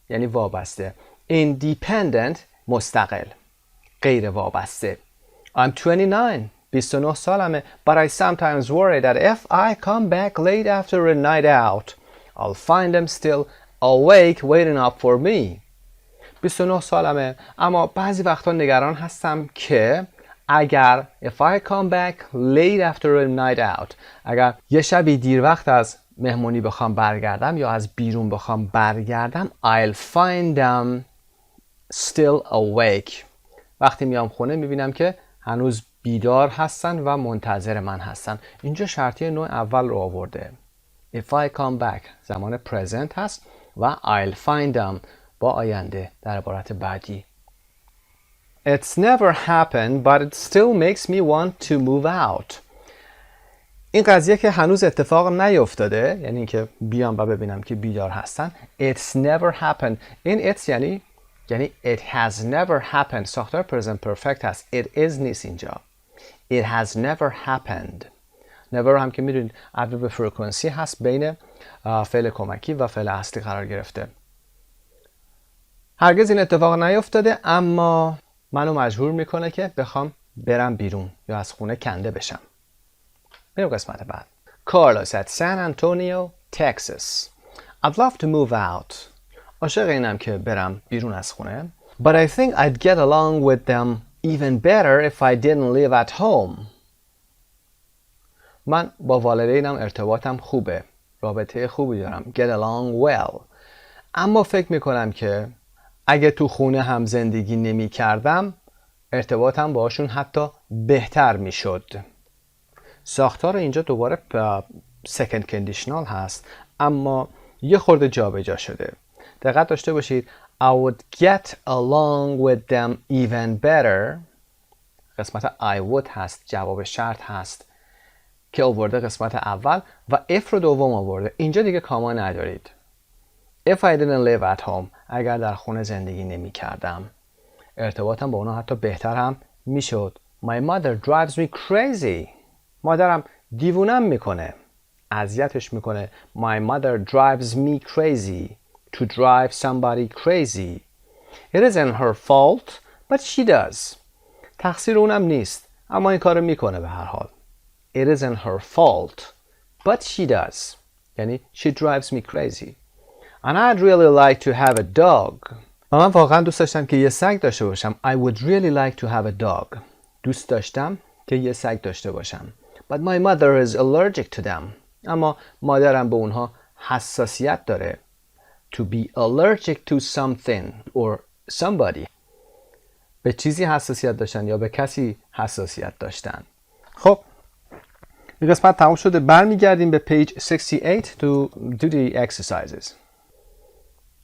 یعنی وابسته. Independent مستقل. غیر وابسته. I'm 29 سالمه. But I sometimes worry that if I come back late after a night out, I'll find them still awake waiting up for me. 29 سالمه اما بعضی وقتا نگران هستم که اگر if I come back late after a night out اگر یه شبی دیر وقت از مهمونی بخوام برگردم یا از بیرون بخوام برگردم I'll find them still awake وقتی میام خونه میبینم که هنوز بیدار هستن و منتظر من هستن اینجا شرطی نوع اول رو آورده if I come back زمان present هست و I'll find them با آینده در عبارت بعدی It's never happened but it still makes me want to move out این قضیه که هنوز اتفاق نیفتاده یعنی اینکه بیام و ببینم که بیدار هستن It's never happened این it's یعنی it has never happened ساختار present perfect هست It is نیست اینجا It has never happened never هم که میدونید عدد فرکانسی هست بین فعل کمکی و فعل اصلی قرار گرفته هرگز این اتفاق نیفتاده اما منو مجبور میکنه که بخوام برم بیرون یا از خونه کنده بشم. بریم قسمت بعد. Carlos at San Antonio, Texas. I'd love to move out. عاشق اینم که برم بیرون از خونه. But I think I'd get along with them even better if I didn't live at home. من با والدینم ارتباطم خوبه. رابطه خوبی دارم. Get along well. اما فکر میکنم که اگه تو خونه هم زندگی نمی کردم ارتباطم باشون حتی بهتر میشد. ساختار اینجا دوباره second conditional هست اما یه خورده جابجا شده. دقت داشته باشید I would get along with them even better. قسمت I would هست، جواب شرط هست که آورده قسمت اول و if رو دوم آورده. اینجا دیگه کاما ندارید. If I didn't live at home، اگر در خونه زندگی نمی کردم ارتباطم با اونا حتی بهتر هم میشد. My mother drives me crazy. مادرم دیوونم میکنه، اذیتش میکنه. My mother drives me crazy. To drive somebody crazy. It isn't her fault, but she does. تقصیر اونم نیست اما این کارو میکنه به هر حال. It isn't her fault, but she does. یعنی she drives me crazy. And I'd really like to have a dog. و من واقعا دوست داشتم که یه سگ داشته باشم. I would really like to have a dog. دوست داشتم که یه سگ داشته باشم. But my mother is allergic to them. اما مادرم به اونها حساسیت داره. To be allergic to something or somebody. به چیزی حساسیت داشتن یا به کسی حساسیت داشتن. خب این قسمت تموم شده. برمیگردیم به page 68 to do the exercises.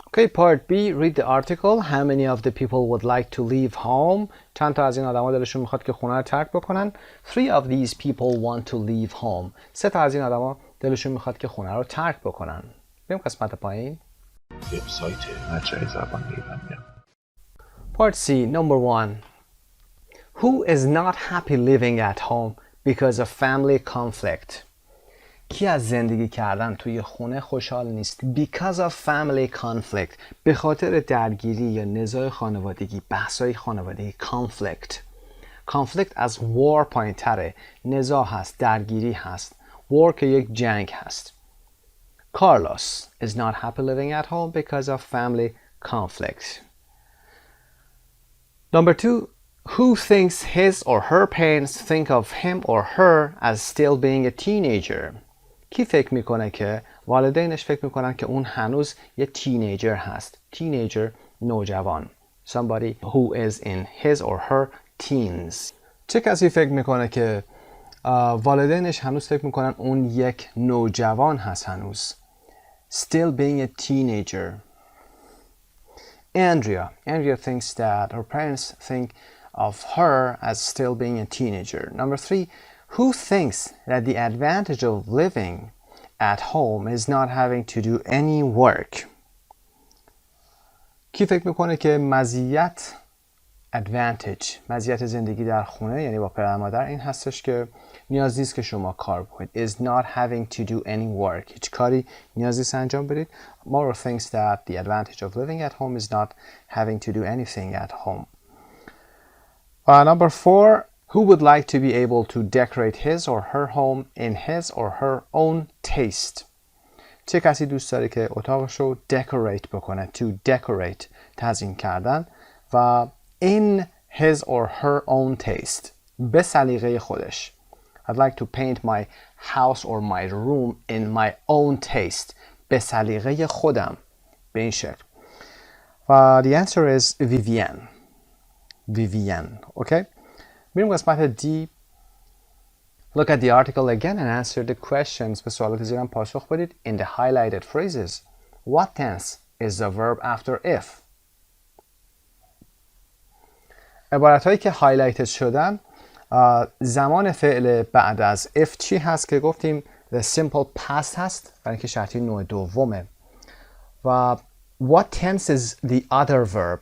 Okay, part B, read the article. How many of the people would like to leave home? چند تا از این آدما دلشون میخواد که خونه رو ترک بکنن. 3 of these people want to leave home. 3 تا از این آدما دلشون میخواد که خونه رو ترک بکنن. بریم قسمت پایین. وبسایت مجموعه زبان ایرانیان. Part C, number 1. Who is not happy living at home because of family conflict? کی از زندگی کردن توی خونه خوشحال نیست؟ Because of family conflict. به خاطر درگیری یا نزاع خانوادگی، بحث‌های خانوادگی. Conflict. Conflict از war پایین تره. نزاع هست، درگیری هست. War که یک جنگ هست. Carlos is not happy living at home because of family conflict. Number 2. Who thinks his or her parents think of him or her as still being a teenager? کی فکر میکنه که والدینش فکر میکنن که اون هنوز یه تینیجر هست. تینیجر، نوجوان. Somebody who is in his or her teens. چه کسی فکر میکنه که والدینش هنوز فکر میکنن اون یک نوجوان هست هنوز. Still being a teenager. Andrea thinks that her parents think of her as still being a teenager. Number 3. Who thinks that the advantage of living at home is not having to do any work? کی فکر میکنه که مزیت زندگی در خونه یعنی با پدر مادر این هستش که نیاز نیست که شما کار بکنید. Is not having to do any work. هیچ کاری نیاز نیست انجام بدید. Mara thinks that the advantage of living at home is not having to do anything at home. Number 4. Who would like to be able to decorate his or her home in his or her own taste? چه کسی دوست داره که اتاقش رو decorate بکنه؟ To decorate، تزیین کردن و in his or her own taste، به سلیقه خودش. I'd like to paint my house or my room in my own taste. به سلیقه خودم. به این شکل. و the answer is Vivienne. Okay? میریم قسمت D. Look at the article again and answer the questions. به سوالات زیرم پاسخ بدید. In the highlighted phrases, what tense is the verb after if? عبارت هایی که highlighted شدن زمان فعل بعد از if چی هست که گفتیم the simple past هست برای اینکه شرطی نوع دومه. و what tense is the other verb؟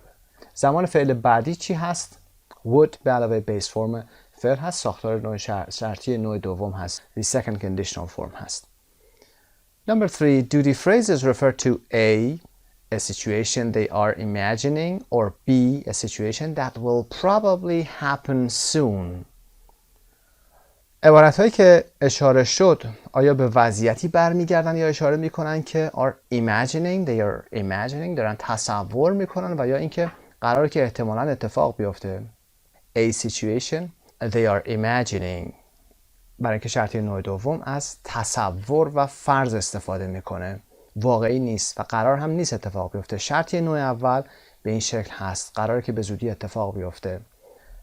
زمان فعل بعدی چی هست؟ would به علاوه بیس فرم فعل هست. ساختار نوع شرطی نوع دوم هست. the second conditional form هست. Number 3. Do the phrases refer to a situation they are imagining or B, a situation that will probably happen soon? عبارت هایی که اشاره شد آیا به وضعیتی برمیگردن یا اشاره میکنن که are imagining, they are imagining، دارن تصور میکنن و یا اینکه قراره که احتمالاً اتفاق بیفته. A situation they are imagining، برای اینکه شرطی نوع دوم از تصور و فرض استفاده میکنه. واقعی نیست و قرار هم نیست اتفاق بیفته. شرطی نوع اول به این شکل هست، قراره که به زودی اتفاق بیفته.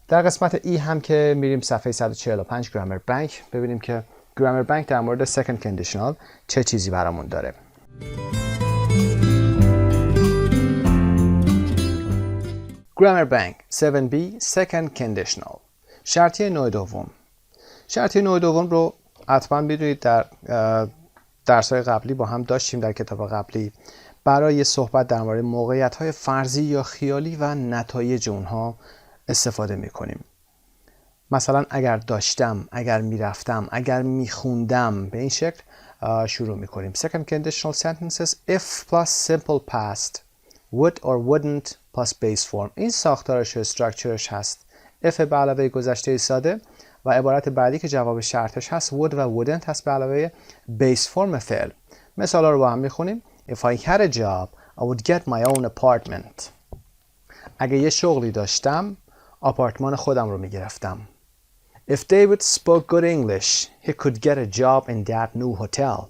در قسمت ای هم که میریم صفحه 145 گرامر بانک، ببینیم که گرامر بانک در مورد second conditional چه چیزی برامون داره. گرامر بانک 7B second conditional. شرطی نوع دوم. شرطی نوع دوم رو حتما بدونید در درس‌های قبلی با هم داشتیم، در کتاب قبلی برای صحبت در مورد موقعیت‌های فرضی یا خیالی و نتایج اونها استفاده می‌کنیم. مثلا اگر داشتم، اگر میرفتم، اگر میخوندم، به این شکل شروع می‌کنیم. Second conditional sentences if plus simple past would or wouldn't plus base form. این ساختارش و استراکچرش هست. if به علاوه گذشته ساده و عبارت بعدی که جواب شرطش هست would و wouldn't هست به علاوه بیس فرم فعل. مثالا رو با هم میخونیم. If I had a job, I would get my own apartment. اگه یه شغلی داشتم، آپارتمان خودم رو میگرفتم. If David spoke good English, he could get a job in that new hotel.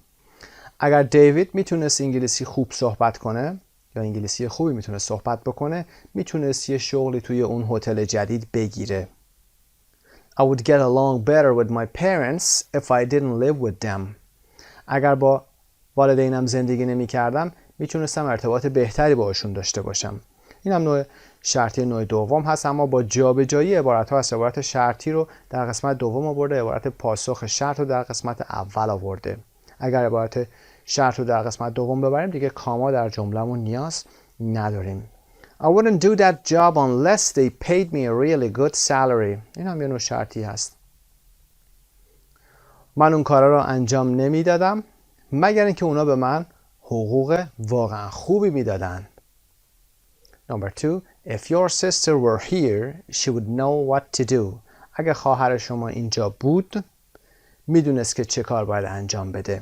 اگر دیوید میتونست انگلیسی خوب صحبت کنه یا انگلیسی خوبی میتونست صحبت بکنه، میتونست یه شغلی توی اون هتل جدید بگیره. I would get along better with my parents if I didn't live with them. اگر با والدینم زندگی نمی کردم میتونستم ارتباط بهتری باشون داشته باشم. این هم نوع شرطی نوع دوم هست، اما با جابجایی عبارت ها از عبارت شرطی رو در قسمت دوم آورده، عبارت پاسخ شرط رو در قسمت اول آورده. اگر عبارت شرط رو در قسمت دوم ببریم دیگه کاما در جمله‌مون نیاز نداریم. I wouldn't do that job unless they paid me a really good salary. این هم یه نوع شرطی هست. من اون کارا رو انجام نمیدادم مگر اینکه اونا به من حقوق واقعا خوبی میدادن. Number 2. If your sister were here, she would know what to do. اگه خواهر شما اینجا بود میدونست که چه کار باید انجام بده.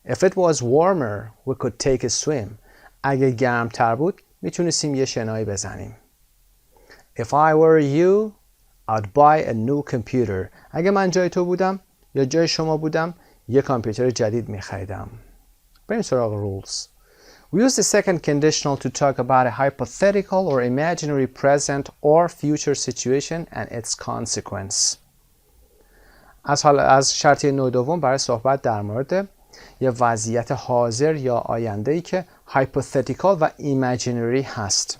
If it was warmer, we could take a swim. اگه گرمتر بود میتونستیم یه شنایی بزنیم. If I were you, I'd buy a new computer. اگه من جای تو بودم یا جای شما بودم یه کامپیوتر جدید میخریدم. بریم سراغ rules. We use the second conditional to talk about a hypothetical or imaginary present or future situation and its consequence. از شرطی نوع دوم برای صحبت در مورد یه وضعیت حاضر یا آینده‌ای که hypothetical و imaginary هست،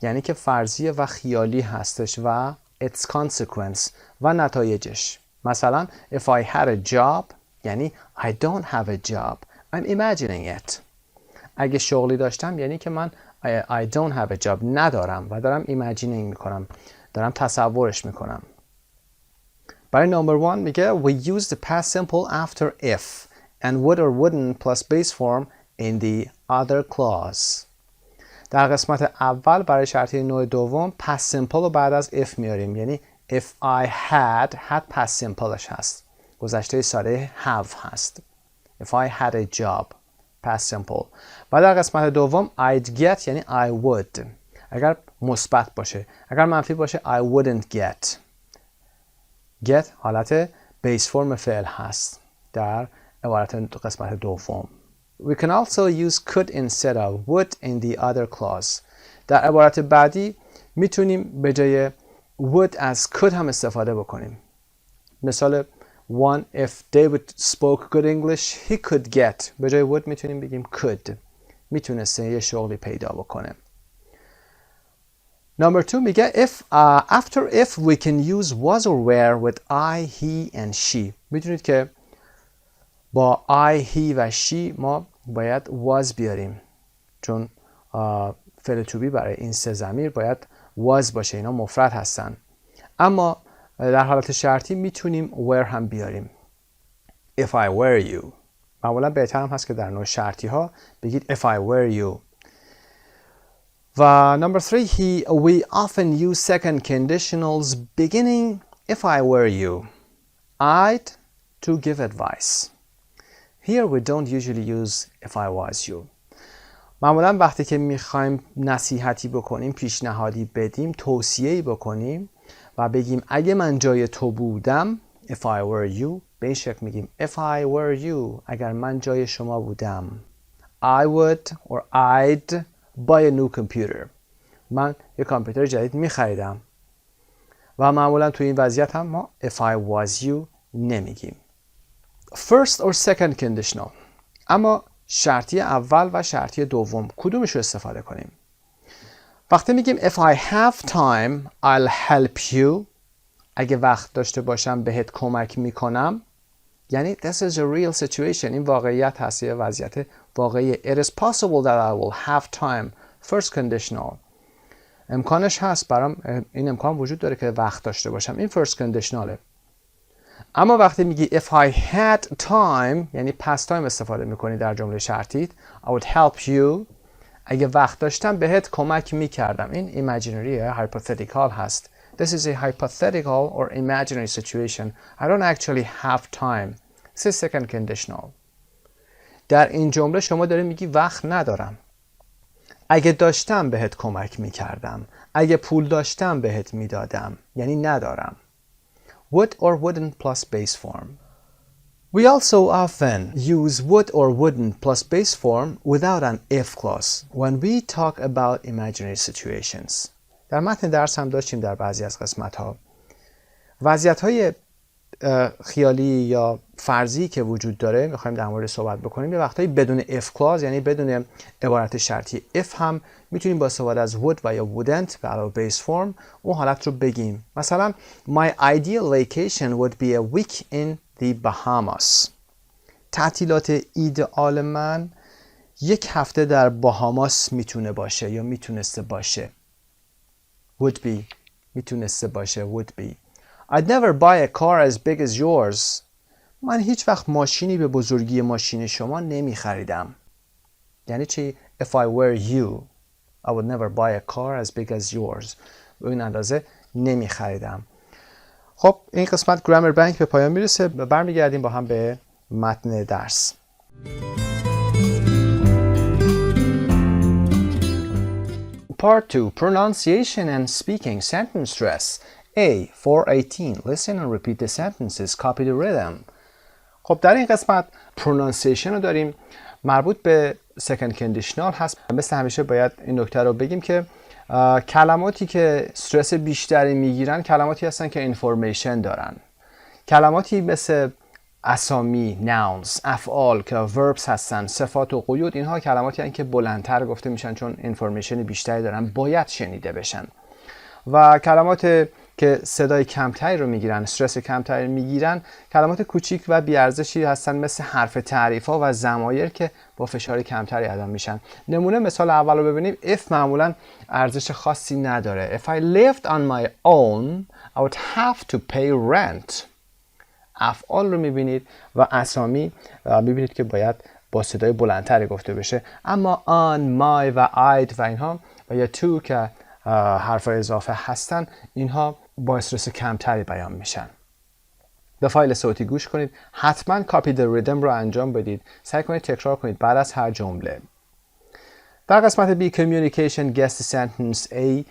یعنی که فرضی و خیالی هستش، و its consequence و نتایجش. مثلا if I had a job یعنی I don't have a job, I'm imagining it. اگه شغلی داشتم یعنی که من I don't have a job ندارم و دارم imagining میکنم، دارم تصورش میکنم. برای number 1 میگه we use the past simple after if and would or wouldn't plus base form in the other clause. در قسمت اول برای شرطی نوع دوم past simple رو بعد از if میاریم، یعنی if I had past simpleش هست، گذشته ساده have هست. if I had a job past simple. و در قسمت دوم I'd get یعنی I would، اگر مثبت باشه. اگر منفی باشه I wouldn't get. get حالت بیس فرم فعل هست در عبارت قسمت دوم. We can also use could instead of would in the other clause. در عبارت بعدی میتونیم به جای would از could هم استفاده بکنیم. مثال 1 if David spoke good English he could get. به جای would میتونیم بگیم could. میتونسته یه شغلی پیدا بکنه. Number 2 میگه after if we can use was or were with I, he and she. میدونید که با I, he و she ما باید was بیاریم، چون فعل to be برای این سه ضمیر باید was باشه، اینا مفرد هستن. اما در حالت شرطی میتونیم were هم بیاریم. If I were you. معمولا بهتر هم هست که در نوع شرطی ها بگید if I were you. و number 3 we often use second conditionals beginning if I were you. I'd to give advice. Here we don't usually use if I was you. معمولا وقتی که میخوایم نصیحتی بکنیم، پیشنهادی بدیم، توصیه‌ای بکنیم و بگیم اگه من جای تو بودم If I were you به این شکل میگیم if I were you اگر من جای شما بودم. I would or I'd buy a new computer. من یک کامپیوتر جدید میخریدم. و معمولا تو این وضعیت هم ما if I was you نمیگیم. First or second conditional. اما شرطی اول و شرطی دوم کدومش رو استفاده کنیم؟ وقتی میگیم if I have time I'll help you اگه وقت داشته باشم بهت کمک میکنم یعنی this is a real situation این واقعیت هست یه وضعیت واقعی it is possible that I will have time first conditional امکانش هست برام این امکان وجود داره که وقت داشته باشم این first conditionalه اما وقتی میگی if I had time یعنی past time استفاده میکنی در جمله شرطیت I would help you اگه وقت داشتم بهت کمک میکردم این imaginary hypothetical هست This is a hypothetical or imaginary situation. I don't actually have time. This is second conditional. در این جمله شما داری میگی وقت ندارم. اگه داشتم بهت کمک میکردم. اگه پول داشتم بهت میدادم. یعنی ندارم. Would or wouldn't plus base form. We also often use would or wouldn't plus base form without an if clause when we talk about imaginary situations. در متن درس هم داشتیم در بعضی از قسمت‌ها وضعیت‌های خیالی یا فرضی که وجود داره می‌خوایم در مورد صحبت بکنیم یه وقتایی بدون if clause یعنی بدون عبارت شرطی if هم میتونیم با استفاده از would و یا wouldn't به علاوه base form اون حالت رو بگیم مثلا My ideal vacation would be a week in the Bahamas تعطیلات ایدئال من یک هفته در باهاماس میتونه باشه یا میتونسته باشه would be میتونسته باشه would be I'd never buy a car as big as yours من هیچ وقت ماشینی به بزرگی ماشین شما نمی خریدم یعنی چی if I were you I would never buy a car as big as yours به این اندازه نمی خریدم خب این قسمت گرامر بانک به پایان میرسه برمیگردیم با هم به متن درس Part 2. Pronunciation and speaking sentence stress. A. 418. Listen and repeat the sentences. Copy the rhythm. خب در این قسمت pronunciation رو داریم مربوط به second conditional هست مثل همیشه باید این نکته رو بگیم که کلماتی که استرس بیشتری میگیرن کلماتی هستن که information دارن کلماتی مثل اسامی، nouns، افعال که verbs هستن، صفات و قیود اینها کلماتی هستن که بلندتر گفته میشن چون انفورمیشن بیشتری دارن باید شنیده بشن و کلمات که صدای کمتری رو میگیرن استرس کمتری میگیرن کلمات کوچیک و بیارزشی هستن مثل حرف تعریف ها و ضمایر که با فشار کمتری ادا میشن نمونه مثال اول رو ببینیم if معمولا ارزش خاصی نداره if I lived on my own I would have to pay rent افعال رو میبینید و اسامی میبینید که باید با صدای بلندتری گفته بشه اما on, my و I'd و اینها و یا to که حرف اضافه هستن اینها با استرس کمتری بیان میشن به فایل صوتی گوش کنید حتما کاپی the rhythm رو انجام بدید سعی کنید تکرار کنید بعد از هر جمله در قسمت B communication guess the sentence A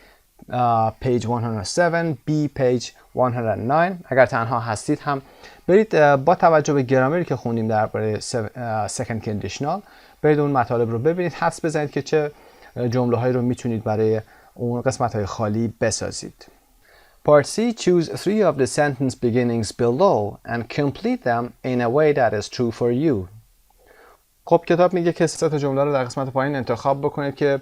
page 107 B page 109 اگر تنها هستید هم برید با توجه به گرامری که خوندیم درباره second conditional برید اون مطالب رو ببینید حدس بزنید که چه جمله هایی رو میتونید برای اون قسمت های خالی بسازید Part C choose 3 of the sentence beginnings below and complete them in a way that is true for you خب کتاب میگه که 3 تا جمله رو در قسمت پایین انتخاب بکنید که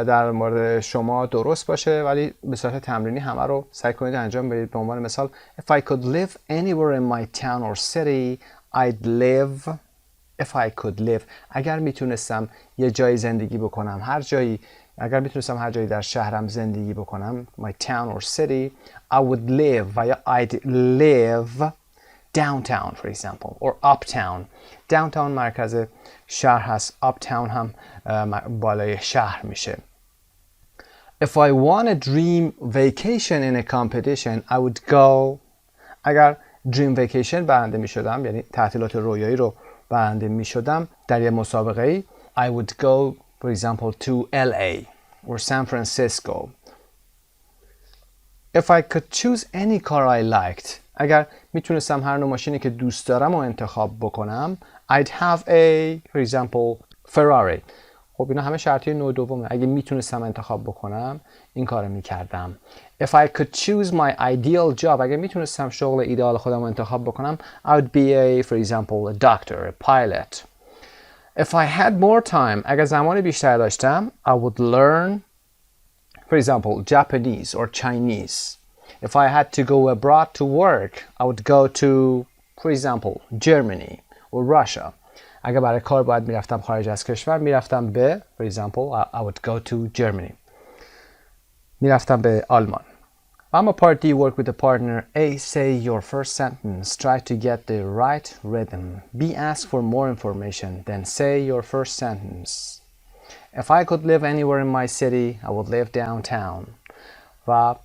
در مورد شما درست باشه ولی به صورت تمرینی همه رو سعی کنید انجام بدید به عنوان مثال If I could live anywhere in my town or city I'd live If I could live اگر میتونستم یه جایی زندگی بکنم هر جایی اگر میتونستم هر جایی در شهرم زندگی بکنم my town or city I would live و یا I'd live downtown for example or uptown downtown مرکز شهر هست uptown هم بالای شهر میشه If I want a dream vacation in a competition I would go اگر dream vacation برنده میشدم یعنی تعطیلات رویایی رو برنده میشدم در یه مسابقه ای I would go for example to LA or San Francisco If I could choose any car I liked اگر میتونستم هر نوع ماشینی که دوست دارم رو انتخاب بکنم I'd have a for example Ferrari. خب اینا همه شرطی نوع دومه. اگه میتونستم انتخاب بکنم این کارو میکردم. If I could choose my ideal job, اگه میتونستم شغل ایدئال خودم رو انتخاب بکنم I would be a for example a doctor, a pilot. If I had more time, اگه زمان بیشتر داشتم I would learn for example Japanese or Chinese. If I had to go abroad to work I would go to for example Germany or Russia. اگه برای کار باید میرفتم خارج از کشور میرفتم به for example I would go to Germany. میرفتم به آلمان. اما part D, work with a partner. A, say your first sentence. Try to get the right rhythm. B, ask for more information. Then say your first sentence. If I could live anywhere in my city, I would live downtown. و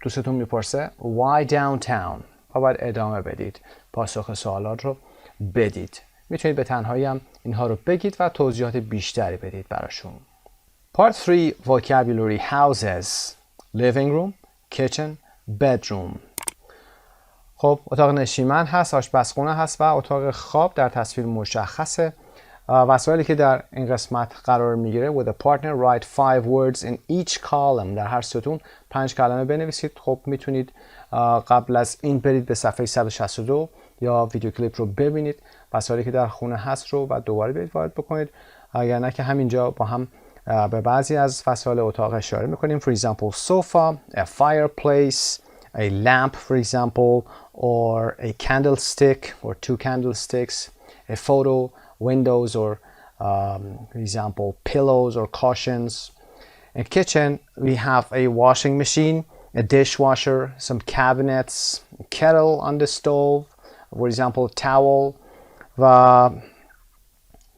دوستتون میپرسه why downtown؟ و باید ادامه بدید. پاسخ سوالات رو بدید. میتونید به تنهایی هم اینها رو بگید و توضیحات بیشتری بدید براشون. Part 3, vocabulary. Houses. Living room, kitchen, bedroom. خب اتاق نشیمن هست، آشپزخونه هست و اتاق خواب در تصویر مشخصه. وسایلی که در این قسمت قرار میگیره with a partner write 5 words in each column. در هر ستون 5 کلمه بنویسید. خب میتونید قبل از این برید به صفحه 162 یا ویدیو کلیپ رو ببینید. وسایلی که در خونه هست رو و دوباره برید وارد بکنید. اگر نه که همینجا با هم به بعضی از وسایل اتاق اشاره میکنیم. For example sofa, a fireplace, a lamp for example, or a candlestick or 2 candlesticks, a photo, windows or for example pillows or cushions. In kitchen we have a washing machine, a dishwasher, some cabinets, a kettle on the stove, for example towel. و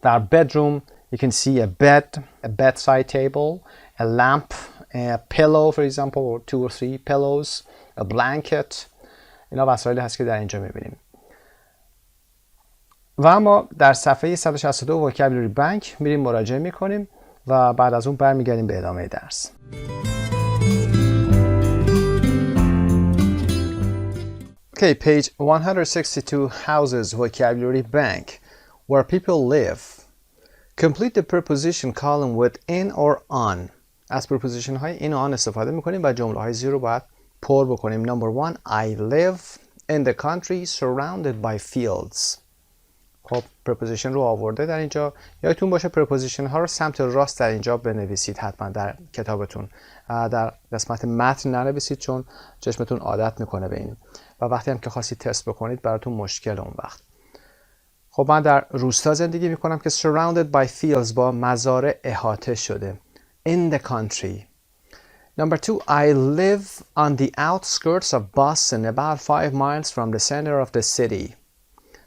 در bedroom you can see a bed, a bedside table, a lamp, a pillow for example or 2 or 3 pillows, a blanket. اینا وسایلی هست که در اینجا میبینیم. و اما در صفحه 162 vocabulary bank میریم مراجعه میکنیم و بعد از اون برمیگردیم به ادامه درس. Okay, page 162, houses vocabulary bank, where people live. Complete the preposition column with in or on. از preposition های in و on استفاده میکنیم و جمله های زیر رو باید پر بکنیم. Number 1, I live in the country surrounded by fields. خب preposition رو آورده در اینجا. یادتون باشه preposition ها رو سمت راست در اینجا بنویسید حتما در کتابتون. در قسمت متن ننویسید چون چشمتون عادت میکنه به این. و وقتی هم که خواستید تست بکنید براتون مشکل اون وقت. خب من در روستا زندگی میکنم که surrounded by fields با مزارع احاطه شده. In the country. Number 2, I live on the outskirts of Boston about 5 miles from the center of the city.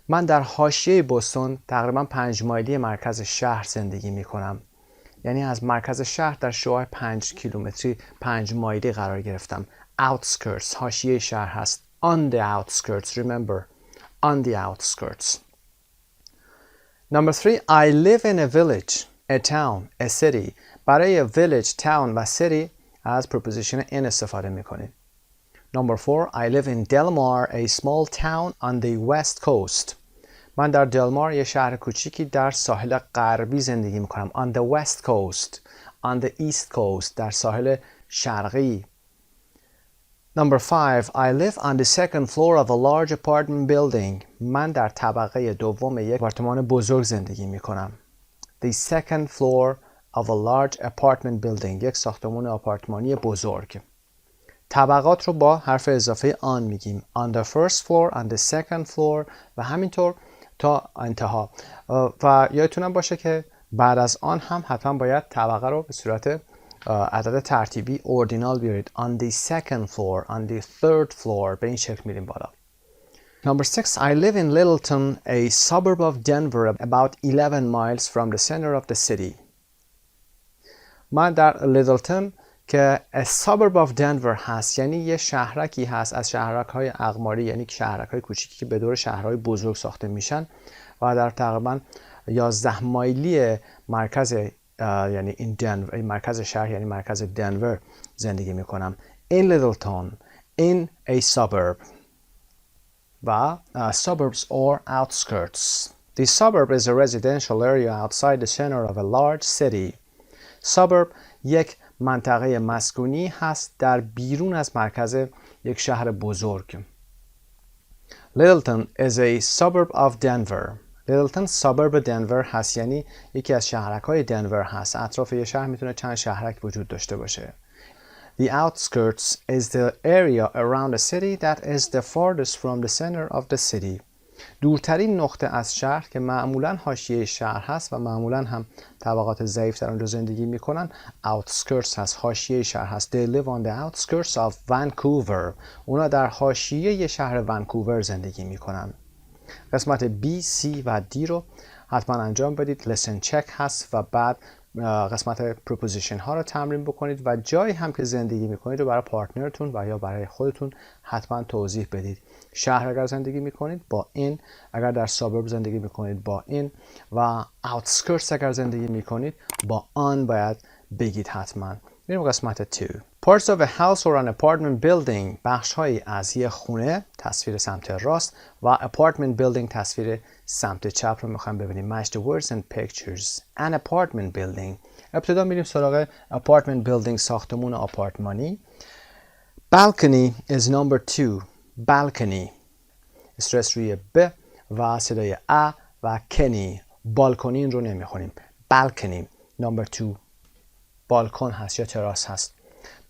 من در حاشیه بوستون تقریبا 5 مایلی مرکز شهر زندگی میکنم. یعنی از مرکز شهر در شعاع 5 کیلومتری 5 مایلی قرار گرفتم. Outskirts حاشیه شهر هست. On the outskirts, remember. On the outskirts. Number 3, I live in a village, a town, a city. برای village, town و city از preposition in استفاده میکنید. Number 4, I live in Delmar, a small town on the west coast. من در دلمار یه شهر کوچیکی در ساحل غربی زندگی میکنم. On the west coast, on the east coast, در ساحل شرقی. Number 5, I live on the second floor of a large apartment building. من در طبقه دوم یک آپارتمان بزرگ زندگی میکنم. The second floor of a large apartment building. یک ساختمان آپارتمانی بزرگ. طبقات رو با حرف اضافه on میگیم. On the first floor, on the second floor و همینطور تا انتها. و یادتونم باشه که بعد از آن هم حتما باید طبقه رو به صورت عدد ترتیبی اوردینال بیارید. On the second floor, on the third floor. به این شکل میریم بالا. Number 6, I live in Littleton, a suburb of Denver, about 11 miles from the center of the city. من در لیتلتون که a suburb of Denver هست، یعنی یه شهرکی هست از شهرک‌های اقماری، یعنی شهرک‌های کوچیکی که به دور شهرهای بزرگ ساخته میشن و در تقریبا 11 مایلی مرکز یعنی این دنور، مرکز شهر یعنی مرکز دنور زندگی میکنم. In Littleton, in a suburb. و suburbs or outskirts. The suburb is a residential area outside the center of a large city. suburb یک منطقه مسکونی هست در بیرون از مرکز یک شهر بزرگ. Littleton is a suburb of Denver. Littleton suburb دنور هست، یعنی یکی از شهرک‌های دنور هست. اطراف یه شهر میتونه چند شهرک وجود داشته باشه. The outskirts is the area around a city that is the farthest from the center of the city. دورترین نقطه از شهر که معمولاً حاشیه شهر هست و معمولاً هم طبقات ضعیف در اونجا زندگی میکنن، outskirts هست، حاشیه شهر هست. They live on the outskirts of Vancouver. اونا در حاشیه شهر ونکوور زندگی میکنن. قسمت B, C و D رو حتما انجام بدید. listen check هست و بعد قسمت preposition ها رو تمرین بکنید و جایی هم که زندگی میکنید رو برای پارتنرتون و یا برای خودتون حتما توضیح بدید. شهر اگر زندگی میکنید با این، اگر در suburb زندگی میکنید با این و outskirts اگر زندگی میکنید با آن باید بگید حتما. میریم قسمت 2. Parts of a house or an apartment building. بخش‌هایی از یک خونه، تصویر سمت راست، و apartment building تصویر سمت چپ رو می‌خوایم ببینیم. Match the words and pictures. An apartment building. ابتدا میریم سراغ apartment building، ساختمون آپارتمانی. Balcony is number 2. Balcony. استرس روی ب و صدای ا و کنی. بالکنی رو نمی‌خونیم. Balcony. Number 2. بالکن هست یا تراس هست.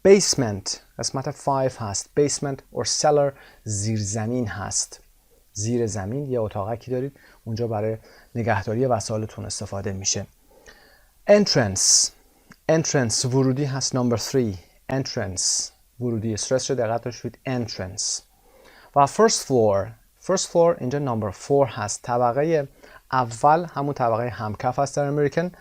basement قسمت 5 هست. basement or cellar زیرزمین هست. زیر زمین یه اتاقکی دارید، اونجا برای نگهداری وسایلتون استفاده میشه. entrance ورودی هست. number 3 entrance ورودی، استرس رو دقت داشتید. entrance. و first floor اینجا number 4 هست. طبقه اول همون طبقه همکف هست در امریکن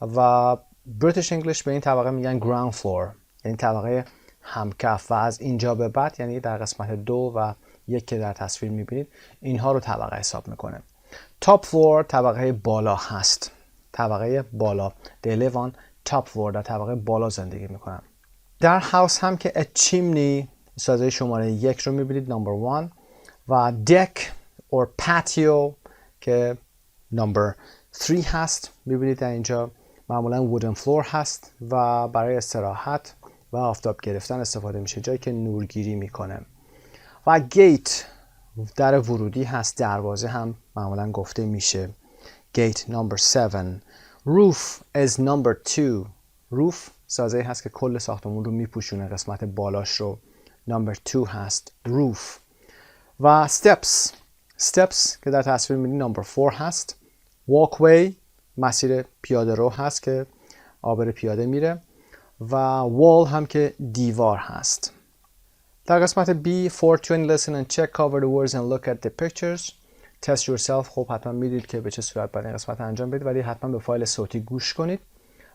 و بریتیش انگلیش به این طبقه میگن ground floor، یعنی طبقه همکف، و از اینجا به بعد یعنی در قسمت 2 و 1 که در تصویر میبینید اینها رو طبقه حساب میکنه. top floor طبقه بالا هست. طبقه بالا. they live on top floor، در طبقه بالا زندگی میکنن. در house هم که a chimney سازه شماره 1 رو میبینید number 1 و deck or patio که number 3 هست میبینید در اینجا. معمولا wooden floor هست و برای استراحت و آفتاب گرفتن استفاده میشه، جایی که نورگیری میکنه. و گیت در ورودی هست. دروازه هم معمولا گفته میشه. گیت number 7. roof is number 2. roof سازه‌ای هست که کل ساختمون رو میپوشونه، قسمت بالاش رو. number 2 هست roof. و steps که در تصویر میبینید number 4 هست. walkway مسیر پیاده رو هست که عابر پیاده میره و wall هم که دیوار هست. در قسمت B for to listen and check cover the words and look at the pictures. test yourself. خب حتما میدید که به چه صورت باید این قسمت انجام بدید، ولی حتما به فایل صوتی گوش کنید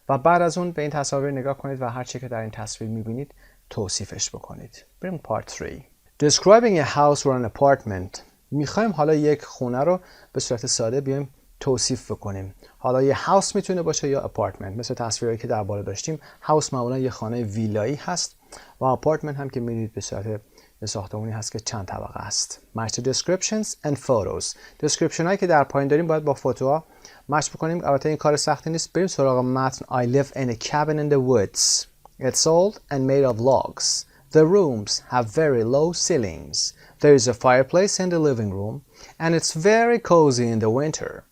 و بعد از اون به این تصاویر نگاه کنید و هر چی که در این تصویر میبینید توصیفش بکنید. بریم part 3. Describing a house or an apartment. میخوایم حالا یک خونه رو به صورت ساده بیایم توصیف بکنیم. حالا یه هاوس میتونه باشه یا اپارتمنت. مثل تصویری که در بالا داشتیم، هاوس معمولا یه خانه ویلایی هست و اپارتمنت هم که میدید به صورت یه ساختمانی هست که چند طبقه است. match the descriptions and photos. description هایی که در پایین داریم باید با فوتوها مچ بکنیم. البته این کار سختی نیست. بریم سراغ متن. I live in a cabin in the woods. It's old and made of logs. The rooms have very low ceilings. There is a fireplace in the living room and it's very cozy in the winter.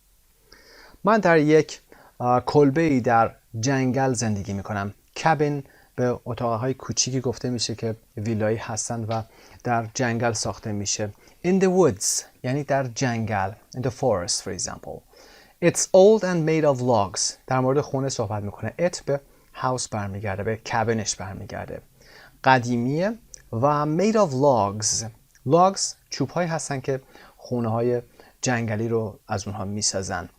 من در یک کلبه‌ای در جنگل زندگی میکنم. کابین به اتاقهای کوچیکی گفته میشه که ویلایی هستن و در جنگل ساخته میشه. In the woods یعنی در جنگل. In the forest for example. It's old and made of logs. در مورد خونه صحبت میکنه. It به house برمیگرده، به کابینش برمیگرده. قدیمیه و made of logs. logs چوب‌هایی هستن که خونه‌های جنگلی رو از اونها میسازن.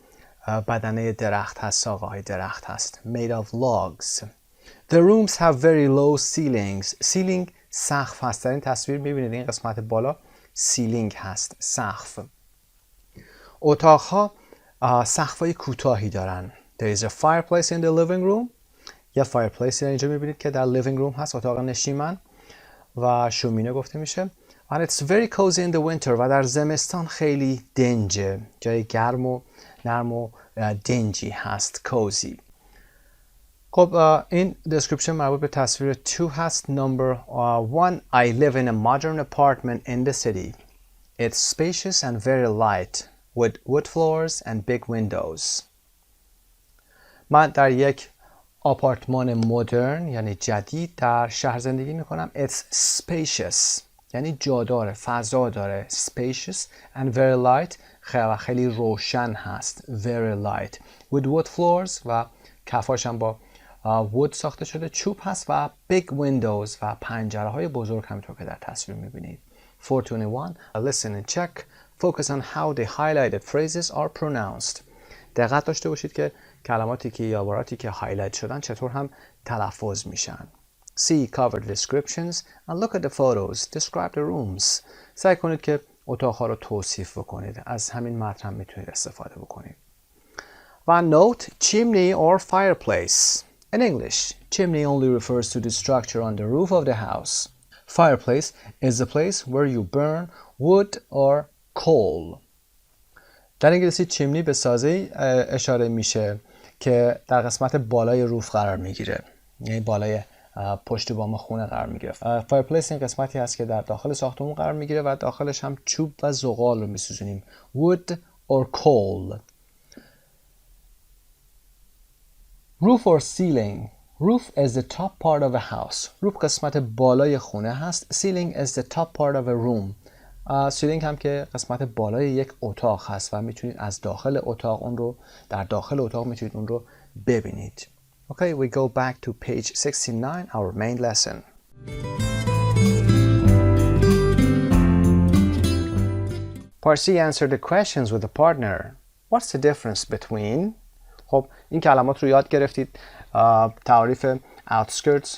بدنه درخت هست، ساقه‌های درخت هست. made of logs. The rooms have very low ceilings. ceiling سقف هست. در این تصویر میبینید این قسمت بالا ceiling هست، سقف. اتاقها سقف‌های کوتاهی دارن. There is a fireplace in the living room. یا fireplace اینجا میبینید که در living room هست، اتاق نشیمن و شومینه گفته میشه. And it's very cozy in the winter و در زمستان خیلی دنجه، جای گرم و نرم و دنجی هست، cozy. خب این description مربوط به تصویر 2 هست. Number 1 I live in a modern apartment in the city. It's spacious and very light with wood floors and big windows. من در یک آپارتمان مدرن یعنی جدید در شهر زندگی میکنم. It's spacious یعنی جا داره، فضا داره. Spacious and very light خیلی روشن هست. Very light with wood floors و کفاش هم با wood ساخته شده، چوب هست و big windows و پنجره های بزرگ همونطور که در تصویر میبینید. 421 listen and check. Focus on how the highlighted phrases are pronounced. دقت داشته باشید که کلماتی که یا عباراتی که هایلایت شدن چطور هم تلفظ میشن. See covered descriptions and look at the photos. Describe the rooms. سعی کنید که اتاق‌ها رو توصیف بکنید. از همین متن میتونید استفاده بکنید. و note chimney or fireplace. In English, chimney only refers to the structure on the roof of the house. Fireplace is the place where you burn wood or coal. در انگلیسی چیمنی به سازه‌ای اشاره میشه که در قسمت بالای روف قرار میگیره، یعنی بالای پشت بام خونه قرار میگیره. فایرپلیس این قسمتی هست که در داخل ساختمون قرار میگیره و داخلش هم چوب و زغال رو میسوزونیم. wood or coal. Roof or ceiling. Roof is the top part of a house. Roof قسمت بالای خونه هست. Ceiling is the top part of a room. سیلینگ هم که قسمت بالای یک اتاق هست و میتونید از داخل اتاق اون رو در داخل اتاق میتونید اون رو ببینید. Okay, we go back to page 69, our main lesson. Part C, answer the questions with a partner. What's the difference between؟ خب این کلمات رو یاد گرفتید. تعریف outskirts،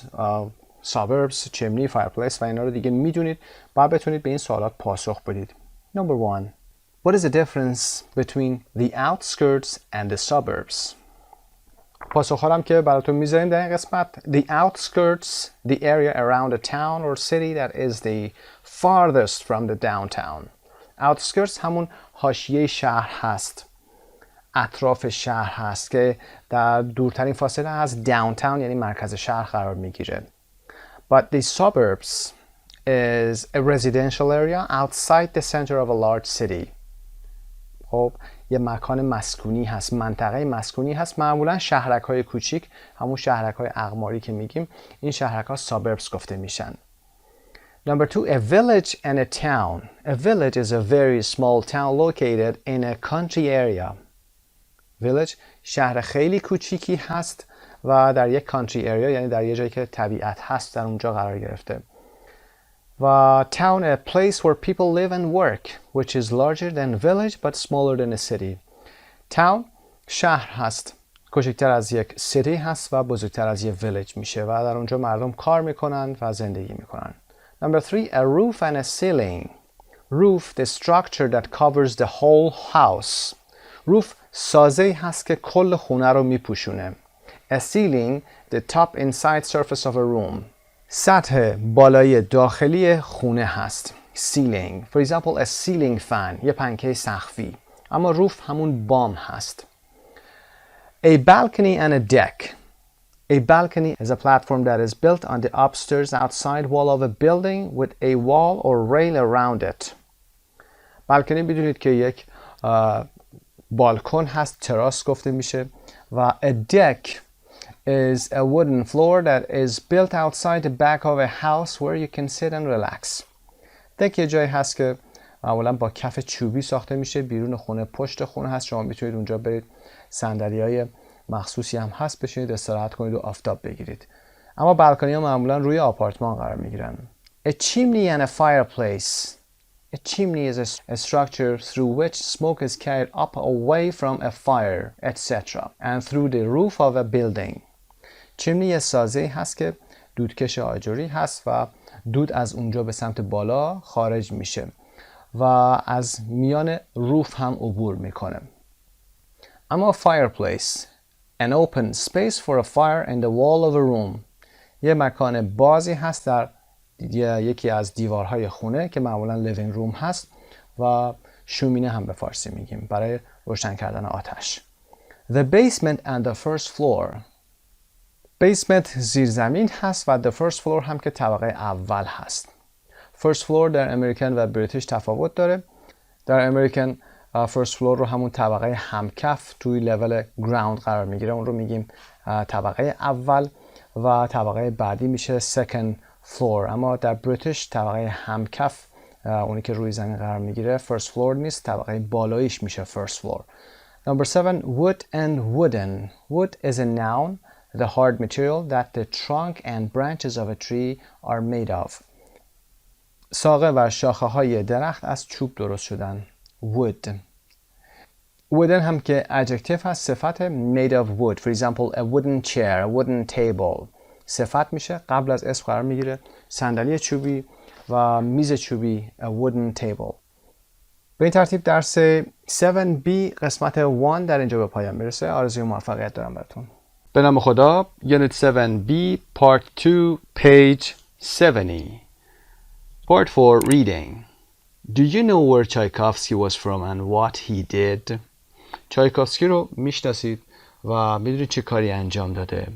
suburbs، chimney، fireplace و اینا رو دیگه میدونید. باید بتونید به این سوالات پاسخ بدید. Number 1. What is the difference between the outskirts and the suburbs؟ پاسخ هم که براتون میذاریم در این قسمت. The outskirts, the area around a town or city that is the farthest from the downtown. Outskirts همون حاشیه شهر هست، اطراف شهر هست که در دورترین فاصله از downtown یعنی مرکز شهر قرار میگیره. But the suburbs is a residential area outside the center of a large city. خب یه مکان مسکونی هست، منطقه مسکونی هست، معمولا شهرک‌های کوچیک، همون شهرک‌های اقماری که میگیم، این شهرک‌ها suburbs گفته میشن. Number 2, a village and a town. A village is a very small town located in a country area. Village شهر خیلی کوچیکی هست و در یک country area یعنی در یه جایی که طبیعت هست در اونجا قرار گرفته. و town a place where people live and work which is larger than village but smaller than a city. town شهر هست، کوچکتر از یک city هست و بزرگتر از یک village میشه و در اونجا مردم کار میکنن و زندگی میکنن. Number 3, a roof and a ceiling. Roof the structure that covers the whole house. Roof سازه‌ای هست که کل خونه رو میپوشونه. A ceiling the top inside surface of a room. سطح بالای داخلی خونه هست. Ceiling. For example, a ceiling fan. یه پنکه سقفی. اما روف همون بام هست. A balcony and a deck. A balcony is a platform that is built on the upstairs outside wall of a building with a wall or rail around it. بالکنی بدونید که یک بالکن هست، تراس گفته میشه و a deck is a wooden floor that is built outside the back of a house where you can sit and relax. دک یه جایی هست که معمولا با کف چوبی ساخته میشه، بیرون خونه، پشت خونه هست، شما میتونید اونجا برید، صندلی‌های مخصوصی هم هست، بشینید استراحت کنید و آفتاب بگیرید. اما بالکنی ها معمولا روی آپارتمان قرار میگیرن. A chimney and a fireplace. A chimney is a structure through which smoke is carried up away from a fire, etc. and through the roof of a building. چیمنی یه سازه‌ای هست که دودکش آجری هست و دود از اونجا به سمت بالا خارج میشه و از میان روف هم عبور میکنه. اما fireplace, an open space for a fire in the wall of a room. یه مکان بازی هست در یکی از دیوارهای خونه که معمولا لیوینگ روم هست و شومینه هم به فارسی میگیم برای روشن کردن آتش. The basement and the first floor. basement زیرزمین هست و the first floor هم که طبقه اول هست. first floor در امریکن و بریتیش تفاوت داره. در امریکن first floor رو همون طبقه همکف توی لول گراوند قرار میگیره، اون رو میگیم طبقه اول و طبقه بعدی میشه second floor. اما در بریتیش طبقه همکف اونی که روی زمین قرار میگیره first floor نیست، طبقه بالاییش میشه first floor. Number 7, wood and wooden. Wood is a noun, the hard material that the trunk and branches of a tree are made of. ساقه و شاخه های درخت از چوب درست شدن. wood. wooden هم که adjective هست، صفت made of wood. For example, a wooden chair, a wooden table. صفت میشه، قبل از اسم قرار میگیره، صندلی چوبی و میز چوبی، a wooden table. به این ترتیب درس 7B قسمت 1 در اینجا به پایان میرسه. آرزوی موفقیت دارم براتون. به نام خدا. Unit 7B Part 2 Page 70. Part 4 Reading. Do you know where Tchaikovsky was from and what he did? چایکوفسکی رو میشناسید و میدونید چه کاری انجام داده.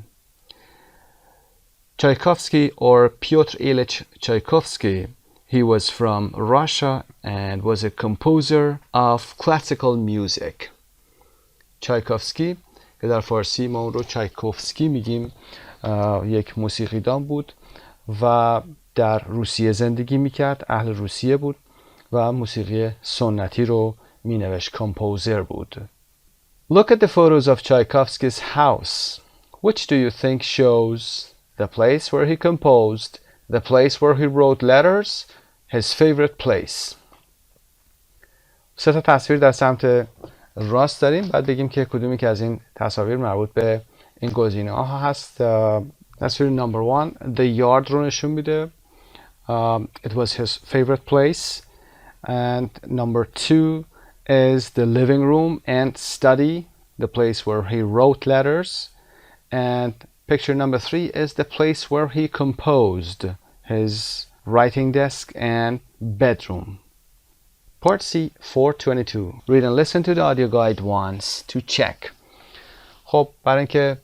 Tchaikovsky or Pyotr Ilyich Tchaikovsky, he was from Russia and was a composer of classical music. چایکوفسکی که در فارسی ما اون رو چایکوفسکی میگیم، یک موسیقیدان بود و در روسیه زندگی میکرد، اهل روسیه بود و موسیقی سنتی رو مینوشت، کمپوزر بود. Look at the photos of Tchaikovsky's house. Which do you think shows the place where he composed, the place where he wrote letters, his favorite place? سه تا تصویر در سمت راست داریم، بعد بگیم که کدومی که از این تصاویر مربوط به این گزینه ها هست. تصویر number 1 the yard رو نشون میده. It was his favorite place. And number 2 is the living room and study, the place where he wrote letters. And picture number 3 is the place where he composed, his writing desk and bedroom. Part C 422. Read and listen to the audio guide once to check. خب برای اینکه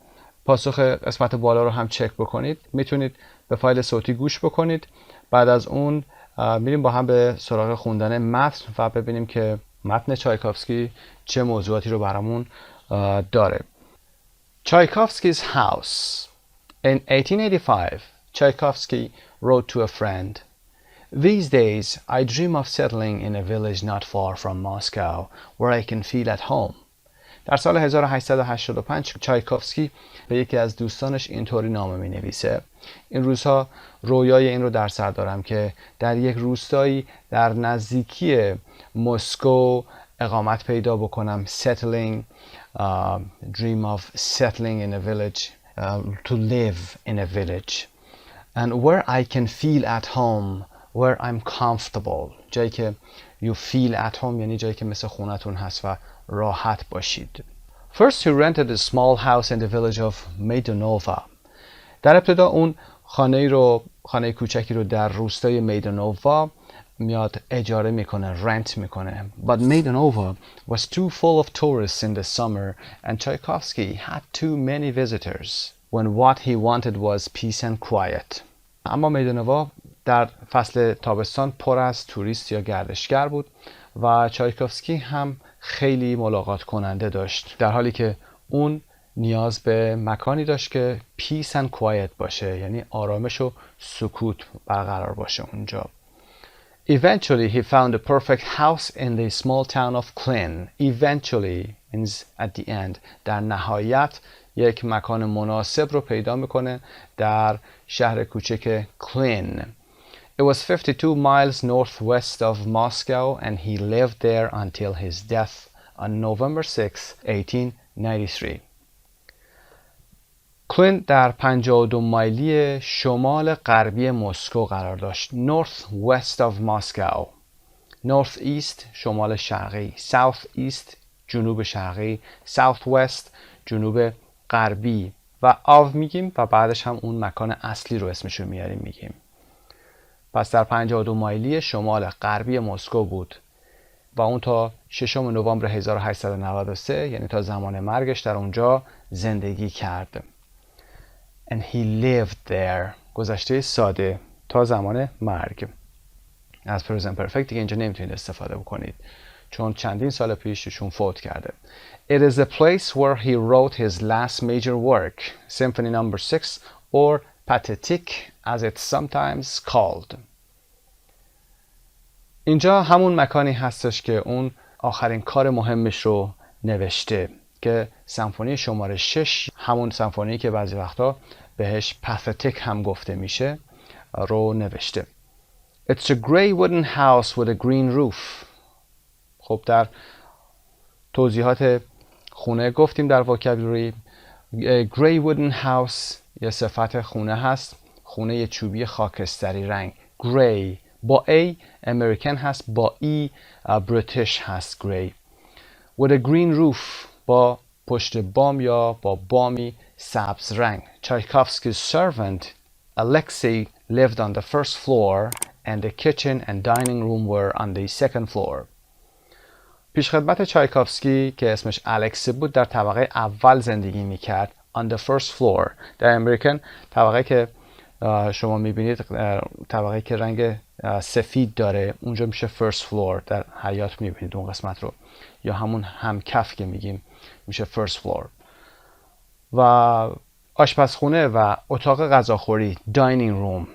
پاسخ قسمت بالا رو هم چک بکنید میتونید به فایل صوتی گوش بکنید. بعد از اون میریم با هم به سراغ خوندن متن و ببینیم که متن چایکوفسکی چه موضوعاتی رو برامون داره. Tchaikovsky's house. In 1885, Tchaikovsky wrote to a friend, "These days, I dream of settling in a village not far from Moscow, where I can feel at home." در سال 1885 چایکوفسکی به یکی از دوستانش اینطوری نامه می نویسه: این روزها رویای این رو در سر دارم که در یک روستایی در نزدیکی مسکو اقامت پیدا بکنم. Settling, dream of settling in a village, to live in a village. And where I can feel at home, where I'm comfortable. جایی که you feel at home یعنی جایی که مثل خونتون هست و راحت باشید. First he rented a small house in the village of Maidonova. در ابتدا اون خانه کوچکی رو در روستای میدانووا میاد اجاره میکنه، رنت میکنه. But Maidonova was too full of tourists in the summer and Tchaikovsky had too many visitors when what he wanted was peace and quiet. اما میدانووا در فصل تابستان پر از توریست یا گردشگر بود و چایکوفسکی هم خیلی ملاقات کننده داشت، در حالی که اون نیاز به مکانی داشت که peace and quiet باشه، یعنی آرامش و سکوت برقرار باشه اونجا. Eventually he found a perfect house in the small town of Klin. Eventually means at the end. در نهایت یک مکان مناسب رو پیدا میکنه در شهر کوچک کلین. It was 52 miles northwest of Moscow and he lived there until his death on November 6, 1893. کلین در 52 مایلی شمال غربی مسکو قرار داشت. Northwest of Moscow. Northeast شمال شرقی. Southeast جنوب شرقی. Southwest جنوب غربی. و of میگیم و بعدش هم اون مکان اصلی رو اسمشو میاریم میگیم. پس در 52 مایلی شمال غربی مسکو بود و اون تا 6 نوامبر 1893 یعنی تا زمان مرگش در اونجا زندگی کرد. And he lived there. گذشته ساده تا زمان مرگ. از present perfect دیگه اینجا نمیتونید استفاده بکنید چون چندین سال پیششون فوت کرده. It is the place where he wrote his last major work, Symphony No. 6 or Pathetique as it's sometimes called. اینجا همون مکانی هستش که اون آخرین کار مهمش رو نوشته که سمفونی شماره 6 همون سمفونی که بعضی وقتا بهش pathetic هم گفته میشه رو نوشته. It's a gray wooden house with a green roof. خب در توضیحات خونه گفتیم در vocabulary gray wooden house یه صفت خونه هست، خونه چوبی خاکستری رنگ. gray با A امریکن هست، با E بریتیش هست gray. with a green roof با پشت بام یا با بامی سبز رنگ. Tchaikovsky's servant Alexei lived on the first floor and the kitchen and dining room were on the second floor. پیشخدمت چایکوفسکی که اسمش الکسی بود در طبقه اول زندگی میکرد. On the first floor. در امریکن طبقه که شما میبینید طبقه که رنگ سفید داره اونجا میشه first floor. در حیاط میبینید اون قسمت رو یا همون همکف که میگیم میشه first floor. و آشپزخونه و اتاق غذاخوری dining room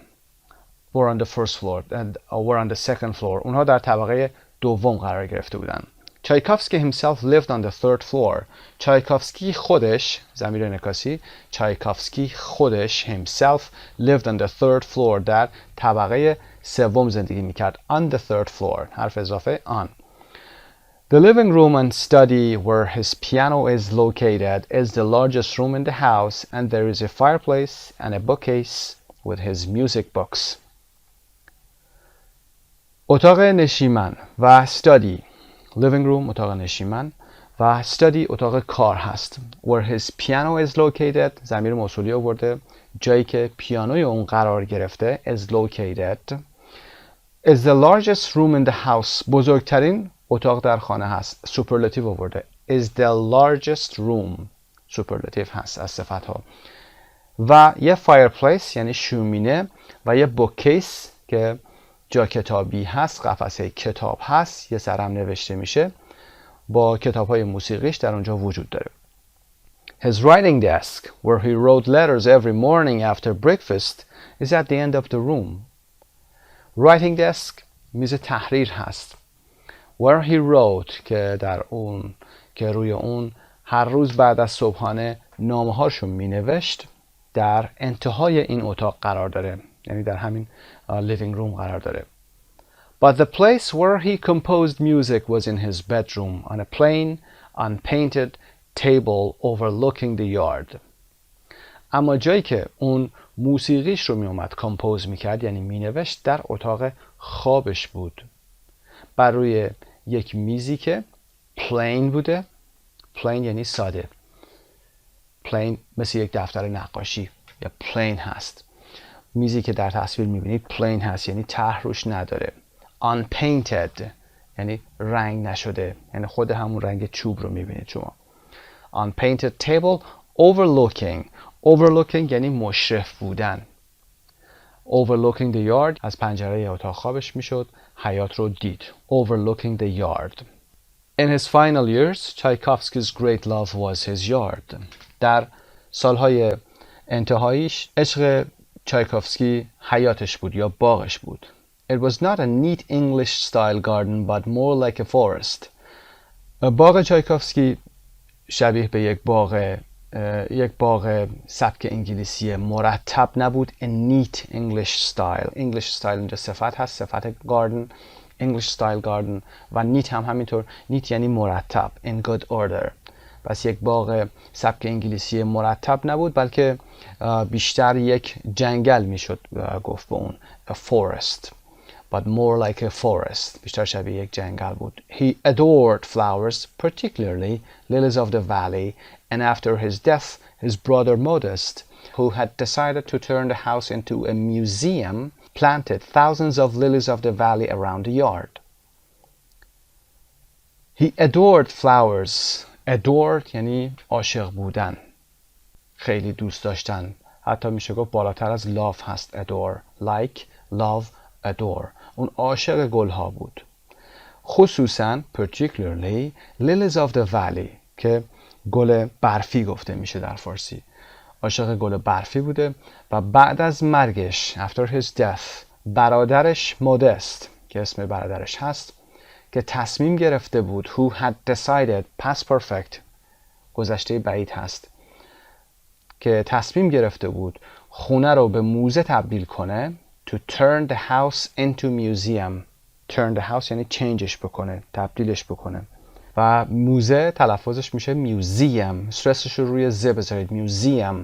were on the first floor and were on the second floor. اونها در طبقه دوم قرار گرفته بودن. Tchaikovsky himself lived on the third floor. چایکوفسکی خودش ضمیر انعکاسی چایکوفسکی خودش himself lived on the third floor در طبقه سوم زندگی میکرد. On the third floor حرف اضافه on. The living room and study where his piano is located is the largest room in the house and there is a fireplace and a bookcase with his music books. اتاق نشیمن و study living room اتاق نشیمن و study اتاق کار هست. Where his piano is located ضمیر موصولی آورده جایی که پیانوی اون قرار گرفته is located is the largest room in the house بزرگترین اتاق در خانه هست. superlative آورده is the largest room superlative هست از صفت ها و یه fireplace یعنی شومینه و یه bookcase که جا کتابی هست قفسه کتاب هست یه سرم نوشته میشه با کتاب های موسیقیش در اونجا وجود داره. His writing desk where he wrote letters every morning after breakfast is at the end of the room. Writing desk میز تحریر هست. Where he wrote که در اون که روی اون هر روز بعد از صبحانه نامه هاشو می نوشت در انتهای این اتاق قرار داره یعنی در همین living room قرار داره. But the place where he composed music was in his bedroom on a plain, unpainted table overlooking the yard. اما جایی که اون موسیقیش رو می اومد کمپوز می کرد یعنی می نوشت در اتاق خوابش بود بر روی یک میزی که plain بوده. plain یعنی ساده. plain مثل یک دفتر نقاشی یا plain هست. میزی که در تصویر میبینید plain هست یعنی طرح روش نداره. unpainted یعنی رنگ نشده یعنی خود همون رنگ چوب رو میبینید شما. unpainted table overlooking یعنی مشرف بودن. overlooking the yard از پنجره اتاق خوابش میشد حیاط رو دید. overlooking the yard. In his final years, Tchaikovsky's great love was his yard. در سالهای انتهاییش عشق چایکوفسکی حیاتش بود یا باغش بود. It was not a neat English style garden but more like a forest. باغ چایکوفسکی شبیه به یک باغ سبک انگلیسی مرتب نبود. A neat English style. English style اینجا صفت هست صفت garden. English style garden و neat هم همینطور. neat یعنی مرتب. In good order. پس یک باغ سبک انگلیسی مرتب نبود بلکه بیشتر یک جنگل میشد گفت به اون. A forest. But more like a forest. بیشتر شبیه یک جنگل بود. He adored flowers, particularly lilies of the valley, and after his death, his brother Modest, who had decided to turn the house into a museum, planted thousands of lilies of the valley around the yard. He adored flowers. Adored یعنی عاشق بودن، خیلی دوست داشتن. حتی میشه گفت بالاتر از love هست adore. Like, love, adore. اون عاشق گلها بود. خصوصاً particularly lilies of the valley که گل برفی گفته میشه در فارسی. عاشق گل برفی بوده و بعد از مرگش after his death برادرش مدست که اسم برادرش هست که تصمیم گرفته بود who had decided past perfect گذشته بعید هست که تصمیم گرفته بود خونه رو به موزه تبدیل کنه to turn the house into museum. turn the house یعنی چنجش بکنه، تبدیلش بکنه و موزه تلفظش میشه museum. استرسش رو روی ز بذارید. museum.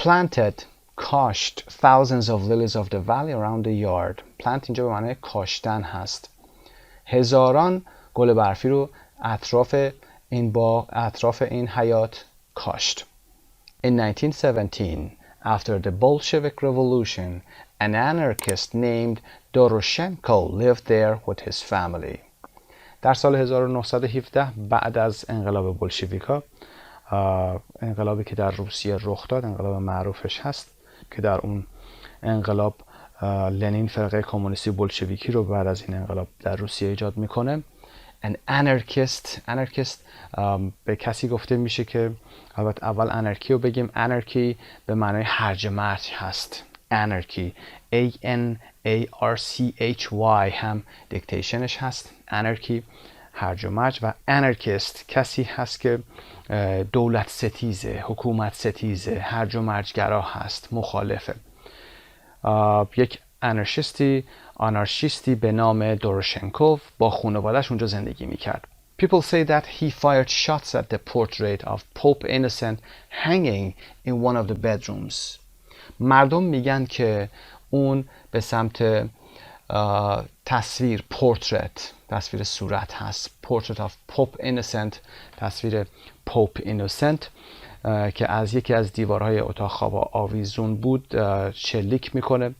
planted کاشت thousands of lilies of the valley around the yard. plant اینجا به معنی کاشتن هست. هزاران گل برفی رو اطراف این باغ، اطراف این حیات کاشت. In 1917, after the Bolshevik Revolution, an anarchist named Doroshenko lived there with his family. در سال 1917 بعد از انقلاب بولشویکا، انقلابی که در روسیه رخ داد، انقلاب معروفش هست که در اون انقلاب لنین فرقه کمونیستی بولشویکی رو بعد از این انقلاب در روسیه ایجاد میکنه. an anarchist به کسی گفته میشه که البته اول انارکی رو بگیم. انارکی به معنای هرج و مرج هست. انارکی A-N-A-R-C-H-Y هم دیکتیشنش هست. انارکی هرج و مرج. و انارکیست کسی هست که دولت ستیزه، حکومت ستیزه، هرج و مرجگرا هست، مخالفه. یک آنارشیستی به نام دوروشنکوف با خانواده‌اش اونجا زندگی میکرد. People say that he fired shots at the portrait of Pope Innocent hanging in one of the bedrooms. مردم میگن که اون به سمت تصویر تصویر صورت هست. Portrait of Pope Innocent، تصویر Pope Innocent که از یکی از دیوارهای اتاق خواب آویزون بود شلیک میکنه.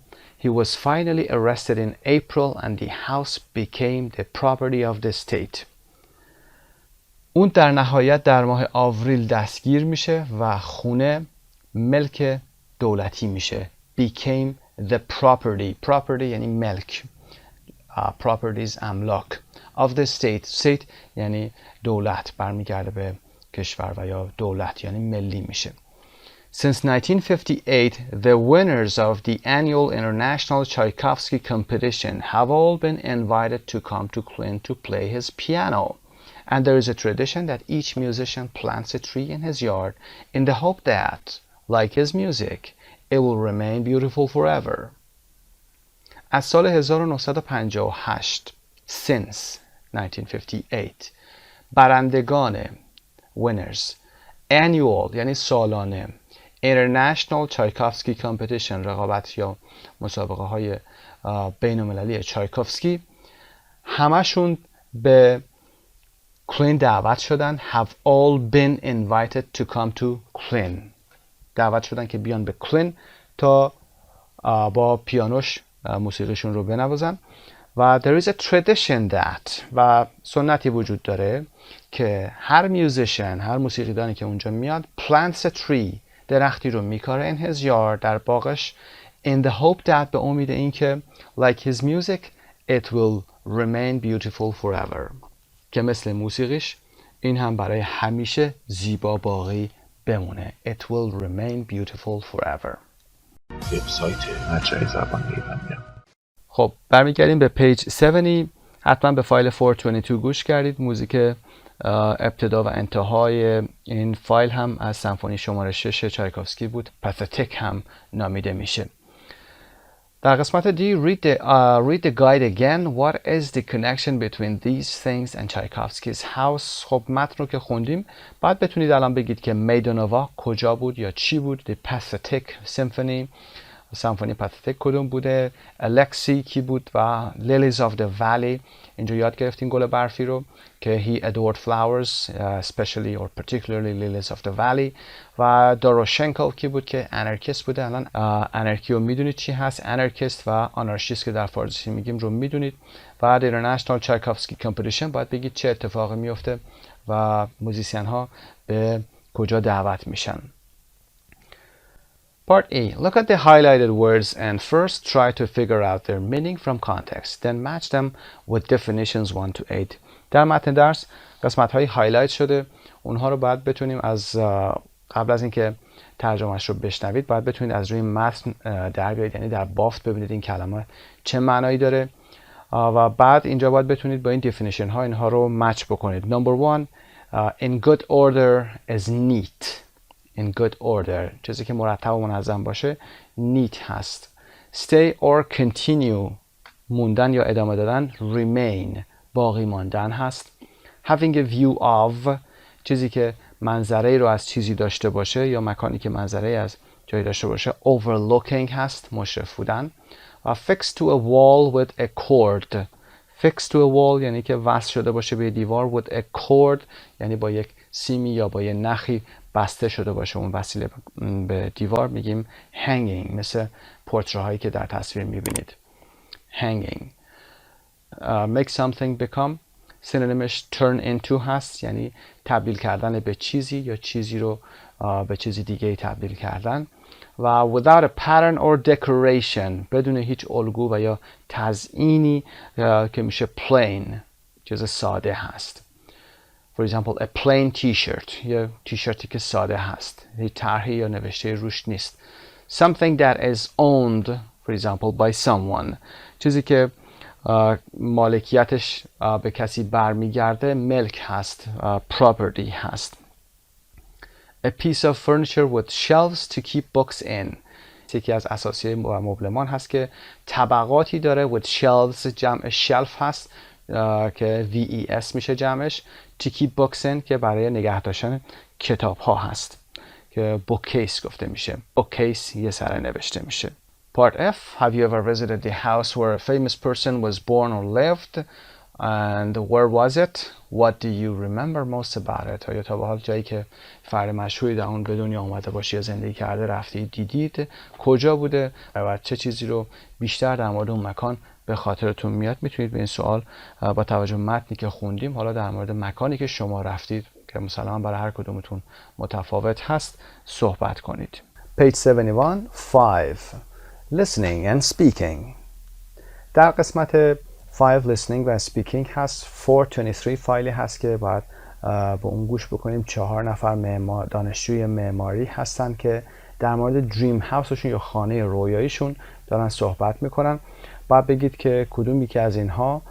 He was finally arrested in April and the house became the property of the state. اون در نهایت در ماه آوریل دستگیر میشه و خونه ملک دولتی میشه. Became the property یعنی ملک. Properties املاک. Of the state یعنی دولت، برمیگرده به کشور و یا دولت یعنی ملی میشه. Since 1958, the winners of the annual International Tchaikovsky competition have all been invited to come to Klin to play his piano. And there is a tradition that each musician plants a tree in his yard in the hope that, like his music, it will remain beautiful forever. از سال 1958 since 1958 برندگان winners annual یعنی سالانه International Tchaikovsky Competition رقابت یا مسابقه های بین المللی چایکوفسکی همشون به کلین دعوت شدن. have all been invited to come to Klin. دعوت شدن که بیان به کلین تا با پیانوش موسیقیشون رو بنوازن. و there is a tradition that و سنتی وجود داره که هر میوزیشن، هر موسیقیدانی که اونجا میاد plants a tree درختی رو میکاره in his yard در باغش in the hope that به امید این که like his music it will remain beautiful forever که مثل موسیقیش این هم برای همیشه زیبا باقی بمونه. It will remain beautiful forever. وبسایت مجموعه زبان ایرانی. خب برمیگردیم به پیج 70. حتما به فایل 422 گوش کردید. موزیک ابتدا و انتهای این فایل هم از سمفونی شماره 6 چایکوفسکی بود. پاتتیک هم نامیده میشه. در قسمت D read the guide again. What is the connection between these things and Tchaikovsky's house? خب متن رو که خوندیم بعد بتونید الان بگید که میدانووا کجا بود یا چی بود. The Pathetic Symphony سمفونی پاتتیک کدوم بوده، الکسی کی بود و لیلیز آف the valley. اینجا یاد گرفتین گل برفی رو که he adored flowers especially or particularly lilies of the valley. و داروشنکو کی بود که انارکیست بوده. الان انارکی رو میدونید چی هست، انارکیست و آنارشیست که در فارسی میگیم رو میدونید. و اینترنشنال چایکوفسکی کمپیتیشن باید بگید چه اتفاقی میفته و موزیسین ها به کجا دعوت میشن. Part A. Look at the highlighted words and first try to figure out their meaning from context. Then match them with definitions 1 to 8. در متن درس قسمت های هایلایت شده. اونها رو باید بتونیم از قبل از اینکه ترجمهش رو بشنوید باید بتونید از روی متن در بیارید، یعنی در بافت ببینید این کلمه چه معنایی داره و بعد اینجا باید بتونید با این definition ها اینها رو مچ بکنید. Number 1. In good order is neat. In good order چیزی که مرتب و منظم باشه neat هست. Stay or continue موندن یا ادامه دادن remain باقی ماندن هست. Having a view of چیزی که منظره رو از چیزی داشته باشه یا مکانی که منظره از جایی داشته باشه overlooking هست مشرف بودن. و fixed to a wall with a cord. Fixed to a wall یعنی که وصل شده باشه به دیوار. with a cord یعنی با یک سیمی یا با یک نخی بسته شده باشه اون وسیله به دیوار میگیم hanging، مثل پورترهایی که در تصویر میبینید hanging. Make something become سینونیمش turn into هست، یعنی تبدیل کردن به چیزی یا چیزی رو به چیزی دیگه تبدیل کردن. و without a pattern or decoration بدون هیچ الگو و یا تزیینی که میشه plain چیز ساده هست. For example a plain t-shirt یه تیشرتی که ساده هست، هیچ طرحی یا نوشته روش نیست. Something that is owned for example by someone چیزی که مالکیتش به کسی برمیگرده ملک هست، property هست. A piece of furniture with shelves to keep books in یکی از اساسی مبلمان هست که طبقاتی داره. with shelves جمع shelf هست که VES میشه جمعش. to keep books in که برای نگه داشتن کتاب ها هست که bookcase گفته میشه. bookcase یه سره نوشته میشه. Part F. Have you ever visited the house where a famous person was born or lived? And where was it? What do you remember most about it? یا تا به حال جایی که فرد مشهوری در اون به دنیا آمده باشی یا زندگی کرده رفتی دیدید، کجا بوده و چه چیزی رو بیشتر در مورد اون مکان به خاطرتون میاد؟ میتونید به این سوال با توجه به متنی که خوندیم حالا در مورد مکانی که شما رفتید که مثلا برای هر کدومتون متفاوت هست صحبت کنید. Page 71 5. Listening and speaking. در قسمت 5 listening و speaking هست. 423 فایلی هست که باید با اون گوش بکنیم. 4 نفر دانشجوی معماری هستن که در مورد دریم هاوسشون یا خانه رویاییشون دارن صحبت میکنن. باید بگید که کدوم یکی از اینها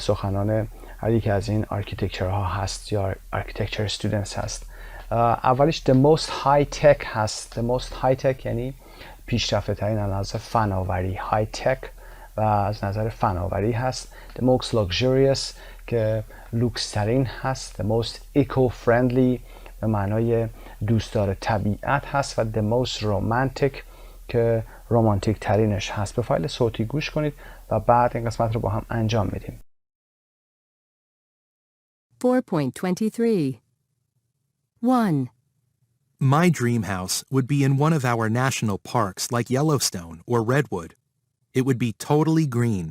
سخنان هر یکی از این آرکیتکچر ها هست یا آرکیتکچر استودنتس هست. اولیش the most high tech هست. the most high tech یعنی پیشرفته ترین از نظر فناوری. high tech و از نظر فناوری هست. the most luxurious که لوکس ترین هست. the most eco-friendly به معنای دوستدار طبیعت هست. و the most romantic که رومانتیک ترینش هست. به فایل صوتی گوش کنید و بعد این قسمت رو با هم انجام میدیم. 4.23 1. My dream house would be in one of our national parks like Yellowstone or Redwood. It would be totally green.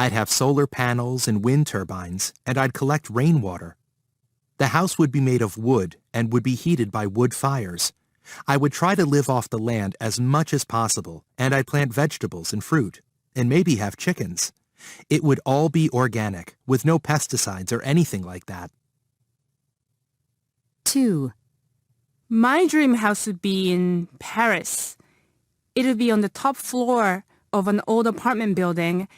I'd have solar panels and wind turbines, and I'd collect rainwater. The house would be made of wood and would be heated by wood fires. I would try to live off the land as much as possible, and I'd plant vegetables and fruit, and maybe have chickens. It would all be organic, with no pesticides or anything like that. 2. My dream house would be in Paris. It would be on the top floor of an old apartment building,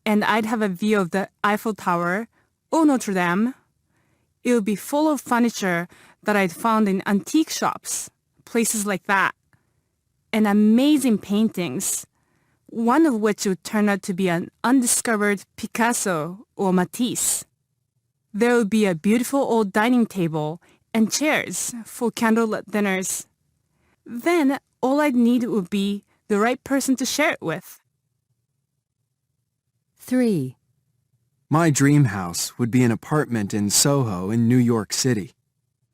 and I'd have a view of the Eiffel Tower or Notre Dame. It would be full of furniture that I'd found in antique shops, places like that, and amazing paintings, one of which would turn out to be an undiscovered Picasso or Matisse. There would be a beautiful old dining table and chairs for candlelit dinners. Then all I'd need would be the right person to share it with. 3. My dream house would be an apartment in Soho in New York City.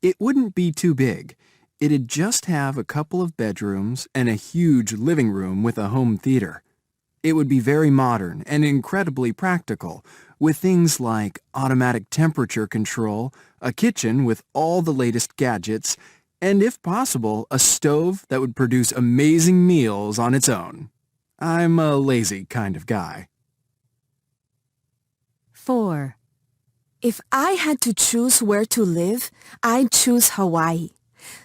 It wouldn't be too big. It'd just have a couple of bedrooms and a huge living room with a home theater. It would be very modern and incredibly practical, with things like automatic temperature control, a kitchen with all the latest gadgets, and if possible, a stove that would produce amazing meals on its own. I'm a lazy kind of guy. 4. If I had to choose where to live, I'd choose Hawaii.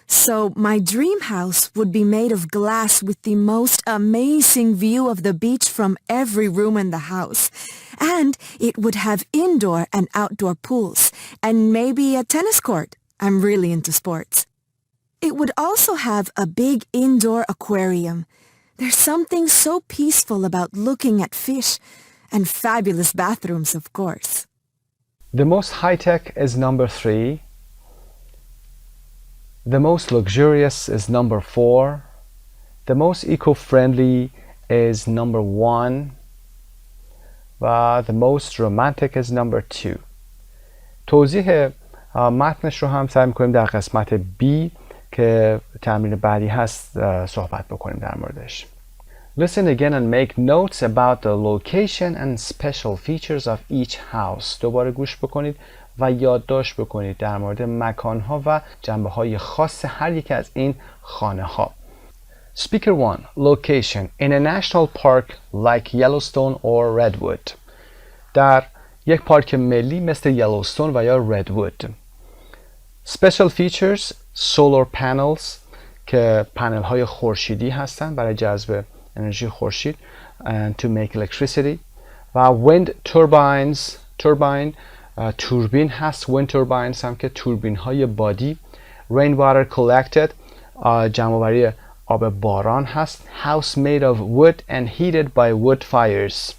So my dream house would be made of glass with the most amazing view of the beach from every room in the house. And it would have indoor and outdoor pools, and maybe a tennis court. I'm really into sports. It would also have a big indoor aquarium. There's something so peaceful about looking at fish, and fabulous bathrooms, of course. The most high-tech is number 3. The most luxurious is number 4. The most eco-friendly is number 1. و the most romantic is number 2. توضیح متنش رو هم سعی می‌کنیم در قسمت B که تمرین بعدی هست صحبت بکنیم در موردش. Listen again and make notes about the location and special features of each house. دوباره گوش بکنید و یادداشت بکنید در مورد مکان‌ها و جنبه‌های خاص هر یک از این خانه‌ها. Speaker 1. Location in a national park like Yellowstone or Redwood. در یک پارک ملی مثل یلوستون و یا ردوود. Special features solar panels که پنل های خورشیدی هستند برای جذب انرژی خورشید and to make electricity و wind turbines توربین هست wind turbines هم که توربین های بادی rainwater collected جمع‌آوری آب باران هست house made of wood and heated by wood fires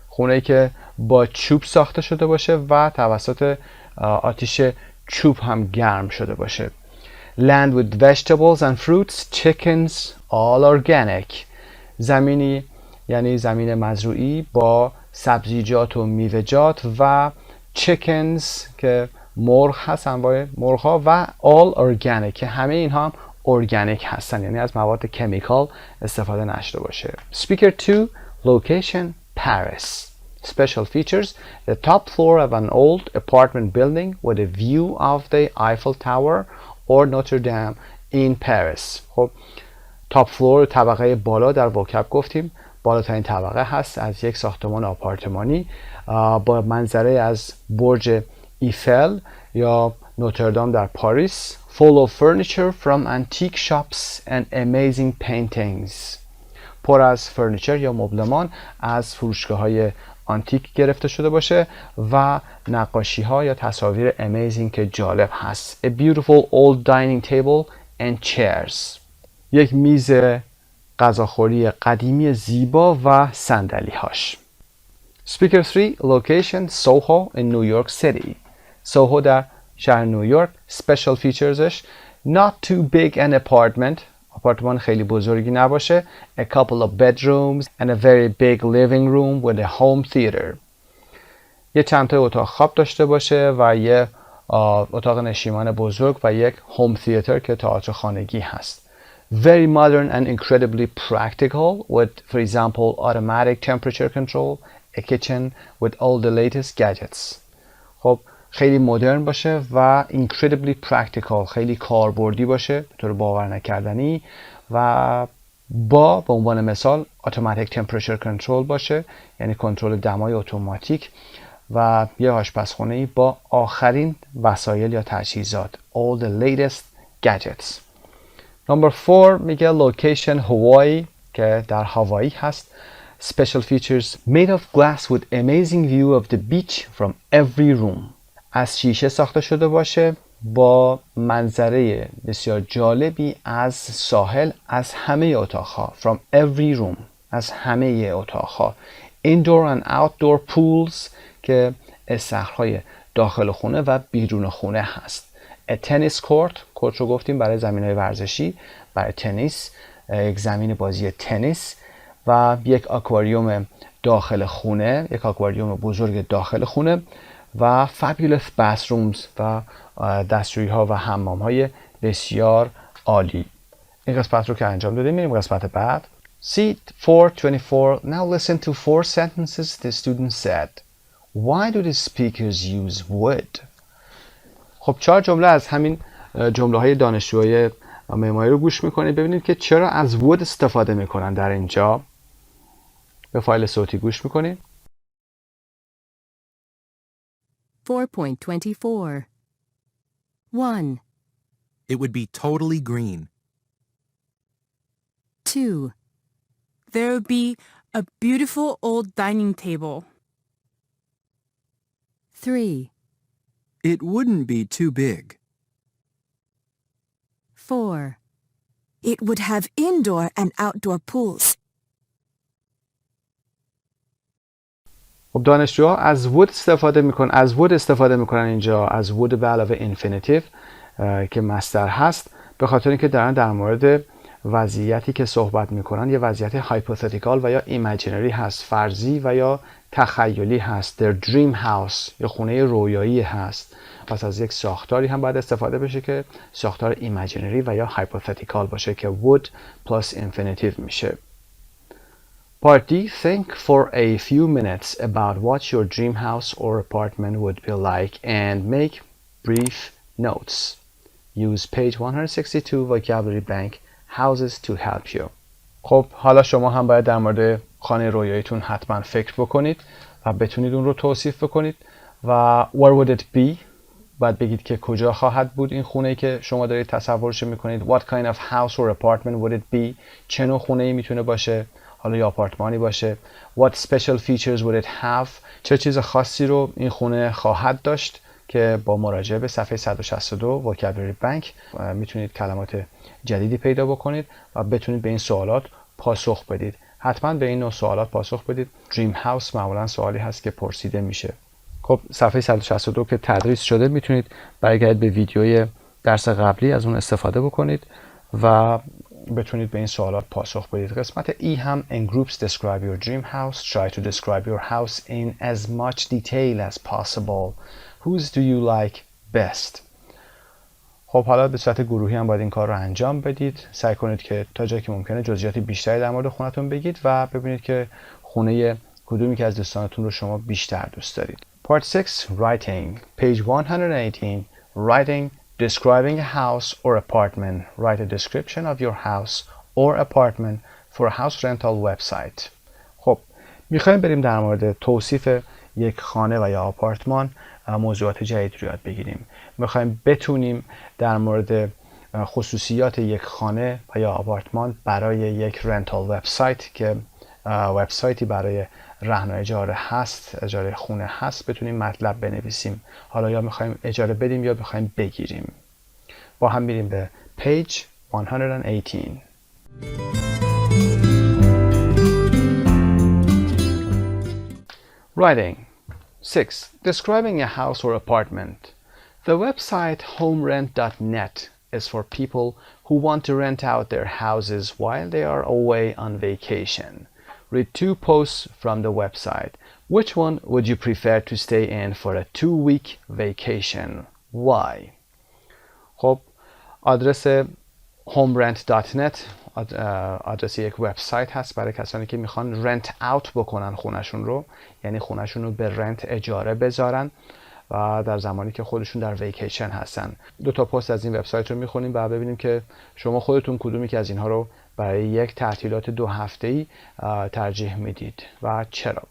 خونه‌ای که با چوب ساخته شده باشه و توسط آتش چوب هم گرم شده باشه land with vegetables and fruits chickens all organic زمینی یعنی زمین مزروعی با سبزیجات و میوه‌جات و chickens که مرغ هست انواع مرغ ها و all organic که همه اینها هم ارگانیک هستن یعنی از مواد کمیکال استفاده نشده باشه. Speaker 2 Location Paris Special features the top floor of an old apartment building with a view of the Eiffel Tower or Notre Dame in Paris. خب تاپ فلور طبقه بالا در وکب گفتیم بالاترین طبقه هست از یک ساختمان آپارتمانی با منظره از برج ایفل یا نوتردام در پاریس full of furniture from antique shops and amazing paintings پر از فرنیچر یا مبلمان از فروشگاه های آنتیک گرفته شده باشه و نقاشی ها یا تصاویر amazing که جالب هست a beautiful old dining table and chairs یک میز غذاخوری قدیمی زیبا و صندلی هاش Speaker 3 Location Soho in New York City Soho در شهر نیویورک Special featuresش Not too big an apartment آپارتمان خیلی بزرگی نباشه A couple of bedrooms and a very big living room with a home theater یه چند تا اتاق خواب داشته باشه و یه اتاق نشیمن بزرگ و یک home theater که تئاتر خانگی هست Very modern and incredibly practical with, for example, automatic temperature control, a kitchen with all the latest gadgets. خب خیلی مدرن باشه و incredibly practical خیلی کاربردی باشه به طور باور نکردنی و به عنوان مثال automatic temperature control باشه یعنی کنترل دمای اتوماتیک و یه آشپزخونه‌ای با آخرین وسایل یا تجهیزات all the latest gadgets. Number 4 میگه location Hawaii که در هاوایی هست Special features made of glass with amazing view of the beach from every room از شیشه ساخته شده باشه با منظره بسیار جالبی از ساحل از همه اتاقها from every room از همه اتاقها indoor and outdoor pools که استخرهای داخل خونه و بیرون خونه هست A tennis court رو گفتیم برای زمین‌های ورزشی برای تنیس یک زمین بازی تنیس و یک آکواریوم داخل خونه، یک آکواریوم بزرگ داخل خونه و fabulous bathrooms و دستشویی ها و حمام های بسیار عالی. این قسمت رو که انجام دادیم میریم قسمت بعد. Seat 424. Now listen to 4 sentences the student said. Why do the speakers use wood? خب 4 جمله از همین جمله های دانشجوهای معماری رو گوش میکنید. ببینید که چرا از wood استفاده میکنن در اینجا. به فایل صوتی گوش میکنید. 4.24 1, It would be totally green. 2, There would be a beautiful old dining table. 3, It wouldn't be too big. 4, It would have indoor and outdoor pools. خب دانشجوها از wood استفاده میکنن اینجا، از wood به علاوه infinitive که مصدر هست، به خاطر اینکه دارن در مورد وضعیتی که صحبت میکنن یه وضعیت هایپوتتیکال و یا ایمیجینری هست، فرضی و یا تخیلی هست. their dream house یا خونه رویایی هست. پس از یک ساختاری هم باید استفاده بشه که ساختار ایمیجینری و یا هایپوتتیکال باشه که would plus infinitive میشه. Part D. Think for a few minutes about what your dream house or apartment would be like and make brief notes. Use page 162 vocabulary bank houses to help you. خب حالا شما هم باید در مورد خانه رویاییتون حتما فکر بکنید و بتونید اون رو توصیف بکنید و where would it be؟ باید بگید که کجا خواهد بود این خونه‌ای که شما دارید تصورش میکنید. What kind of house or apartment would it be؟ چه نوع خونه‌ای میتونه باشه؟ حالا یا آپارتمانی باشه. What special features would it have؟ چه چیز خاصی رو این خونه خواهد داشت که با مراجعه به صفحه 162 vocabulary bank میتونید کلمات جدیدی پیدا بکنید و بتونید به این سوالات پاسخ بدید. حتما به این نوع سوالات پاسخ بدید. دریم هاوس معمولا سوالی هست که پرسیده میشه. خب صفحه 162 که تدریس شده میتونید برگردید به ویدیوی درس قبلی از اون استفاده بکنید و بتونید به این سوالات پاسخ بدید. قسمت ای هم in groups describe your dream house. Try to describe your house in as much detail as possible. Whose do you like best? خب حالا به صورت گروهی هم باید این کار رو انجام بدید. سعی کنید که تا جایی که ممکنه جزئیات بیشتری در مورد خونتون بگید و ببینید که خونه کدومی که از دوستانتون رو شما بیشتر دوست دارید. Part 6 Writing. Page 118 Writing Describing a house or apartment. Write a description of your house or apartment for a house rental website. خب میخوایم بریم در مورد توصیف یک خانه و یا آپارتمان موضوعات جدید رو یاد بگیریم. میخوایم بتونیم در مورد خصوصیات یک خانه و یا آپارتمان برای یک رنتال وبسایت که وبسایتی برای رهن و اجاره هست، اجاره خونه هست، بتونیم مطلب بنویسیم. حالا یا میخوایم اجاره بدیم یا میخوایم بگیریم. با هم میریم به page 118. Writing 6. Describing a house or apartment. The website homerent.net is for people who want to rent out their houses while they are away on vacation. Read 2 posts from the website. Which one would you prefer to stay in for a 2-week vacation? Why? خب آدرس homerent.net آدرس یک وبسایت هست برای کسانی که میخوان رنت اوت بکنن خونشون رو، یعنی خونشون رو به رنت اجاره بذارن و در زمانی که خودشون در ویکیشن هستن. 2 تا پست از این وبسایت رو میخونیم و ببینیم که شما خودتون کدومی که از اینها رو برای یک تعطیلات 2 هفته‌ای ترجیح میدید و چرا.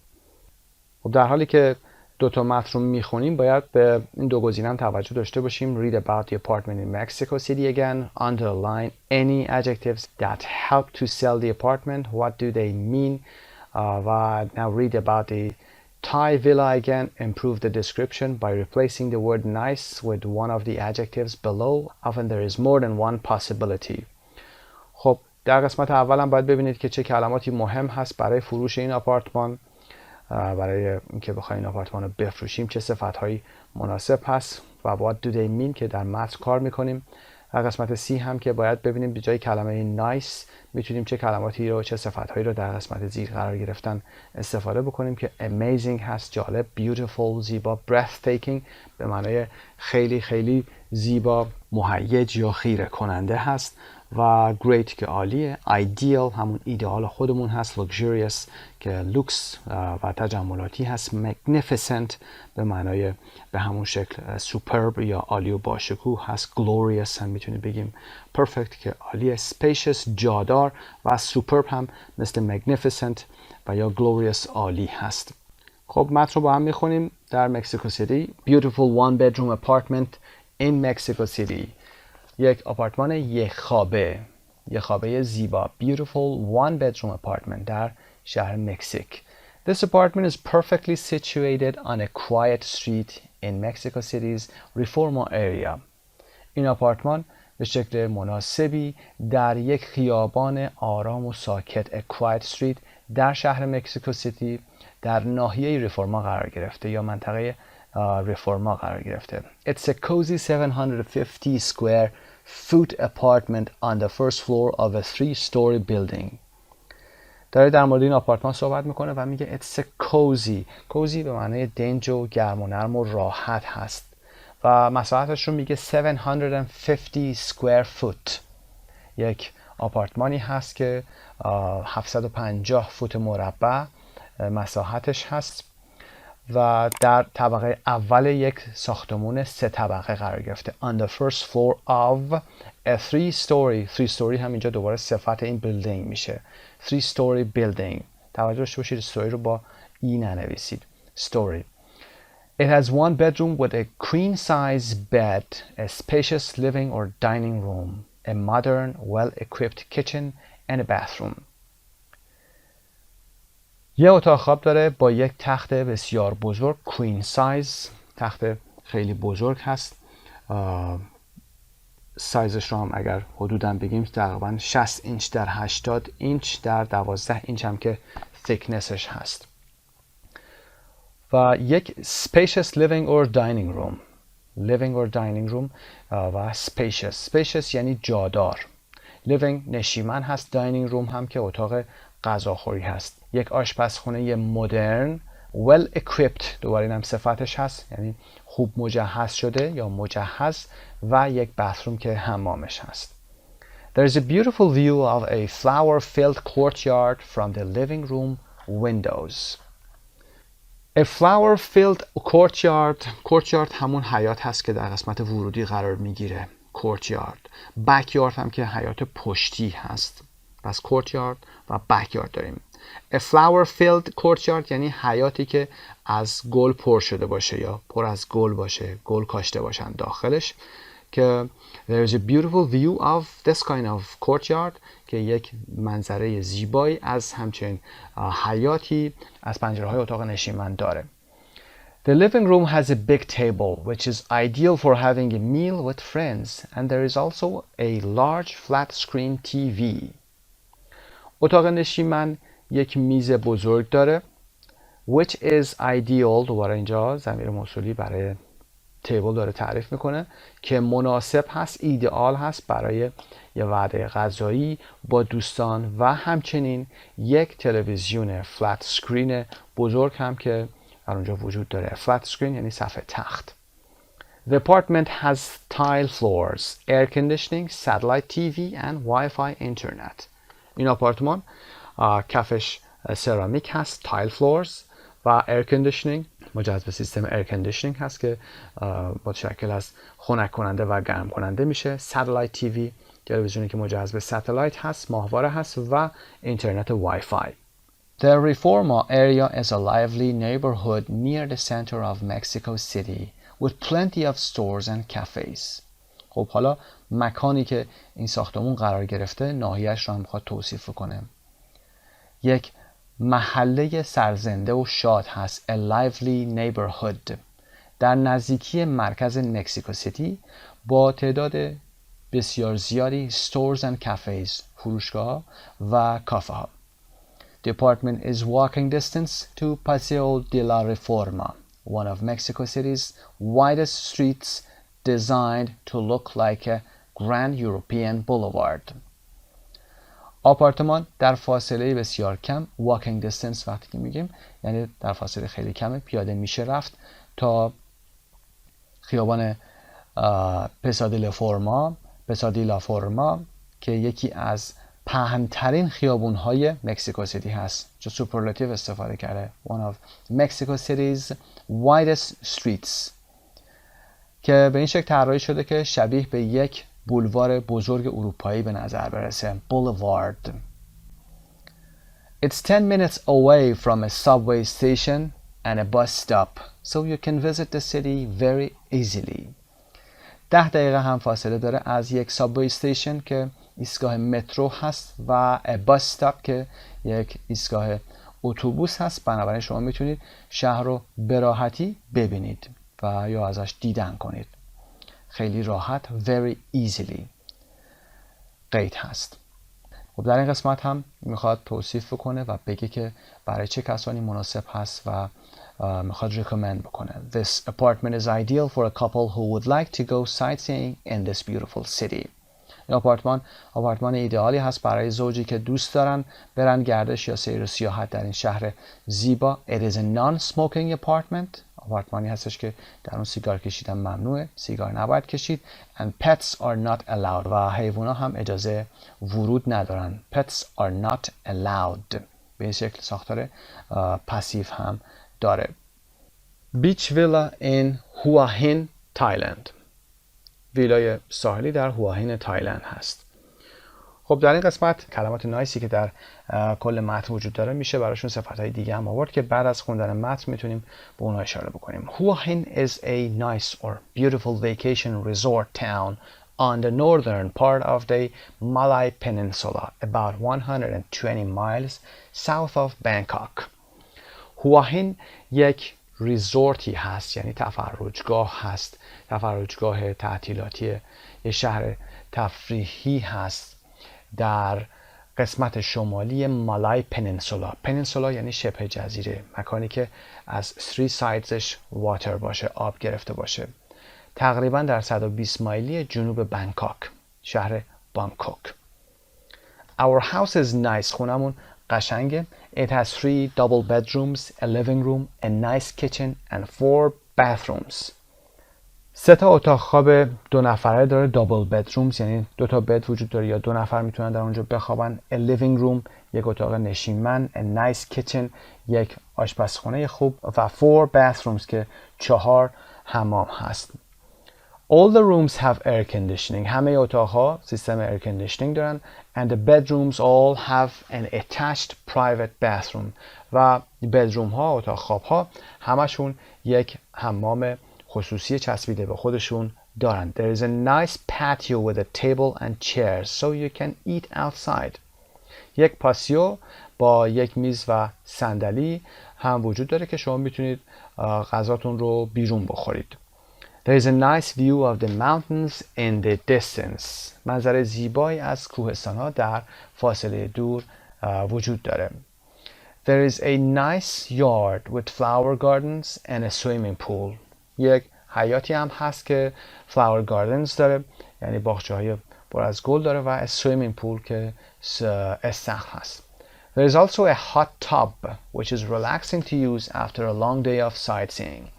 خب در حالی که 2 تا متن رو میخونیم باید به این 2 گزینه هم توجه داشته باشیم. Read about the apartment in Mexico City again. Underline any adjectives that help to sell the apartment. What do they mean? Now read about the Thai villa again. Improve the description by replacing the word nice with one of the adjectives below. Often there is more than one possibility. خب در قسمت اول هم باید ببینید که چه کلماتی مهم هست برای فروش این آپارتمان. برای اینکه بخوایم این آپارتمان رو بفروشیم چه صفت‌هایی مناسب هست و what do they mean که در متن کار میکنیم. در قسمت C هم که باید ببینیم به جای کلمه nice میتونیم چه کلماتی رو چه صفتهایی رو در قسمت زیر قرار گرفتن استفاده بکنیم که amazing هست، جالب، beautiful زیبا، breathtaking به معنای خیلی خیلی زیبا، مهیج یا خیره کننده هست و great که عالیه، ideal همون ایدئال خودمون هست، luxurious که لوکس و تجملاتی هست، magnificent به معنای به همون شکل superb یا عالی و باشکوه هست، glorious هم میتونیم بگیم، perfect که عالیه، spacious جادار و superb هم مثل magnificent و یا glorious عالی هست. خب متن رو با هم میخونیم. در مکزیکو سیتی beautiful one bedroom apartment in Mexico City، یک آپارتمان یک خوابه زیبا، beautiful one bedroom apartment در شهر مکزیک. This apartment is perfectly situated on a quiet street in Mexico City's Reforma area. این آپارتمان به شکل مناسبی در یک خیابان آرام و ساکت a quiet street در شهر مکزیکو سیتی در ناحیه رفورما قرار گرفته یا منطقه رفورما قرار گرفته. It's a cozy 750 square foot apartment on the first floor of a 3-story building. داره در مورد این آپارتمان صحبت میکنه و میگه it's a cozy به معنی دنج و گرم و نرم و راحت هست و مساحتش رو میگه 750 square foot، یک آپارتمانی هست که 750 فوت مربع مساحتش هست و در طبقه اول یک ساختمون 3 طبقه قرار گرفته. On the first floor of a 3-story هم اینجا دوباره صفت این بیلدینگ میشه. 3-story building. توجه داشته باشید story رو با ای ننویسید. story. It has one bedroom with a queen size bed, a spacious living or dining room, a modern, well-equipped kitchen and a bathroom. یه اتاق خواب داره با یک تخت بسیار بزرگ، queen size، تخت خیلی بزرگ هست. سایزش رو هم اگر حدوداً بگیم تقریباً 60 اینچ در 80 اینچ در 12 اینچ هم که thicknessش هست. و یک spacious living or dining room و spacious یعنی جادار. living نشیمن هست، dining room هم که اتاق غذاخوری هست. یک آشپزخونه مدرن well equipped، دوباره این هم صفتش هست یعنی خوب مجهز شده یا مجهز، و یک bathroom که حمامش هست. There is a beautiful view of a flower-filled courtyard from the living room windows. A flower-filled courtyard همون حیاط هست که در قسمت ورودی قرار میگیره. courtyard. backyard هم که حیاط پشتی هست. پس courtyard و backyard داریم. A flower-filled courtyard یعنی حیاطی که از گل پر شده باشه یا پر از گل باشه، گل کاشته باشن داخلش، که there is a beautiful view of this kind of courtyard که یک منظره زیبایی از همچنین حیاطی از پنجره‌های اتاق نشیمن داره. The living room has a big table which is ideal for having a meal with friends, and there is also a large flat screen TV. اتاق نشیمن یک میز بزرگ داره which is ideal، دوباره اینجا ضمیر موصولی برای تیبل داره تعریف میکنه که مناسب هست، ایدئال هست برای یه وعده غذایی با دوستان، و همچنین یک تلویزیون فلت سکرین بزرگ هم که در اونجا وجود داره. فلت سکرین یعنی صفحه تخت. The apartment has tile floors, air conditioning, satellite TV and Wi-Fi internet. این آپارتمان کفش سرامیک هست، تایل فلورز، و ایر کندیشنینگ، مجهز به سیستم ایر کندیشنینگ هست که متشکل از خنک کننده و گرم کننده میشه. ساتلایت تیوی، تلویزیونی که مجهز به ساتلایت هست، ماهواره هست، و اینترنت وای فای. The Reforma area is a lively neighborhood near the center of Mexico City with plenty of stores and cafes. خب حالا مکانی که این ساختمون قرار گرفته ناحیه‌اش رو هم میخواد توصیف کنه. یک محله سرزنده و شاد هست، a lively neighborhood، در نزدیکی مرکز مکزیکو سیتی با تعداد بسیار زیادی stores and cafes، فروشگاه و کافه ها. The apartment is walking distance to Paseo de la Reforma, one of Mexico City's widest streets designed to look like a Grand European Boulevard. آپارتمان در فاصله بسیار کم walking distance وقتی که میگیم یعنی در فاصله خیلی کمه پیاده میشه رفت تا خیابان پسادیلا فورما که یکی از پهن‌ترین خیابون‌های مکزیکو سیتی هست. چه سوپرلاتیو استفاده کرده. One of Mexico City's widest streets که به این شکل طراحی شده که شبیه به یک بولوار بزرگ اروپایی به نظر برسه. Boulevard. It's 10 minutes away from a subway station and a bus stop, so you can visit the city very easily. 10 دقیقه هم فاصله داره از یک سابوی استیشن که ایستگاه مترو هست و بس استاپ که یک ایستگاه اتوبوس هست. بنابراین شما میتونید شهر رو به راحتی ببینید و یا ازش دیدن کنید. خیلی راحت. Very easily قید هست. خب در این قسمت هم میخواد توصیف بکنه و بگه که برای چه کسانی مناسب هست و میخواد recommend بکنه. This apartment is ideal for a couple who would like to go sightseeing in this beautiful city. این آپارتمان ایدئالی هست برای زوجی که دوست دارن برن گردش یا سیر و سیاحت در این شهر زیبا. It is a non-smoking apartment. آپارتمانی هستش که در اون سیگار کشیدن ممنوعه. سیگار نباید کشید. And pets are not allowed. و حیوونا هم اجازه ورود ندارن. Pets are not allowed. به این شکل ساختار پسیو هم داره. Beach Villa in Hua Hin, Thailand. ویلای ساحلی در هواهین تایلند هست. خب در این قسمت کلمات نایسی که در کل متن وجود داره میشه براشون صفتهای دیگه هم آورد که بعد از خوندن متن میتونیم به اونها اشاره بکنیم. Hua Hin is a nice or beautiful vacation resort town on the northern part of the Malay Peninsula, about 120 miles south of Bangkok. Hua Hin یک ریزورتی هست یعنی تفرجگاه هست. تفرجگاه تعطیلاتی یه شهر تفریحی هست در قسمت شمالی مالای پنینسولا. پنینسولا یعنی شبه جزیره، مکانی که از 3 سایدزش واتر باشه، آب گرفته باشه. تقریبا در 120 مایلی جنوب بانکوک، شهر بانکوک. Our house is nice. خونمون قشنگه. It has 3 double bedrooms, a living room, a nice kitchen and 4 bathrooms. 3 تا اتاق خواب 2 نفره داره. double bedrooms یعنی 2 تا بد وجود داره یا 2 نفر میتونن در اونجا بخوابن. A living room یک اتاق نشیمن. A nice kitchen یک آشپزخونه خوب و 4 bathrooms که 4 حمام هست. All the rooms have air conditioning. همه اتاقها سیستم air conditioning دارن. And the bedrooms all have an attached private bathroom. و bedroom ها، اتاق خواب ها همشون یک حمام خصوصی چسبیده به خودشون دارن. There is a nice patio with a table and chairs so you can eat outside. یک پاسیو با یک میز و صندلی هم وجود داره که شما میتونید غذاتون رو بیرون بخورید. There is a nice view of the mountains in the distance. منظر زیبایی از کوهستان‌ها در فاصله دور وجود داره. There is a nice yard with flower gardens and a swimming pool. یک حیاتی هم هست که flower gardens داره، یعنی باغچه‌های پر از گل داره و a swimming pool که استخر هست. There is also a hot tub which is relaxing to use after a long day of sightseeing.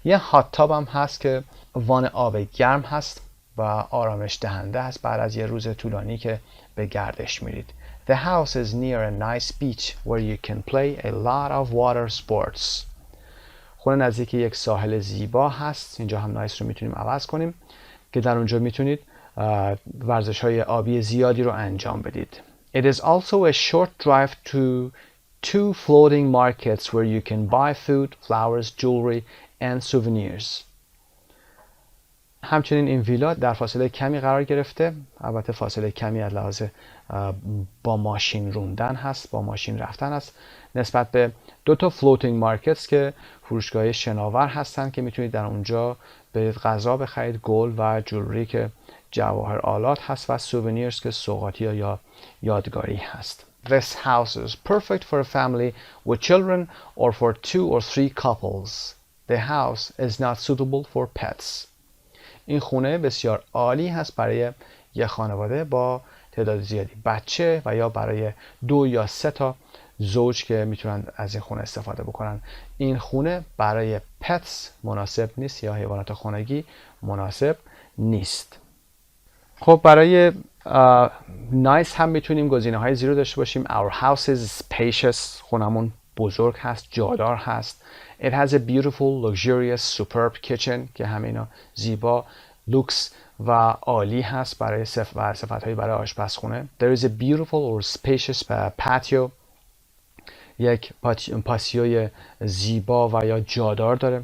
یه هات تاب هم هست که وان آب گرم هست و آرامش دهنده است بعد از یه روز طولانی که به گردش میرید. The house is near a nice beach where you can play a lot of water sports. خونه نزدیک یک ساحل زیبا هست. اینجا هم نایس رو میتونیم عوض کنیم که در اونجا میتونید ورزش‌های آبی زیادی رو انجام بدید. It is also a short drive to 2 floating markets where you can buy food, flowers, jewelry and souvenirs. همچنین این ویلا در فاصله کمی قرار گرفته. البته فاصله کمی از لحاظ با ماشین روندن هست، با ماشین رفتن هست، نسبت به 2 تا floating markets که فروشگاه شناور هستن که میتونید در اونجا برید غذا بخرید، گل و جولری که جواهر آلات هست و souvenirs که سوغاتی یا یادگاری هست. This house is perfect for a family with children or for 2 or 3 couples. The house is not suitable for pets. این خونه بسیار عالی هست برای یه خانواده با تعداد زیادی بچه و یا برای 2 یا 3 تا زوج که میتونن از این خونه استفاده بکنن. این خونه برای پتس مناسب نیست یا حیوانات خانگی مناسب نیست. خب برای نایس هم میتونیم گزینه‌های زیرو داشته باشیم. Our house is spacious. خونمون بزرگ هست، جادار هست. It has a beautiful, luxurious, superb kitchen که همینا زیبا، لوکس و عالی هست برای صفت‌هایی برای آشپزخونه. There is a beautiful or spacious patio. یک پاتیوی زیبا و یا جادار داره.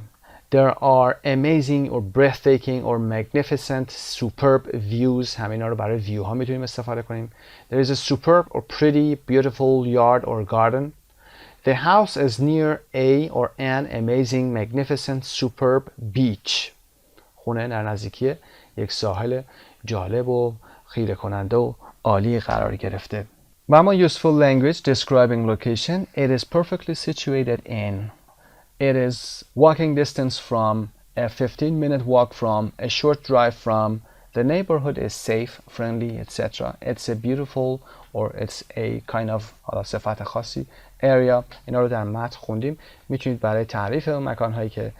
There are amazing or breathtaking or magnificent superb views. همینا رو برای ویو ها میتونیم استفاده کنیم. There is a superb or pretty beautiful yard or garden. The house is near a or an amazing magnificent superb beach. خونه در نزدیکی یک ساحل جالب و خیره کننده و عالی قرار گرفته. و اما useful language describing location. It is perfectly situated in. It is walking distance from, a 15-minute walk from, a short drive from. The neighborhood is safe, friendly, etc. It's a beautiful or it's a kind of صفت خاصی area. اینا رو در متن خوندیم. میتونید برای تعریف مکانهایی که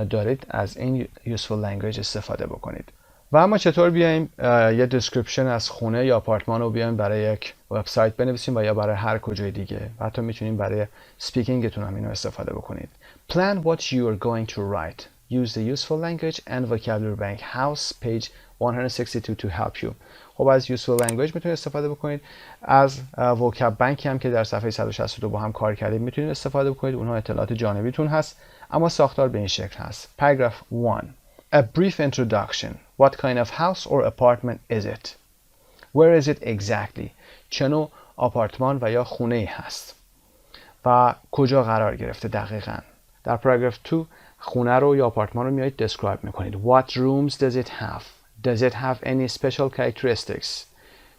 دارید از این useful language استفاده بکنید. و اما چطور بیایم یه description از خونه یا آپارتمان رو بیایم برای یک وبسایت بنویسیم و یا برای هر کجای دیگه. و حتی میتونیم برای سپیکینگتون هم اینو استفاده بکنید. Plan what you are going to write. Use the useful language and vocabulary bank house page 162 to help you. خب از useful language میتونید استفاده بکنید. از vocab bank هم که در صفحه 162 با هم کار کردیم میتونید استفاده بکنید. اونها اطلاعات جانبیتون هست. اما ساختار به این شکل هست. Paragraph 1. A brief introduction. What kind of house or apartment is it? Where is it exactly? چه نوع آپارتمان و یا خونه هست و کجا قرار گرفته دقیقاً. در پاراگراف 2 خونه رو یا آپارتمان رو میایید describe میکنید. What rooms does it have? Does it have any special characteristics?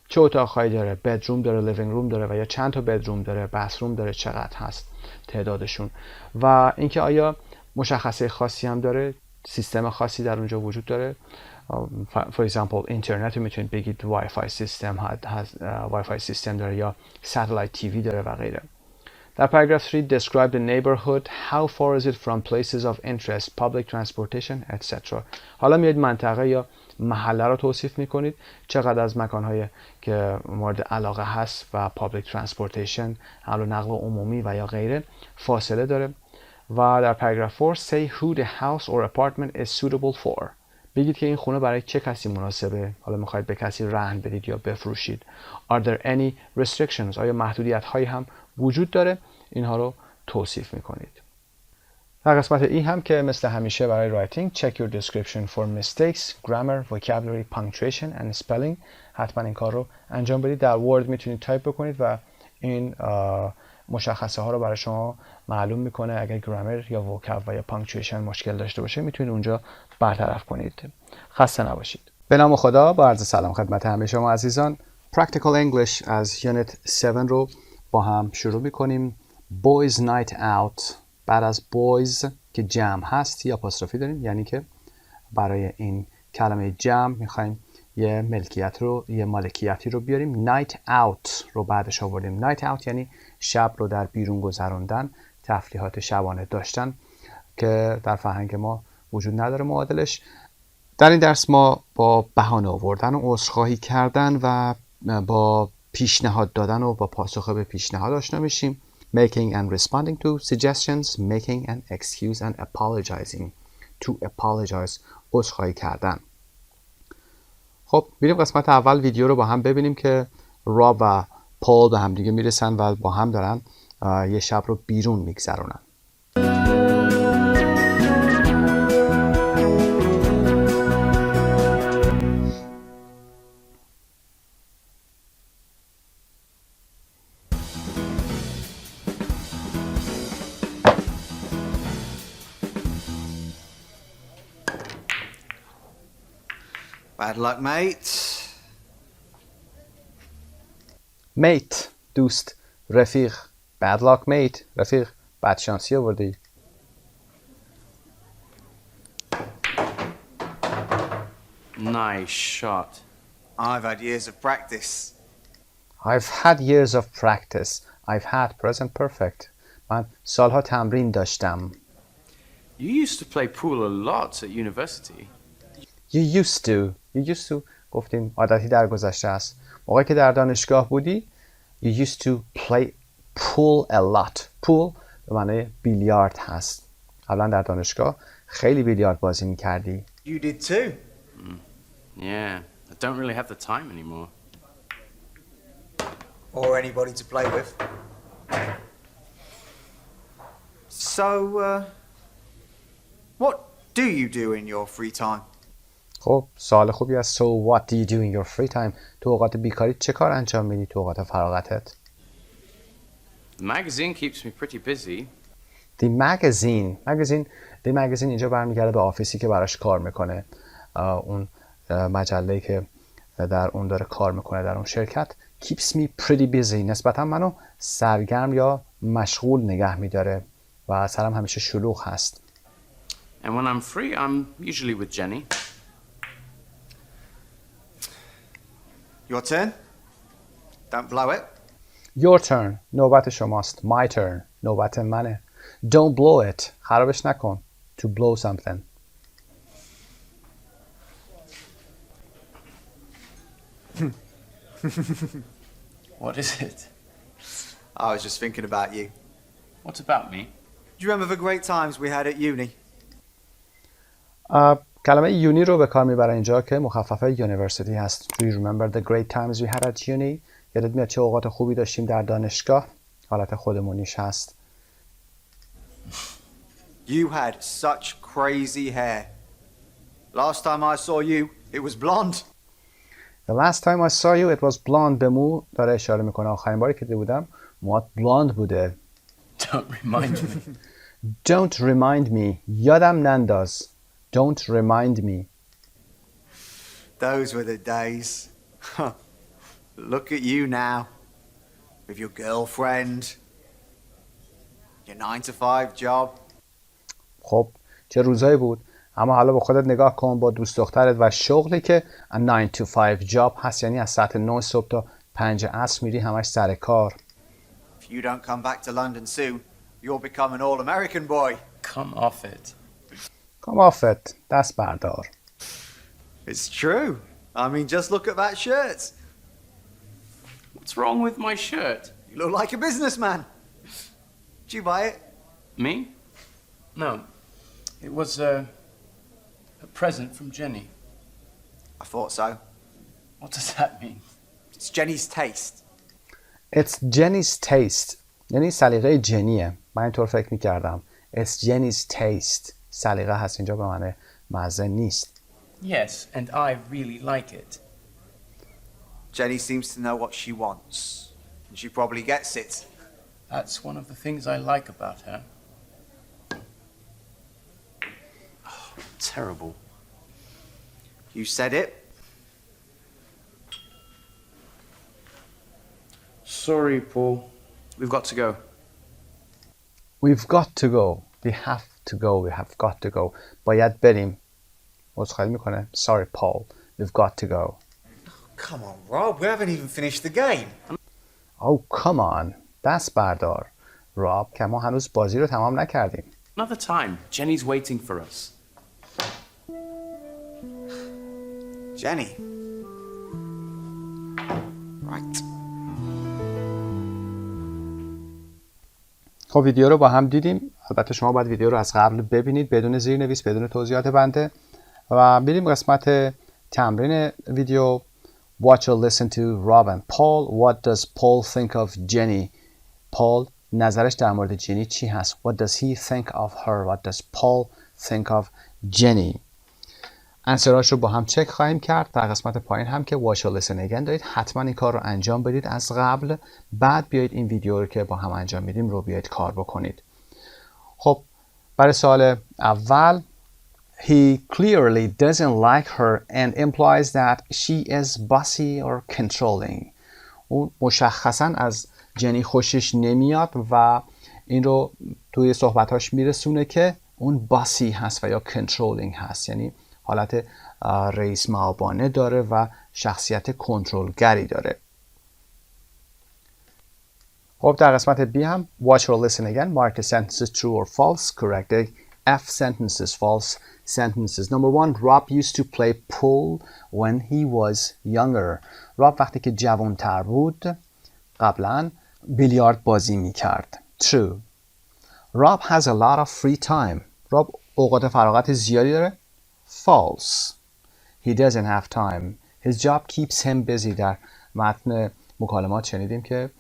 چه اتاق‌هایی داره؟ bedroom داره، living room داره و یا چند تا bedroom داره، bathroom داره، چقدر هست تعدادشون و اینکه آیا مشخصه خاصی هم داره، سیستم خاصی در اونجا وجود داره. For example اینترنت میتونید بگید وای فای سیستم وای فای سیستم داره یا satellite TV داره و غیره. در پاراگراف 3 describe the neighborhood. How far is it from places of interest, public transportation, etc. حالا میاد منطقه یا محله رو توصیف میکنید. چقدر از مکانهای که مورد علاقه هست و public transportation حمل و نقل عمومی و یا غیره فاصله داره. و در پاراگراف 4 say who the house or apartment is suitable for. بگید که این خونه برای چه کسی مناسبه. حالا میخواید به کسی رهن بدید یا بفروشید. Are there any restrictions? آیا محدودیت هایی هم وجود داره؟ اینها رو توصیف میکنید. در قسمت ای هم که مثل همیشه برای رایتینگ check your description for mistakes, grammar, vocabulary, punctuation and spelling. حتما این کار رو انجام بدید. در ورد میتونید تایپ بکنید و این مشخصه ها رو برای شما معلوم میکنه. اگر گرامر یا وکاب و یا پانکچویشن مشکل داشته باشه میتونید اونجا برطرف کنید. خسته نباشید. به نام خدا، با عرض سلام خدمت همه شما عزیزان. Practical English از یونت 7 رو با هم شروع میکنیم. Boys Night Out. بعد از boys که جمع هست یا آپوستروفی داریم، یعنی که برای این کلمه جمع میخوایم یه مالکیتی رو بیاریم. Night Out رو بعدش آوردیم. Night Out یعنی شب رو در بیرون گذراندن، تفریحات شبانه داشتن که در فرهنگ ما وجود نداره معادلش. در این درس ما با بهانه آوردن و عذرخواهی کردن و با پیشنهاد دادن و با پاسخ به پیشنهاد آشنا میشیم. Making and responding to suggestions, making an excuse and apologizing. To apologize عذرخواهی کردن. خب بریم قسمت اول ویدیو رو با هم ببینیم که راب و پال به هم دیگه میرسن و با هم دارن یه شب رو بیرون میگذرونن. Bad luck, mate. Mate دوست، رفیق. Bad luck mate رفیق، بدشانسی آوردی. Nice shot. I've had years of practice. I've had years of practice. I've had present perfect. من سالها تمرین داشتم. You used to play pool a lot at university. You used to گفتیم عادتی در گذشته است. موقعی که در دانشگاه بودی You used to play pool a lot. Pool به معنی بیلیارد هست. قبلا در دانشگاه خیلی بیلیارد بازی میکردی. You did too. Yeah, I don't really have the time anymore. Or anybody to play with. So, what do you do in your free time? خب سوال خوبی است. So what do you do in your free time? تو اوقات بیکاری چه کار انجام میدی تو اوقات فراغتت؟ The magazine keeps me pretty busy. The magazine اینجا برمیگرده به آفیسی که براش کار میکنه. اون مجله‌ای که در اون داره کار میکنه در اون شرکت keeps me pretty busy نسبتا منو سرگرم یا مشغول نگه میداره و سرم همیشه شلوغ هست. And when I'm free, I'm usually with Jenny. Your turn. Don't blow it. Your turn نوبت شماست. My turn نوبت منه. Don't blow it خرابش نکن. To blow something. What is it? I was just thinking about you. What about me? Do you remember the great times we had at uni? کلمه یونی رو به کار میبره اینجا که مخففه یونیورسیتی هست. Do you remember the great times we had at uni? یادت میاد چه اوقات خوبی داشتیم در دانشگاه؟ حالت خودمونیش هست. You had such crazy hair. Last time I saw you, it was blonde. The last time I saw you it was blonde. به مو داره اشاره میکنه. آخرین باری که دیده بودم موات بلوند بوده. Don't remind me. Don't remind me. یادم ننداز. Don't remind me. Those were the days. Look at you now. With your girlfriend. Your 9 to 5 job. خب چه روزایی بود. اما حالا به خودت نگاه کن با دوست دخترت و شغلی که 9 to 5 job هست یعنی از ساعت 9 صبح تا 5 عصر میری همش سر کار. If you don't come back to London soon, you'll become an all-American boy. Come off it. Come off it. دست بردار. It's true. I mean, just look at that shirt. What's wrong with my shirt? You look like a businessman. Did you buy it? Me? No. It was a present from Jenny. I thought so. What does that mean? It's Jenny's taste. It's Jenny's taste. یعنی سلیقه جنیه. من اینطور فکر میکردم. It's Jenny's taste. سلیقه هست اینجا به معنی مزه نیست. Yes, and I really like it. Jenny seems to know what she wants. And she probably gets it. That's one of the things I like about her. Oh, terrible. You said it. Sorry, Paul. We've got to go. We've got to go. We have to go. We have got to go. باید بریم. عذرخواهی میکنه. Sorry, Paul. We've got to go. Come on, Rob. We haven't even finished the game. Oh, come on. دست بردار. راب که ما هنوز بازی رو تمام نکردیم. Another time. Jenny's waiting for us. Jenny. Right. خب ویدیو رو با هم دیدیم. البته شما باید ویدیو رو از قبل ببینید بدون زیرنویس بدون توضیحات بنده و بریم قسمت تمرین ویدیو. Watch or listen to Rob and Paul. What does Paul think of Jenny? Paul نظرش در مورد جنی چی هست؟ What does he think of her? What does Paul think of Jenny? انسراش رو با هم چک خواهیم کرد. در قسمت پایین هم که watch or listen again دارید حتما این کار رو انجام بدید از قبل. بعد بیایید این ویدیو رو که با هم انجام میدیم رو بیایید کار بکنید. خب برای سوال اول He clearly doesn't like her and implies that she is bossy or controlling. اون مشخصا از جنی خوشش نمیاد و این رو توی صحبتاش میرسونه که اون باسی هست و یا controlling هست، یعنی حالت رئیس مآبانه داره و شخصیت کنترلگری داره. خب در قسمت B هم watch or listen again. Mark the sentences true or false. Correct the F sentences, false sentences. Number 1, Rob used to play pool when he was younger. راب وقتی که جوان‌تر بود قبلا بیلیارد بازی می‌کرد. True. Rob has a lot of free time. راب اوقات فراغت زیادی داره. False. He doesn't have time. His job keeps him busy. در متن مکالمات شنیدیم که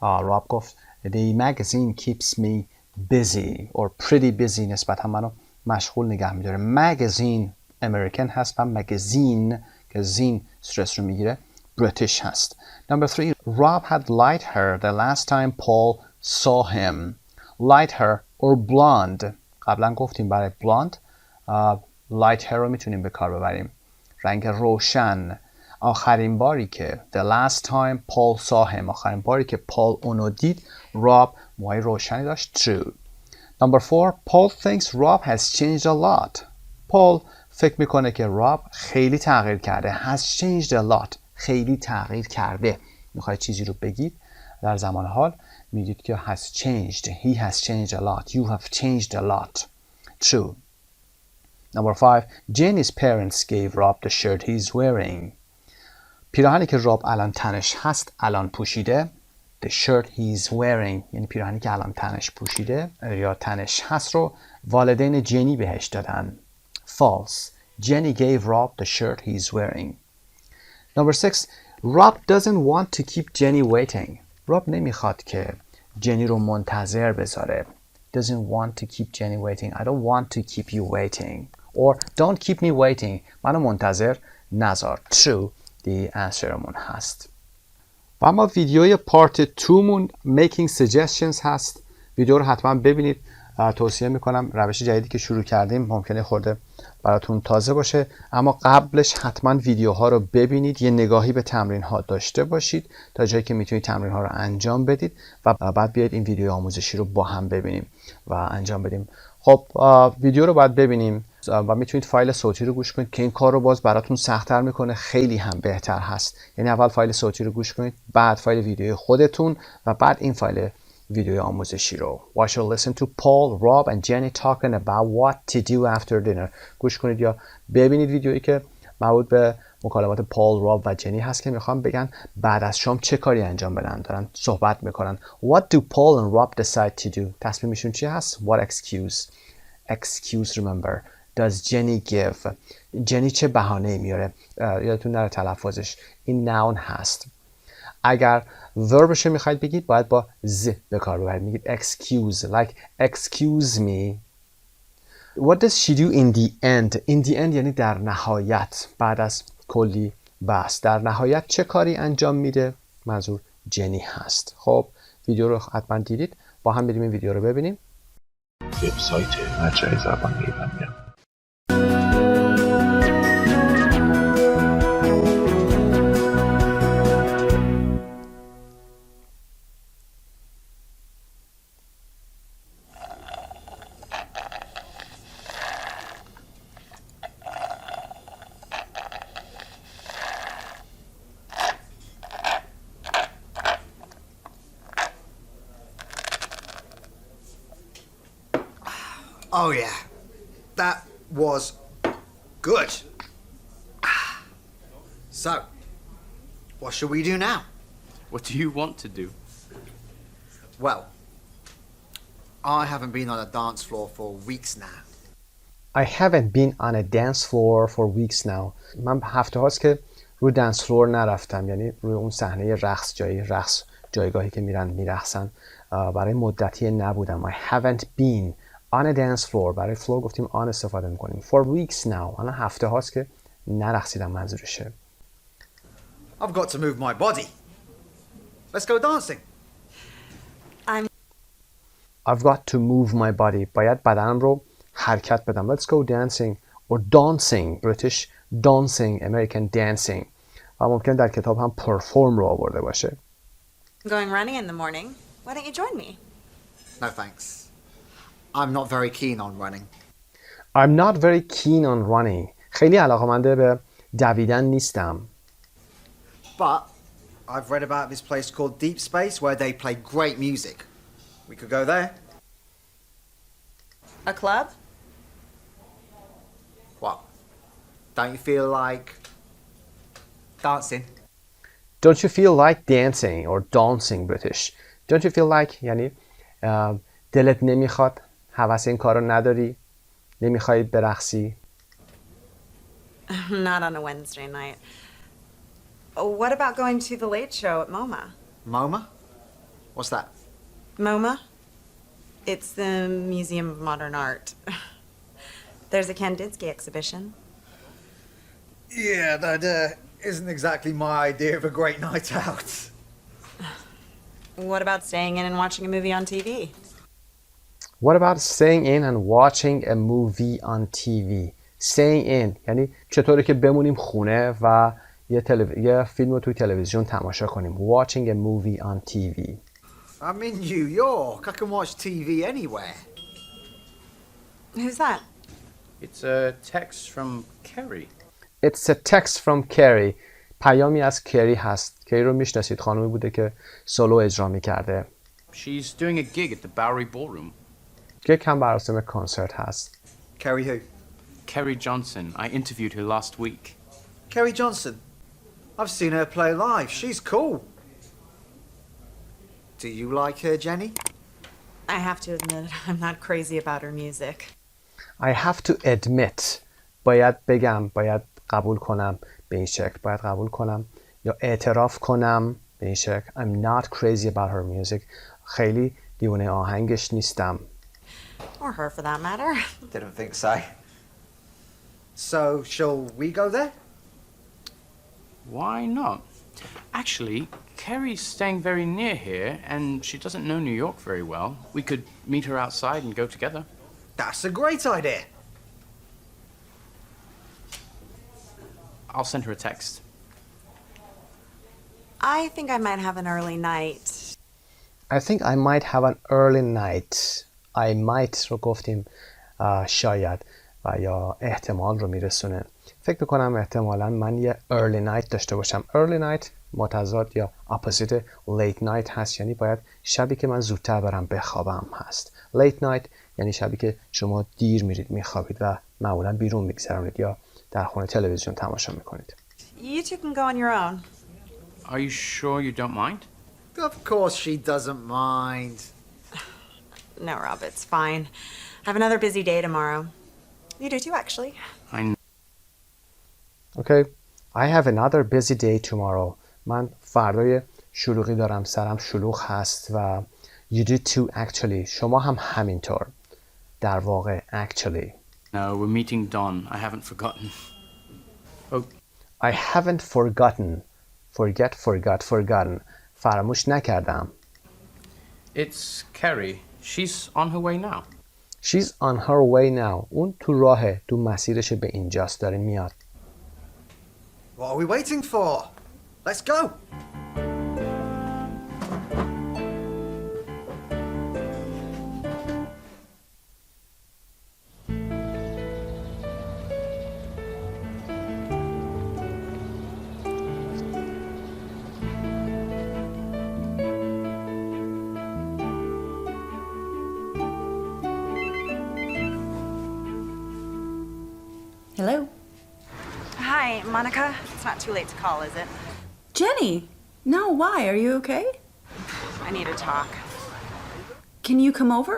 راب گفت The magazine keeps me busy or pretty busy. نسبتا منو مشغول نگه می‌داره. Magazine امریکن هست و مگزین که زین استرس رو میگیره British هست. Number 3, Rob had light hair the last time Paul saw him. Light hair or blonde. قبلا گفتیم برای blonde light hair رو میتونیم به کار ببریم. رنگ روشن. آخرین باری که the last time Paul saw him. آخرین باری که پال اونو دید راب موهای روشنی داشت. True. Number 4, Paul thinks Rob has changed a lot. Paul فکر میکنه که راب خیلی تغییر کرده. Has changed a lot. خیلی تغییر کرده. میخواید چیزی رو بگید در زمان حال میگید که has changed. He has changed a lot. You have changed a lot. True. Number 5, Jenny's parents gave Rob the shirt he's wearing. پیراهنی که راب الان تنش هست الان پوشیده. The shirt he's wearing یعنی پیراهنی که الان تنش پوشیده یا تنش هست رو والدین جنی بهش دادن. False. Jenny gave Rob the shirt he's wearing. Number 6, Rob doesn't want to keep Jenny waiting. راب نمیخواد که جنی رو منتظر بذاره. Doesn't want to keep Jenny waiting. I don't want to keep you waiting. Or don't keep me waiting. منو منتظر نذار. True. The answerمون هست. و اما ویدیوی پارت 2 مون making suggestions هست. ویدیو رو حتما ببینید. توصیه میکنم. روش جدیدی که شروع کردیم ممکنه خورده براتون تازه باشه اما قبلش حتما ویدیوها رو ببینید، یه نگاهی به تمرین ها داشته باشید تا جایی که میتونید تمرین ها رو انجام بدید و بعد بیاید این ویدیو آموزشی رو با هم ببینیم و انجام بدیم. خب ویدیو رو باید ببینیم و میتونید فایل صوتی رو گوش کنید که این کار رو باز براتون سخت‌تر میکنه، خیلی هم بهتر هست. یعنی اول فایل صوتی رو گوش کنید، بعد فایل ویدیوی خودتون و بعد این فایل ویدیوی آموزشی رو. Watch or listen to Paul, Rob and Jenny talking about what to do after dinner. گوش کنید یا ببینید ویدیویی که مربوط به مکالمات پال، راب و جنی هست که میخوام بگن بعد از شام چه کاری انجام بدن. دارن صحبت میکنن. What do Paul and Rob decide to do? تصمیمشون چی هست؟ What excuse remember does Jenny give? جنی چه بهانه‌ای میاره؟ یادتون نره تلفظش. این ناون هست. اگر وربش رو میخواید بگید باید با ز به کار ببرید. میگید excuse like excuse me. What does she do in the end? In the end یعنی در نهایت، بعد از کلی بحث. در نهایت چه کاری انجام میده؟ منظور جنی هست. خب ویدیو رو حتما دیدید. با هم بریم این ویدیو رو ببینیم. وبسایت مجموعه زبان ایرانی. Oh yeah, that was good. So, what should we do now? What do you want to do? Well, I haven't been on a dance floor for weeks now. I haven't been on a dance floor for weeks now. من هفته هاست که روی دنس فلور نرفتم، یعنی روی اون صحنه رقص، جایگاهی که میرن میرقصن برای مدتی نبودم. I haven't been on a dance floor. برای فلور گفتیم on استفاده میکنیم. For weeks now. الان هفته هاست که نرقصیدم منظورشه. I've got to move my body. Let's go dancing. I've got to move my body. باید بدنم رو حرکت بدم. Let's go dancing or dancing. British dancing, American dancing. و ممکن در کتاب هم perform رو آورده باشه. Going running in the morning. Why don't you join me? No thanks. I'm not very keen on running. I'm not very keen on running. خیلی علاقه‌مند به دویدن نیستم. But I've read about this place called Deep Space where they play great music. We could go there. A club? What? Don't you feel like dancing? Don't you feel like dancing or dancing British? Don't you feel like یعنی دلت نمیخواد، هوس این کارو نداری، نمیخوای برقصی؟ Not on a Wednesday night. What about going to the late show at MoMA? MoMA? What's that? MoMA? It's the Museum of Modern Art. There's a Kandinsky exhibition. Yeah, that isn't exactly my idea of a great night out. What about staying in and watching a movie on TV? What about staying in and watching a movie on TV? Staying in یعنی چطوری که بمونیم خونه و یه فیلم رو توی تلویزیون تماشا کنیم. Watching a movie on TV. I'm in New York. I can watch TV anywhere. Who's that? It's a text from Kerry. It's a text from Kerry. پیامی از کری هست. کری رو میشناسید، خانمی بوده که سولو اجرا میکرده. She's doing a gig at the Bowery Ballroom. یک هم مراسم کنسرت هست. Kerry who? Kerry Johnson. I interviewed her last week. Kerry Johnson. I've seen her play live. She's cool. Do you like her, Jenny? I have to admit, I'm not crazy about her music. I have to admit. باید بگم، باید قبول کنم به این شکل. باید قبول کنم یا اعتراف کنم به این شکل. I'm not crazy about her music. خیلی دیوانه آهنگش نیستم. Or her, for that matter. Didn't think so. So, shall we go there? Why not? Actually, Kerry's staying very near here, and she doesn't know New York very well. We could meet her outside and go together. That's a great idea. I'll send her a text. I think I might have an early night. I think I might have an early night. I might رو گفتیم شاید و یا احتمال رو میرسونه. فکر میکنم احتمالا من یه early night داشته باشم. early night متضاد یا opposite late night هست، یعنی باید شبی که من زودتر برم بخوابم هست. late night یعنی شبی که شما دیر میرید میخوابید و معمولا بیرون میگذرونید یا در خونه تلویزیون تماشا میکنید. You two can go on your own. Are you sure you don't mind? Of course she doesn't mind. No, Rob, it's fine. I have another busy day tomorrow. You do too, actually. I know. Okay. I have another busy day tomorrow. من فردای شلوغی دارم، سرم شلوغ هست و you do too actually. شما هم همینطور. در واقع actually. No, we're meeting Don. I haven't forgotten. Oh, I haven't forgotten. Forget, forgot, forgotten. فراموش نکردم. it's Kerry. She's on her way now. She's on her way now. اون تو راهه، تو مسیرش به اینجاست، داره میاد. What are we waiting for? Let's go. Hello? Hi, Monica. It's not too late to call, is it? Jenny! No, why? Are you okay? I need to talk. Can you come over?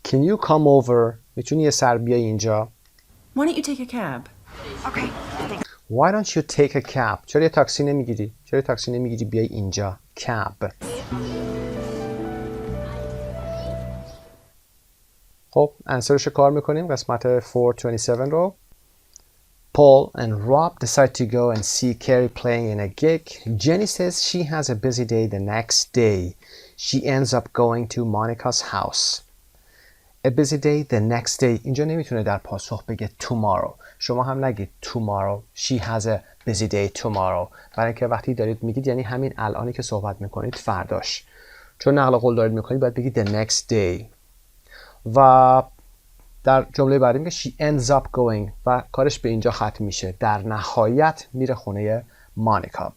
Can you come over? میتونی یه سر بیای اینجا؟ Why don't you take a cab? Okay, thanks. Why don't you take a cab? چرا یه تاکسی نمیگیری؟ چرا یه تاکسی نمیگیری بیای اینجا؟ cab. خب انسرش کار میکنیم قسمت 427 رو. Paul and Rob decide to go and see Carrie playing in a gig. Jenny says she has a busy day the next day. She ends up going to Monica's house. A busy day the next day. اینجا نمیتونه در پاسخ بگه tomorrow. شما هم نگید tomorrow. She has a busy day tomorrow. برای اینکه وقتی دارید میگید یعنی همین الانی که صحبت میکنید فرداش. چون نقل قول دارید میکنید باید بگید the next day. و در جمله بعدی میگه she ends up going و کارش به اینجا ختم میشه. در نهایت میره خونه مانیکا.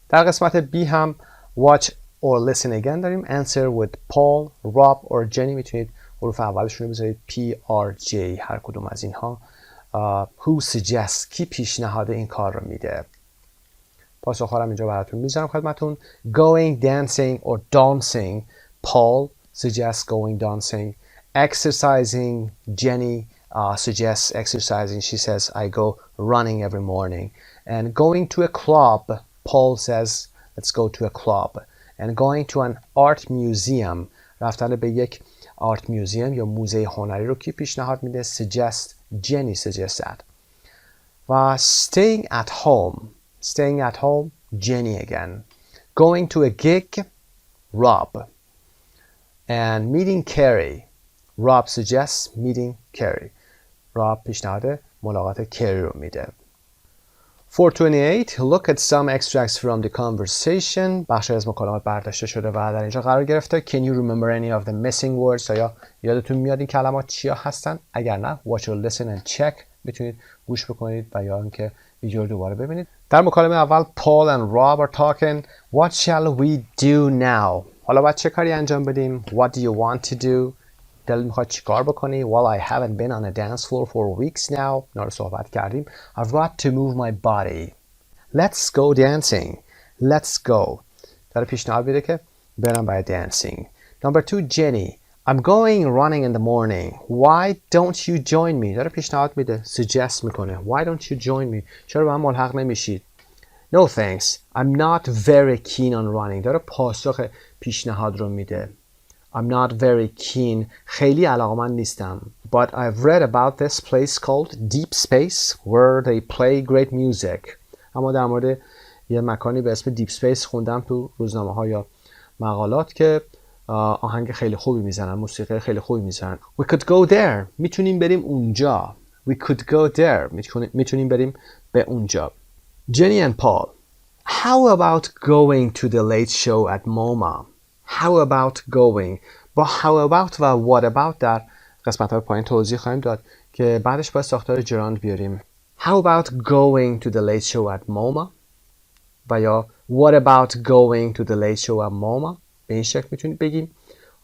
در قسمت B هم watch or listen again داریم. answer with Paul, Rob or Jenny. میتونید حروف اولشون رو بذارید P, R, J. هر کدوم از اینها. who suggests کی پیشنهاد این کار رو میده. پاسخ ها رو اینجا براتون میذارم خدمتتون. going, dancing or dancing. Paul suggests going dancing. exercising. Jenny suggests exercising. She says I go running every morning. And going to a club. Paul says let's go to a club. And going to an art museum. رفتن به یک art museum یا موزه هنری رو کی پیشنهاد میده؟ suggest. Jenny suggests that. و staying at home. Staying at home. Jenny again. Going to a gig. Rob. And meeting Carrie. Rob suggests meeting Carrie. Rob پیشنهاد ملاقات کری رو میده. 428 look at some extracts from the conversation. بخشی از مکالمات برداشته شده و در اینجا قرار گرفته. Can you remember any of the missing words؟ یا یادتون میاد این کلمات چیا هستن؟ اگر نه watch or listen and check. میتونید گوش بکنید و یا اینکه ویدیو رو دوباره ببینید. در مکالمه اول Paul and Rob are talking. What shall we do now؟ حالا باید چه کاری انجام بدیم؟ What do you want to do؟ دلت میخواد چیکار بکنی؟ Well, I haven't been on a dance floor for weeks now. اینا رو صحبت کردیم. I've got to move my body. Let's go dancing. Let's go. داره پیشنهاد میده که برم برای dancing. Number 2, Jenny. I'm going running in the morning. Why don't you join me? داره پیشنهاد میده. suggest میکنه. Why don't you join me? چرا با هم ملحق نمیشید؟ No thanks. I'm not very keen on running. داره پاسخ پیشنهاد رو میده. I'm not very keen. خیلی علاقمند نیستم. But I've read about this place called Deep Space where they play great music. اما در مورد یه مکانی به اسم Deep Space خوندم تو روزنامه ها یا مقالات که آهنگ خیلی خوبی میزنن، موسیقی خیلی خوبی میزنن. We could go there. میتونیم بریم اونجا. We could go there. میتونیم بریم به اونجا. Jenny and Paul. How about going to the late show at MoMA? How about going? با how about و what about در قسمت های پایین توضیح خواهیم داد که بعدش باید ساختار جراند بیاریم. How about going to the late show at MoMA؟ و یا what about going to the late show at MoMA؟ به این شکل میتونید بگیم.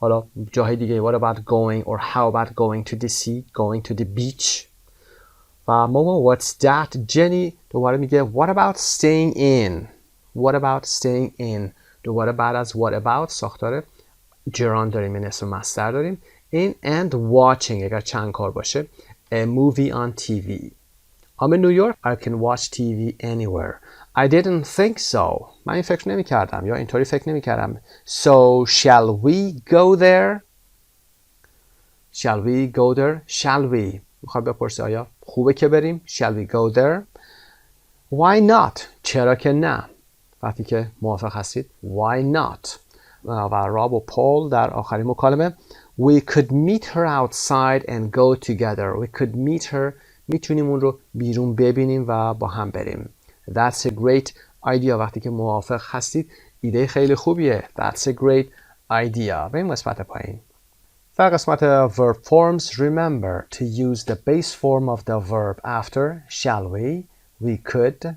حالا جاهای دیگه what about going or how about going to the sea, going to the beach. و MoMA what's that? Jenny دوباره میگه what about staying in? What about staying in? دوباره بعد از what about ساختار جران داریم، یعنی اسم مصدر داریم. in and watching اگر چند کار باشه. a movie on TV. I'm in New York. I can watch TV anywhere. I didn't think so. من این فکر نمی کردم یا اینطوری فکر نمی کردم. So shall we go there? Shall we go there? Shall we? میخواد بپرسه آیا خوبه که بریم؟ Shall we go there? Why not? چرا که نه؟ وقتی که موافق هستید why not؟ و راب و پول در آخرین مکالمه we could meet her outside and go together. We could meet her. میتونیم اون رو بیرون ببینیم و با هم بریم. That's a great idea. وقتی که موافق هستید ایده خیلی خوبیه. That's a great idea. بریم قسمت پایین. در قسمت verb forms remember to use the base form of the verb after shall we could,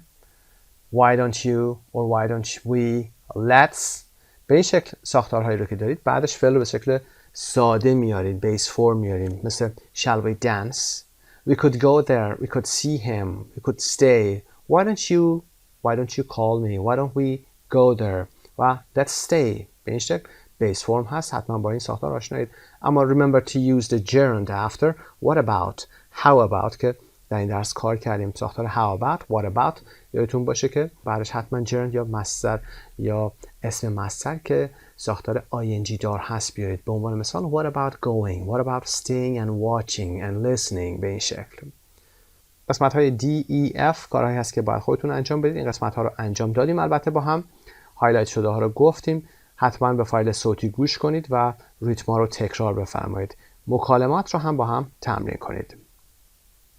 why don't you or why don't we, let's. به این شکل ساختارهایی رو که دارید بعدش فعل رو به شکل ساده میارید، بیس فرم میارید. مثل shall we dance, we could go there, we could see him, we could stay, why don't you call me, why don't we go there و let's stay. به این شکل بیس فرم هست. حتما با این ساختار آشنایید. اما remember to use the gerund after what about, how about که در این درس کار کردیم. ساختار how about, what about یادتون باشه که بعدش حتما gerund یا مصدر یا اسم مصدر که ساختار ing دار هست بیارید. به عنوان مثال what about going, what about staying and watching and listening. به این شکل. قسمت های D, E, F کارهایی هست که باید خودتون انجام بدید. این قسمت ها رو انجام دادیم البته با هم. هایلایت شده ها رو گفتیم. حتما به فایل صوتی گوش کنید و ریتما رو تکرار بفرمایید. مکالمات رو هم با هم تمرین کنید.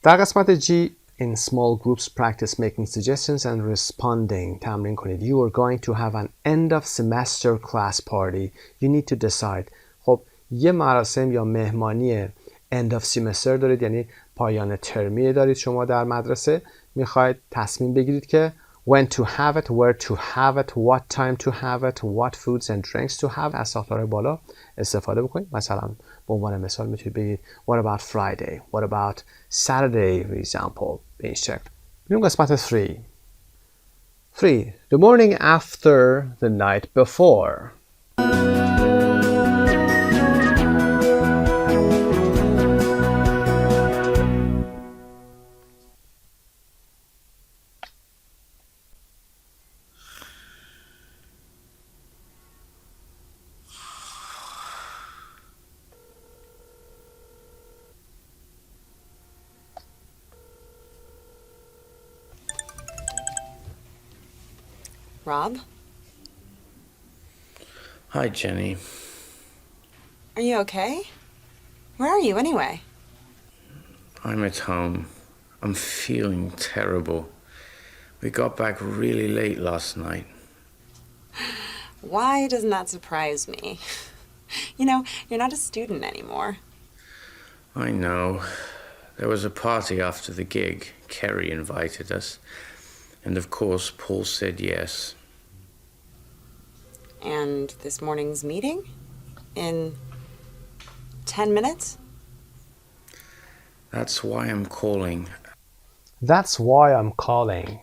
در قسمت G in small groups practice making suggestions and responding. تمرین کنید. You are going to have an end of semester class party. You need to decide. خب یه مراسم یا مهمانی end of semester دارید، یعنی پایان ترمیه دارید شما در مدرسه. میخواید تصمیم بگیرید که when to have it, where to have it, what time to have it, what foods and drinks to have از ساختار بالا استفاده بکنید. مثلا به عنوان مثال میتونید بگید what about Friday, what about Saturday for example. به این شکل. بریم قسمت 3. 3. The morning after the night before. Rob? Hi, Jenny. Are you okay? Where are you anyway? I'm at home. I'm feeling terrible. We got back really late last night. Why doesn't that surprise me? You know, you're not a student anymore. I know. There was a party after the gig. Kerry invited us. And of course, Paul said yes. And this morning's meeting? In 10 minutes? That's why I'm calling. That's why I'm calling.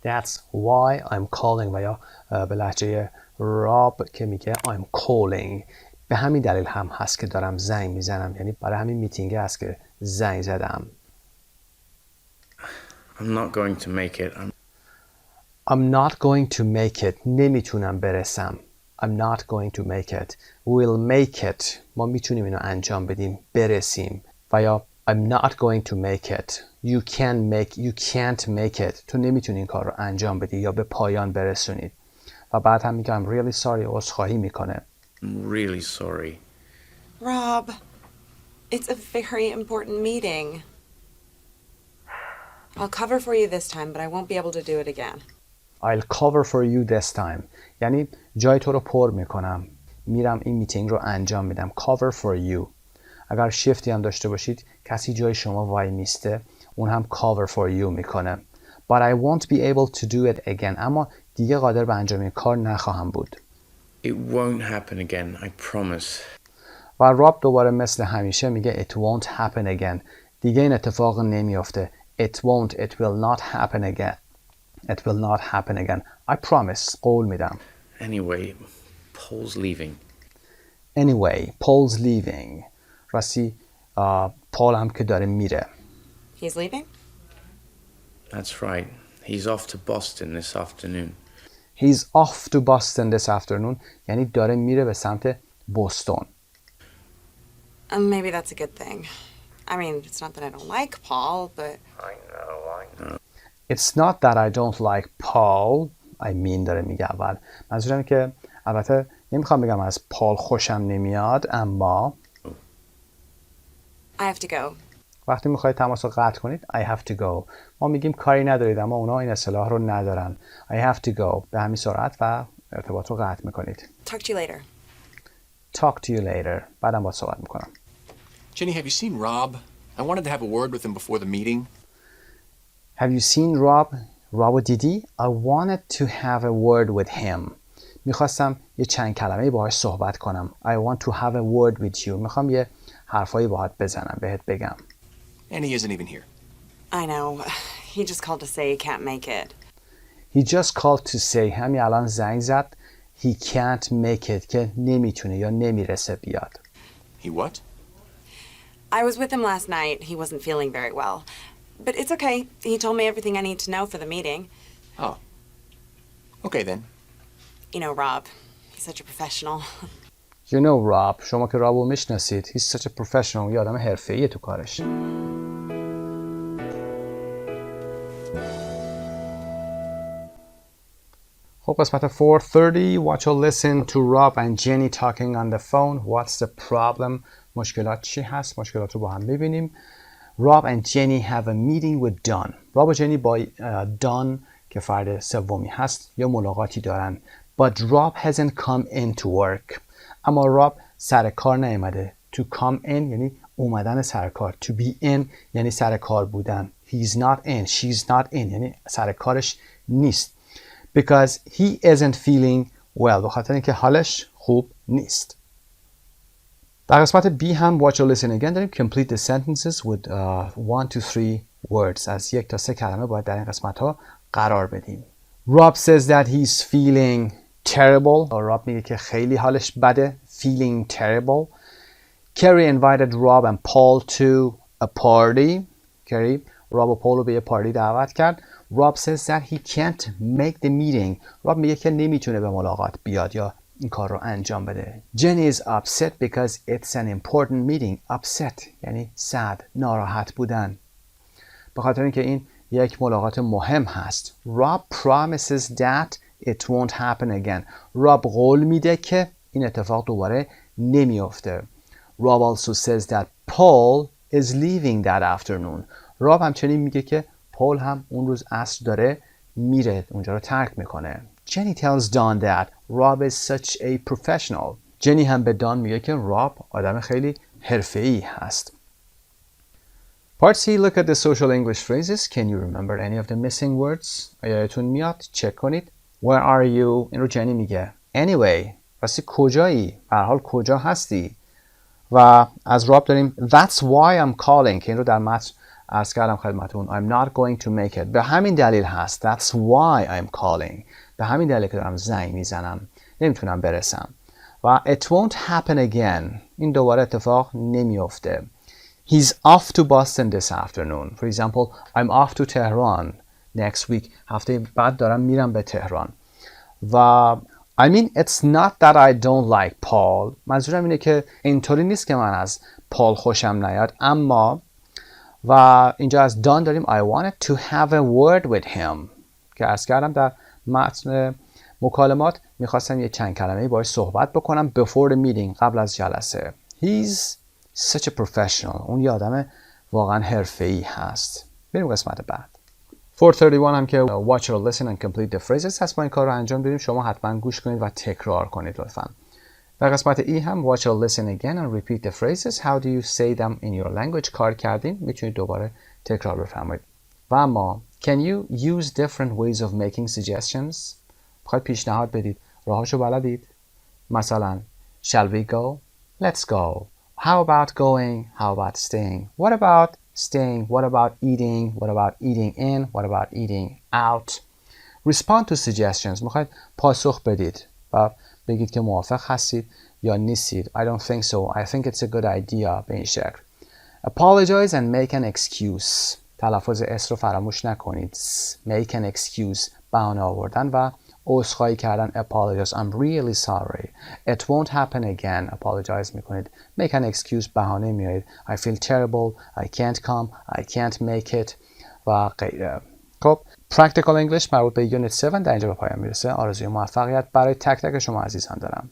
That's why I'm calling. و یا به لهجه راب که میگه I'm calling. به همین دلیل هم هست که دارم زنگ میزنم. یعنی برای همین میتینگه هست که زنگ زدم. I'm not going to make it. I'm not going to make it. نمیتونم برسم. I'm not going to make it. We'll make it. ما میتونیم اینو انجام بدیم. برسیم. و یا I'm not going to make it. You can't make it. تو نمیتونی این کار رو انجام بدی یا به پایان برسونید. و بعد هم میگم really sorry. عذرخواهی میکنه. I'm really sorry. Rob, it's a very important meeting. I'll cover for you this time, but I won't be able to do it again. I'll cover for you this time. یعنی جای تو رو پر میکنم. میرم این میتینگ رو انجام میدم. Cover for you. اگر شیفتی هم داشته باشید کسی جای شما وای میسته اون هم cover for you میکنه. But I won't be able to do it again. اما دیگه قادر به انجام این کار نخواهم بود. It won't happen again, I promise. و راب دوباره مثل همیشه میگه it won't happen again. دیگه این اتفاق نمیافته. It won't, it will not happen again. It will not happen again. I promise. قول میدم. Anyway, Paul's leaving. Anyway, Paul's leaving. راستی پال هم که داره میره. He's leaving? That's right. He's off to Boston this afternoon. He's off to Boston this afternoon. یعنی داره میره به سمت بوستون. Maybe that's a good thing. I mean, it's not that I don't like Paul, but... I know. It's not that I don't like Paul. I mean داره میگه اول. منظورم که البته نمیخوام بگم از پال خوشم نمیاد اما I have to go. وقتی میخواید تماس رو قطع کنید I have to go. ما میگیم کاری ندارید اما اونا این اصطلاح رو ندارن. I have to go. به همین سرعت و ارتباط رو قطع میکنید. Talk to you later. Talk to you later. بعدم با صحبت میکنم. Jenny, have you seen Rob? I wanted to have a word with him before the meeting. Have you seen Rob? Rob دیدی? I wanted to have a word with him. میخواستم یه چند کلمه باهاش صحبت کنم. I want to have a word with you. میخوام یه حرفایی باهات بزنم بهت بگم. And he isn't even here. I know. He just called to say he can't make it. He just called to say همین الان زنگ زد. He can't make it که نمیتونه یا نمیرسه بیاد. He what? I was with him last night. He wasn't feeling very well. But it's okay. He told me everything I need to know for the meeting. Oh. Okay then. You know Rob. He's such a professional. You know Rob. شما که رابو میشناسید. He's such a professional. یه آدم حرفه‌ایه تو کارش. خب قسمت 430. Watch or listen to Rob and Jenny talking on the phone. What's the problem? مشکلات چی هست؟ مشکلات رو با هم ببینیم. Rob and Jenny have a meeting with Don. راب و جنی با دان که فرد سومی هست یا ملاقاتی دارن. But Rob hasn't come in to work. اما راب سر کار نیامده. To come in یعنی اومدن سر کار. To be in یعنی سر کار بودن. He's not in. She's not in یعنی سر کارش نیست. Because he isn't feeling well. به خاطر اینکه حالش خوب نیست. در قسمت B هم watch or listen again داریم. Complete the sentences with 1 to 3 words. از 1 تا 3 کلمه باید در این قسمت ها قرار بدیم. Rob says that he's feeling terrible. Rob میگه که خیلی حالش بده. Feeling terrible. Carrie invited Rob and Paul to a party. Carrie Rob و پول رو به یه پارتی دعوت کرد. Rob says that he can't make the meeting. Rob میگه که نمیتونه به ملاقات بیاد یا این کار رو انجام بده. Jenny is upset because it's an important meeting. Upset یعنی sad، ناراحت بودن. به خاطر اینکه این یک ملاقات مهم هست. Rob promises that it won't happen again. Rob قول میده که این اتفاق دوباره نمیافته. Rob also says that Paul is leaving that afternoon. Rob همچنین میگه که پول هم اون روز عصر داره میره، اونجا رو ترک میکنه. Jenny tells Don that Rob is such a professional. جنی هم به دان میگه که راب آدم خیلی حرفه‌ای هست. Part C, look at the social English phrases. Can you remember any of the missing words? آیا یادتون میاد؟ چک کنید. Where are you? این رو جنی میگه. Anyway. راستی کجایی؟ به هر حال کجا هستی؟ و از راب داریم That's why I'm calling که این رو در متن عرض کردم خدمتون. I'm not going to make it. به همین دلیل هست. That's why I'm calling. به همین دلیل که دارم زنگ میزنم. نمیتونم برسم. و it won't happen again. این دوباره اتفاق نمیفته. He's off to Boston this afternoon. For example, I'm off to Tehran next week. هفته بعد دارم میرم به تهران. و I mean, it's not that I don't like Paul. منظورم اینه که اینطوری نیست که من از پال خوشم نیاد. اما و اینجا از دان داریم I wanted to have a word with him. که عرض کردم در متن مکالمات میخواستم یه چند کلمه‌ای باهاش صحبت بکنم before the meeting قبل از جلسه. He's such a professional. اون یه آدم واقعا حرفه‌ای هست. بریم قسمت بعد. 431 هم که watch or listen and complete the phrases هست. با این کار رو انجام بدیم. شما حتما گوش کنید و تکرار کنید لطفاً. در قسمت ای هم watch or listen again and repeat the phrases. How do you say them in your language؟ کار کردیم. میتونید دوباره تکرار بفرمایید. و اما can you use different ways of making suggestions؟ بخواید پیشنهاد بدید. راهاشو بلدید؟ مثلا shall we go؟ Let's go. How about going? How about staying? What about staying? What about eating? What about eating in? What about eating out? Respond to suggestions. میخواید پاسخ بدید و بگید که موافق هستید یا نیستید. I don't think so. I think it's a good idea. به این شکل. Apologize and make an excuse. تلفظ اس رو فراموش نکنید. Make an excuse. بهانه آوردن و عذرخواهی کردن. Apologize. I'm really sorry. It won't happen again. Apologize میکنید. Make an excuse. بهانه میارید. I feel terrible. I can't come. I can't make it. و غیره. خب Practical English مربوط به Unit 7 در اینجا به پایان میرسه. آرزوی موفقیت برای تک تک شما عزیزان دارم.